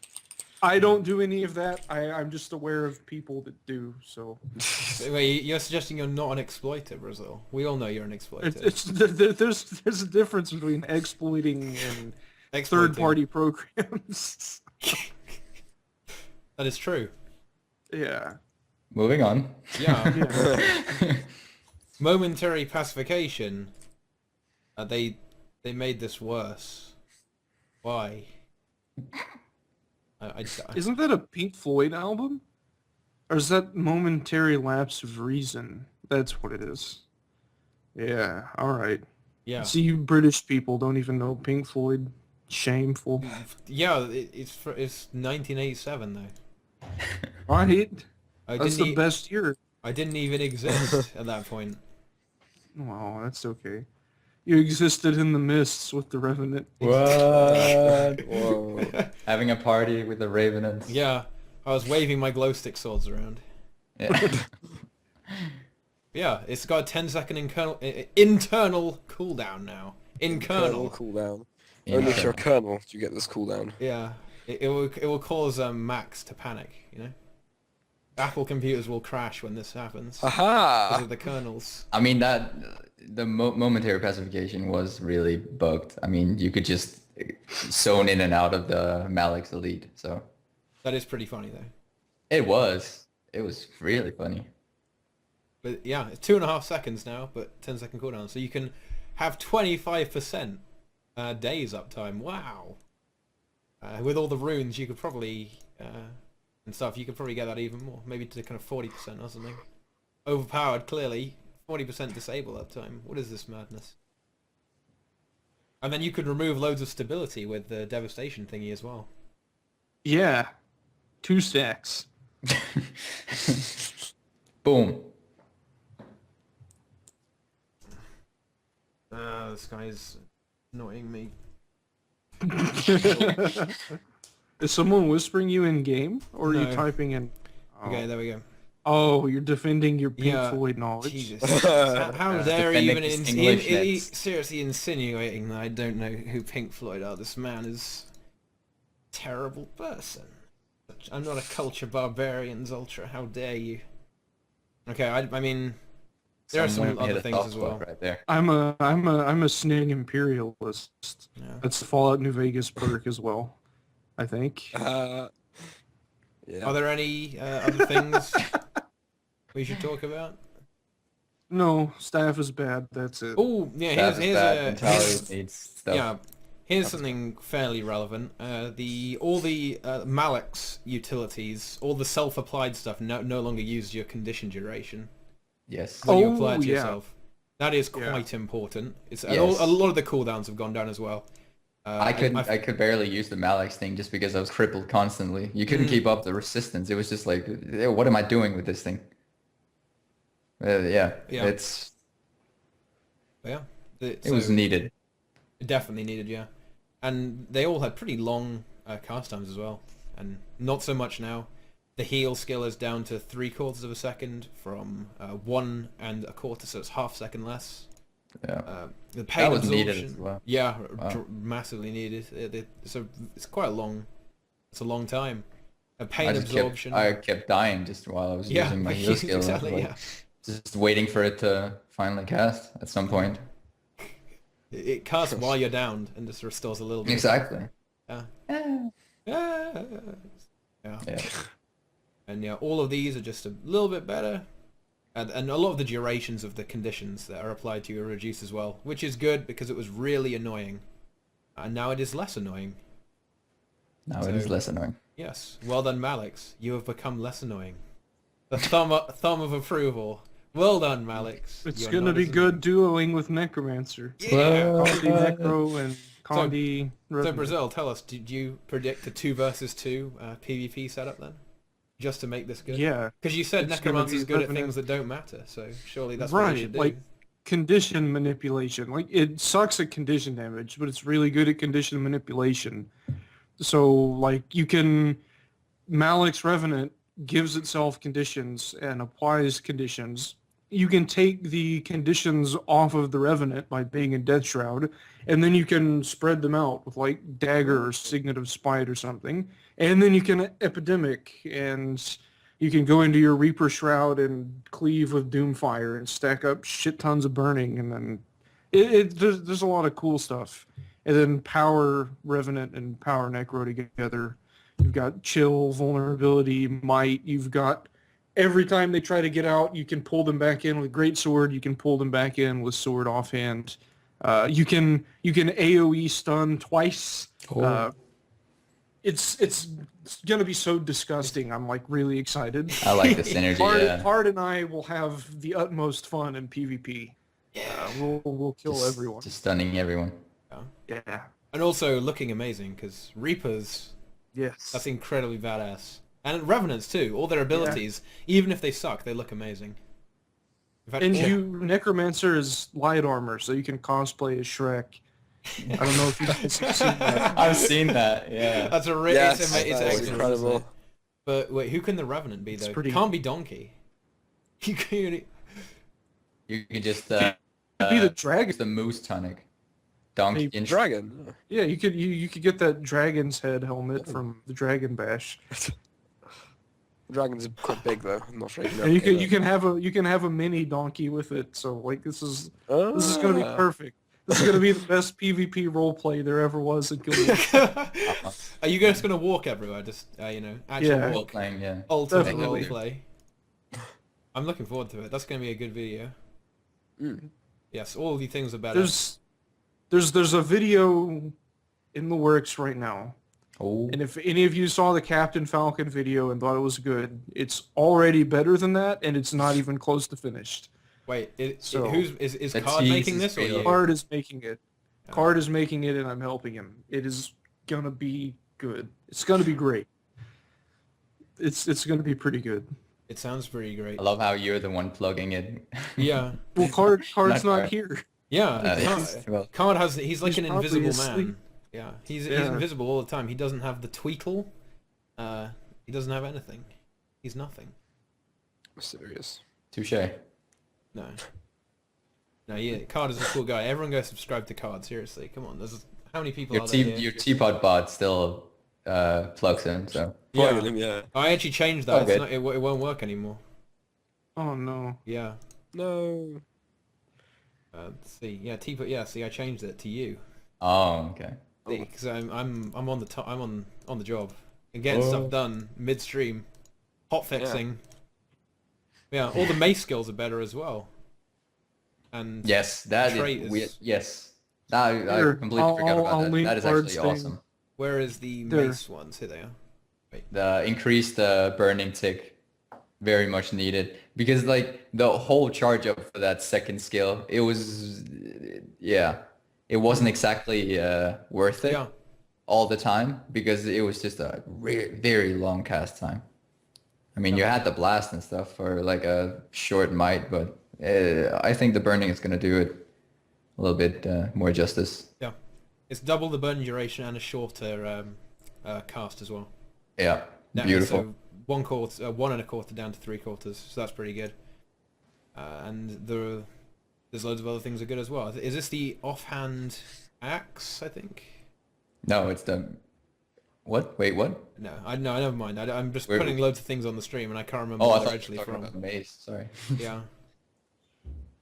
I don't do any of that. I'm just aware of people that do. So Wait, you're suggesting you're not an exploiter, Brazil? We all know you're an exploiter. there's a difference between exploiting and Exploiting. third-party programs. That is true. Yeah. Moving on. Yeah. Momentary pacification. They made this worse. Why? I Isn't that a Pink Floyd album? Or is that Momentary Lapse of Reason? That's what it is. Yeah, alright. yeah. See, you British people don't even know Pink Floyd. Shameful. Yeah, it's 1987 though. Right? I That's didn't the best year. I didn't even exist at that point. Wow, that's okay. You existed in the mists with the Revenant. What? Whoa. Having a party with the Revenants. Yeah, I was waving my glow stick swords around. Yeah. Yeah, it's got a 10-second internal cooldown now. Kernel Internal. cooldown. Yeah. Only if you're a kernel do you get this cooldown. Yeah, it will cause Max to panic. You know, Apple computers will crash when this happens because Aha! of the kernels. I mean, the momentary pacification was really bugged. I mean, you could just zone in and out of the Malik's Elite. So That is pretty funny though. it was really funny. But yeah, it's 2.5 seconds now, but 10-second cooldown. So you can have 25% days uptime. Wow. With all the runes, you could probably and stuff, you could probably get that even more, maybe to kind of 40% or something. Overpowered, clearly. 40% disable that time. What is this madness? And then you could remove loads of stability with the Devastation thingy as well. Yeah. 2 stacks. Boom. This guy's annoying me. Is someone whispering you in game, or are No. you typing in? Oh. Okay, there we go. Oh, you're defending your Pink Yeah, Floyd knowledge. Jesus. How dare you Defending even his Englishness. seriously insinuating that I don't know who Pink Floyd are? This man is a terrible person. I'm not a culture barbarian, Ultra. How dare you? Okay, I mean, there are some Someone hit other a things soft as spot well. right there. I'm a Snig imperialist. Yeah. That's the Fallout New Vegas perk as well, I think. Yeah. Are there any other things we should talk about? No, staff is bad. That's it. Oh, yeah. That is bad. Mentality Here's needs stuff. yeah. Here's something fairly relevant. All the Malix utilities, all the self-applied stuff, no longer use your condition duration Yes. when you Oh, apply it to yeah. yourself. That is Yeah. quite important. It's Yes. a lot of the cooldowns have gone down as well. I could barely use the Malix thing just because I was crippled constantly. You couldn't keep up the resistance. It was just like, what am I doing with this thing? Yeah. Yeah. It's Yeah, it was needed. definitely needed. Yeah, and they all had pretty long cast times as well, and not so much now. The heal skill is down to 3/4 of a second from 1 1/4, so it's half second less. Yeah. The pain That was absorption, needed as well. yeah, Wow. massively needed. It's quite a long, it's a long time. A pain I just absorption. I kept dying just while I was yeah, using my heal skill. exactly. Like, Yeah, just waiting for it to finally cast at some point. it casts while you're downed and just restores a little bit. Exactly. Yeah. Yeah. Yeah. Yeah. And yeah, all of these are just a little bit better. And a lot of the durations of the conditions that are applied to you are reduced as well, which is good because it was really annoying. And now it is less annoying. Now it is less annoying. Yes. Well done, Malix. You have become less annoying. The thumb of approval. Well done, Malix. It's You are gonna not be as good duoing with Necromancer. Yeah. Condi Necro and Condi So Revenant. Brazil, tell us, did you predict a 2 versus 2 PvP setup then? Just to make this good? Yeah, Because you said It's gonna Necromancer's be good at Revenant. things that don't matter, so surely that's what you should right. do. Like condition manipulation. Like it sucks at condition damage, but it's really good at condition manipulation. So like you can Malix Revenant gives itself conditions and applies conditions. You can take the conditions off of the Revenant by being in Death Shroud, and then you can spread them out with like Dagger or Signet of Spite or something. And then you can Epidemic, and you can go into your Reaper Shroud and cleave with Doomfire and stack up shit tons of burning, and then there's a lot of cool stuff. And then power Revenant and power Necro together. You've got chill, vulnerability, might. You've got every time they try to get out, you can pull them back in with Great Sword. You can pull them back in with Sword offhand. You can AOE stun twice. It's gonna be so disgusting. I'm like really excited. I like this energy. Yeah. Hard and I will have the utmost fun in PvP. We'll kill everyone. Just stunning everyone. Yeah. And also looking amazing, because Reapers, Yes. that's incredibly badass. And Revenants too, all their abilities, even if they suck, they look amazing. In fact, And all- Necromancer is light armor, so you can cosplay as Shrek. I don't know if you've seen that. I've seen that. Yeah. that's a Yes, it's that was excellent. incredible. Isn't it? But wait, who can the Revenant be It's though? pretty- Can't be Donkey. You can. You can just Could be the dragon. use the moose tonic. Donkey Maybe and Dragon. Yeah, you could get that dragon's head helmet from the Dragon Bash. Dragon's quite big though. I'm not sure. And you can have a mini donkey with it. So like this is gonna be perfect. This is gonna be the best PvP roleplay there ever was in Guild Wars. Are you guys gonna walk everywhere? Just actual Yeah. walk, playing. Yeah. ultimate Definitely. roleplay. I'm looking forward to it. That's gonna be a good video. Mm. Yes, all of these things are better. There's a video in the works right now Oh, And if any of you saw the Captain Falcon video and thought it was good, it's already better than that, and it's not even close to finished. Wait, So- is The Card cheese making is this or real. you? Card is making it. Card is making it, and I'm helping him. It is gonna be good. It's gonna be great. It's gonna be pretty good. It sounds pretty great. I love how you're the one plugging it. Yeah, Well, Card's Not not Card. here. yeah. Well, Card has. He's like He's an probably invisible asleep. man. Yeah, he's Yeah. invisible all the time. He doesn't have the tweetle. He doesn't have anything. He's nothing. Mysterious. touche. No. No, yeah. Card is a cool guy. Everyone go subscribe to Card. Seriously, come on. There's how many people Your are there? Here? your teapot bot still plugs in, so Yeah. Plugging him, yeah. I actually changed that. Okay. It's not, it won't work anymore. Oh no. Yeah. No. Let's see. Yeah, Teapot. Yeah. See, I changed it to you. oh okay. Because I'm on the top. I'm on the job and getting stuff done midstream, hot fixing. Yeah, all the mace skills are better as well. And Yes, that Trait is is- weird. Yes, I Here, completely I'll- forgot I'll about that. link That is Card's actually thing. awesome. where is the There. mace ones? Here they are. The increased burning tick, very much needed, because like the whole charge up for that second skill, it was, yeah, it wasn't exactly worth it Yeah. all the time because it was just a very long cast time. I mean, you had the blast and stuff for like a short might, but I think the burning is gonna do it a little bit more justice. Yeah. It's double the burn duration and a shorter cast as well. Yeah, Now, beautiful. So 1 1/4 down to 3/4, so that's pretty good. And there's loads of other things that are good as well. Is this the offhand axe? I think. No, it's the what? Wait, what? No, never mind. I'm just Where- putting loads of things on the stream, and I can't remember Oh, I where thought they're you were actually talking from. about mace. Sorry. Yeah.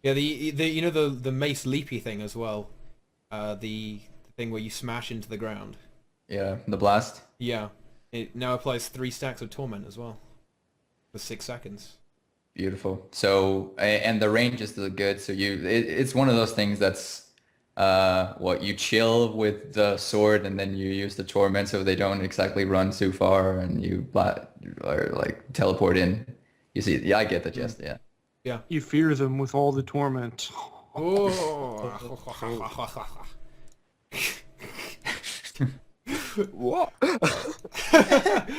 Yeah, the you know the mace leapy thing as well. The thing where you smash into the ground. Yeah, the blast. Yeah. It now applies 3 stacks of torment as well. For 6 seconds. Beautiful. So, and the range is still good. So it's one of those things that's, what you chill with the sword and then you use the torment so they don't exactly run too far and you or like teleport in. You see, yeah, I get the gist. Yeah. Yeah. You fear them with all the torment. Oh. What?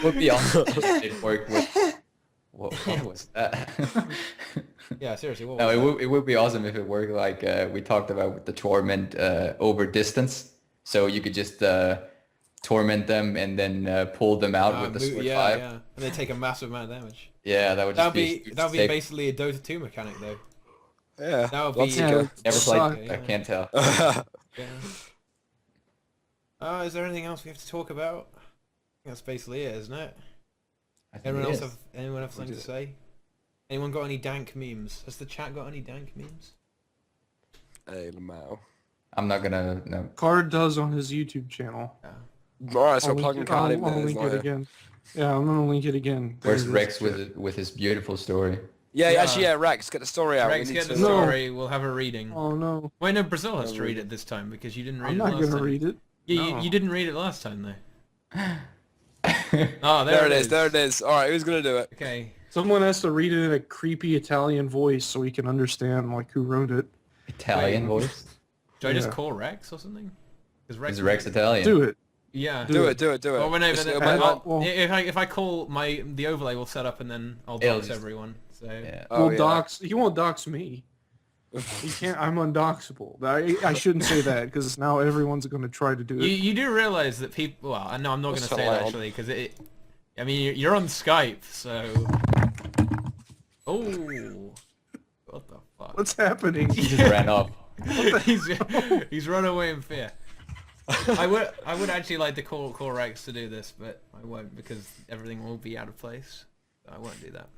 Would be awesome if it worked with. What was that? Yeah, seriously. What No, was it would be awesome if it worked like we talked about with the torment over distance. So you could just torment them and then pull them out with the sword yeah, 5. yeah. And they take a massive amount of damage. Yeah, that would just be a huge That'd be stick. basically a Dota 2 mechanic though. Yeah. That would Lots be of Yeah. Never Suck. played. I can't tell. yeah. Is there anything else we have to talk about? I think that's basically it, isn't it? I think Anyone it else is. have something to say? Anyone got any dank memes? Has the chat got any dank memes? Hey, Lamau. I'm not gonna. No. Card does on his YouTube channel. Yeah. Alright, so I'll plugging link it, card in I'll there. link it again. Yeah, I'm gonna link it again. Where's There it Rex is. with his beautiful story? Yeah, Yeah. actually, yeah, Rex, get the story out. Rex, We need get the to- No. story. We'll have a reading. Oh no, Wait, no, Brazil has I'll to read read it. it this time because you didn't read I'm it not last gonna time. read it. Yeah, No. you didn't read it last time though. Oh, There it is, there it is. Alright, who's gonna do it? Okay. Someone has to read it in a creepy Italian voice so we can understand like who wrote it. Italian Wait. voice? Do I just Yeah. call Rex or something? Because Is Rex Italian? Do it. Yeah. Do Do it. it, do it, do it. Well, whenever Just- then, but- I'll- well- if I call the overlay will set up and then I'll It'll dox just- everyone. So Yeah. Oh, Well, yeah. dox. He won't dox me. He can't. I'm undoxable. I shouldn't say that because now everyone's gonna try to do it. you do realize that people. Well, no, I'm not going to That's say so that loud. actually because it. I mean, you're on Skype, so. Oh. What the fuck? What's happening? He just ran off. he's run away in fear. I would actually like to call Rex to do this, but I won't because everything will be out of place. So I won't do that.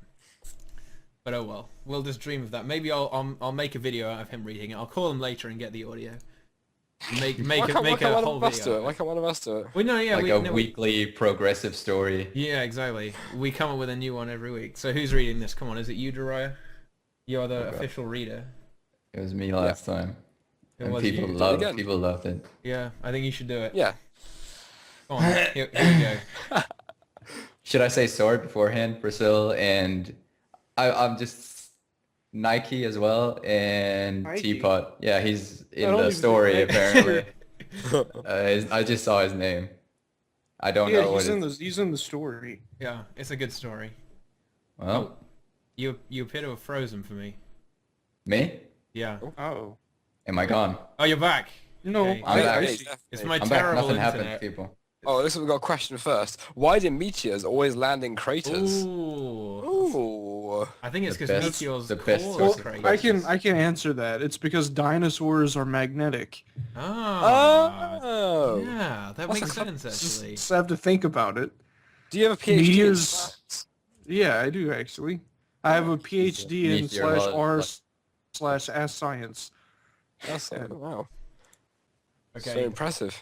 But oh well, we'll just dream of that. Maybe I'll make a video out of him reading it. I'll call him later and get the audio. Make Why can't a one whole of us do video. it? Why can't one of us do it? Well, no, yeah, Like we, a no, weekly progressive story. yeah, exactly. We come up with a new one every week. So who's reading this? Come on, is it you, Deroir? You're the Oh, God. official reader. It was me last time. It And was people you. loved again. people loved it. Yeah, I think you should do it. Yeah. Go on, here we go. Should I say sorry beforehand, Brazil, and I'm just Nike as well, and Nike? Teapot. Yeah, he's I in don't the even story think apparently. I just saw his name. I don't Yeah, know what he's in the story. Yeah, it's a good story. Well, You appear to have frozen for me. me? Yeah. Oh. Am I gone? Oh, you're back. No, Okay. I'm back. It's my I'm back. terrible Nothing happened, internet. people. Oh, listen, we've got a question first. Why do meteors always land in craters? Ooh. Ooh. I think it's The because best- meteors the best cause source of craters. I can answer that. It's because dinosaurs are magnetic. Ah. Oh. Yeah, that That's makes a sense actually. Just have to think about it. Do you have a PhD in Meteors- science? Yeah, I do actually. I have a PhD in /r/s science. That's wow. Okay. So impressive.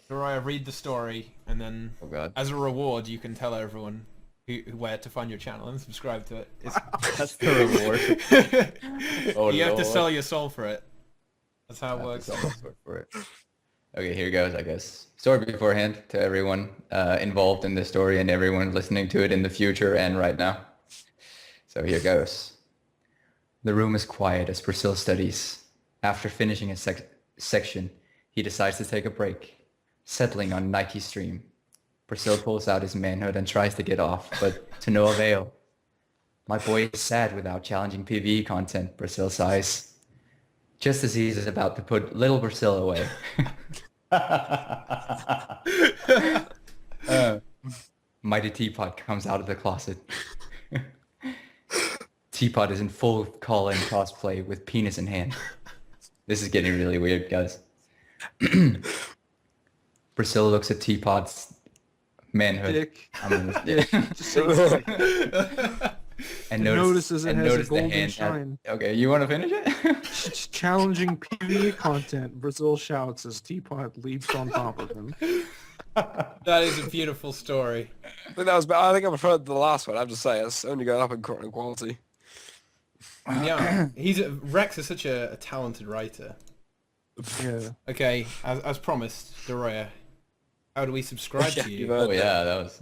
Deroir, read the story, and then Oh god. as a reward, you can tell everyone where to find your channel and subscribe to it. That's the reward. Oh, You have to Lord. sell your soul for it. That's how it I have works. to sell my sword for it. Okay, here goes, I guess. Sorry beforehand to everyone involved in this story and everyone listening to it in the future and right now. So here goes. The room is quiet as Priscilla studies. After finishing a section, he decides to take a break, settling on Nike Stream. Priscilla pulls out his manhood and tries to get off, but to no avail. My boy is sad without challenging PvE content, Priscilla sighs. Just as he is about to put little Priscilla away. Mighty Teapot comes out of the closet. Teapot is in full Colin cosplay with penis in hand. This is getting really weird, guys. Priscilla looks at Teapot's manhood. Dick. Yeah. Just say dick. and Notices it has a notice the golden hand shine. Okay, you want to finish it? Challenging PvE content. Brazil shouts as Teapot leaps on top of him. That is a beautiful story. I think that was. I think I preferred the last one. I have to say, it's only going up in quality. Yeah, Rex is such a talented writer. Yeah. Okay, as promised, Deroir, how do we subscribe to you? Oh yeah, that was.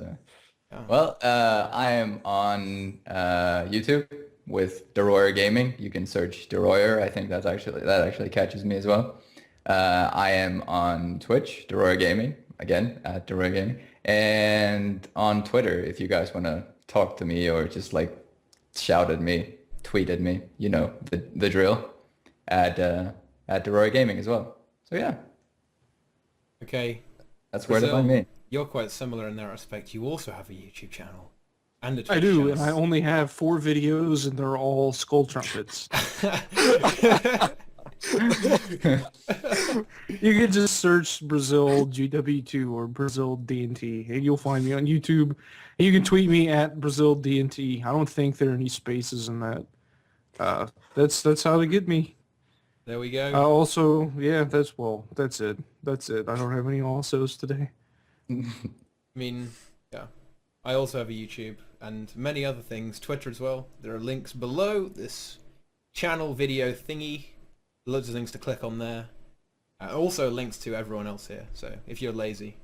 Well, I am on YouTube with Deroir Gaming. You can search Deroir. I think that actually catches me as well. I am on Twitch, Deroir Gaming, again at Deroir Gaming, and on Twitter if you guys want to talk to me or just like shout at me, tweet at me, you know the drill. At Deroir Gaming as well. So yeah, Okay, that's where to Brazil, find me. you're quite similar in that respect. You also have a YouTube channel and a Twitch I do, channel. and I only have 4 videos, and they're all skull trumpets. You can just search Brazil GW2 or Brazil DNT, and you'll find me on YouTube. And you can tweet me at Brazil DNT. I don't think there are any spaces in that. That's how to get me. There we go. Also, yeah, that's it. That's it. I don't have any alsos today. I mean, yeah. I also have a YouTube and many other things. Twitter as well. There are links below this channel video thingy. Loads of things to click on there. Also links to everyone else here. So if you're lazy,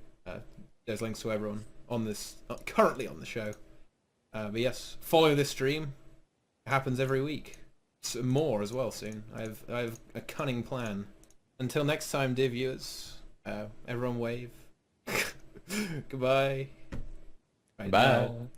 there's links to everyone on this currently on the show. But yes, follow this stream. It happens every week. More as well soon. I have a cunning plan. Until next time, dear viewers, everyone wave. Goodbye. Bye.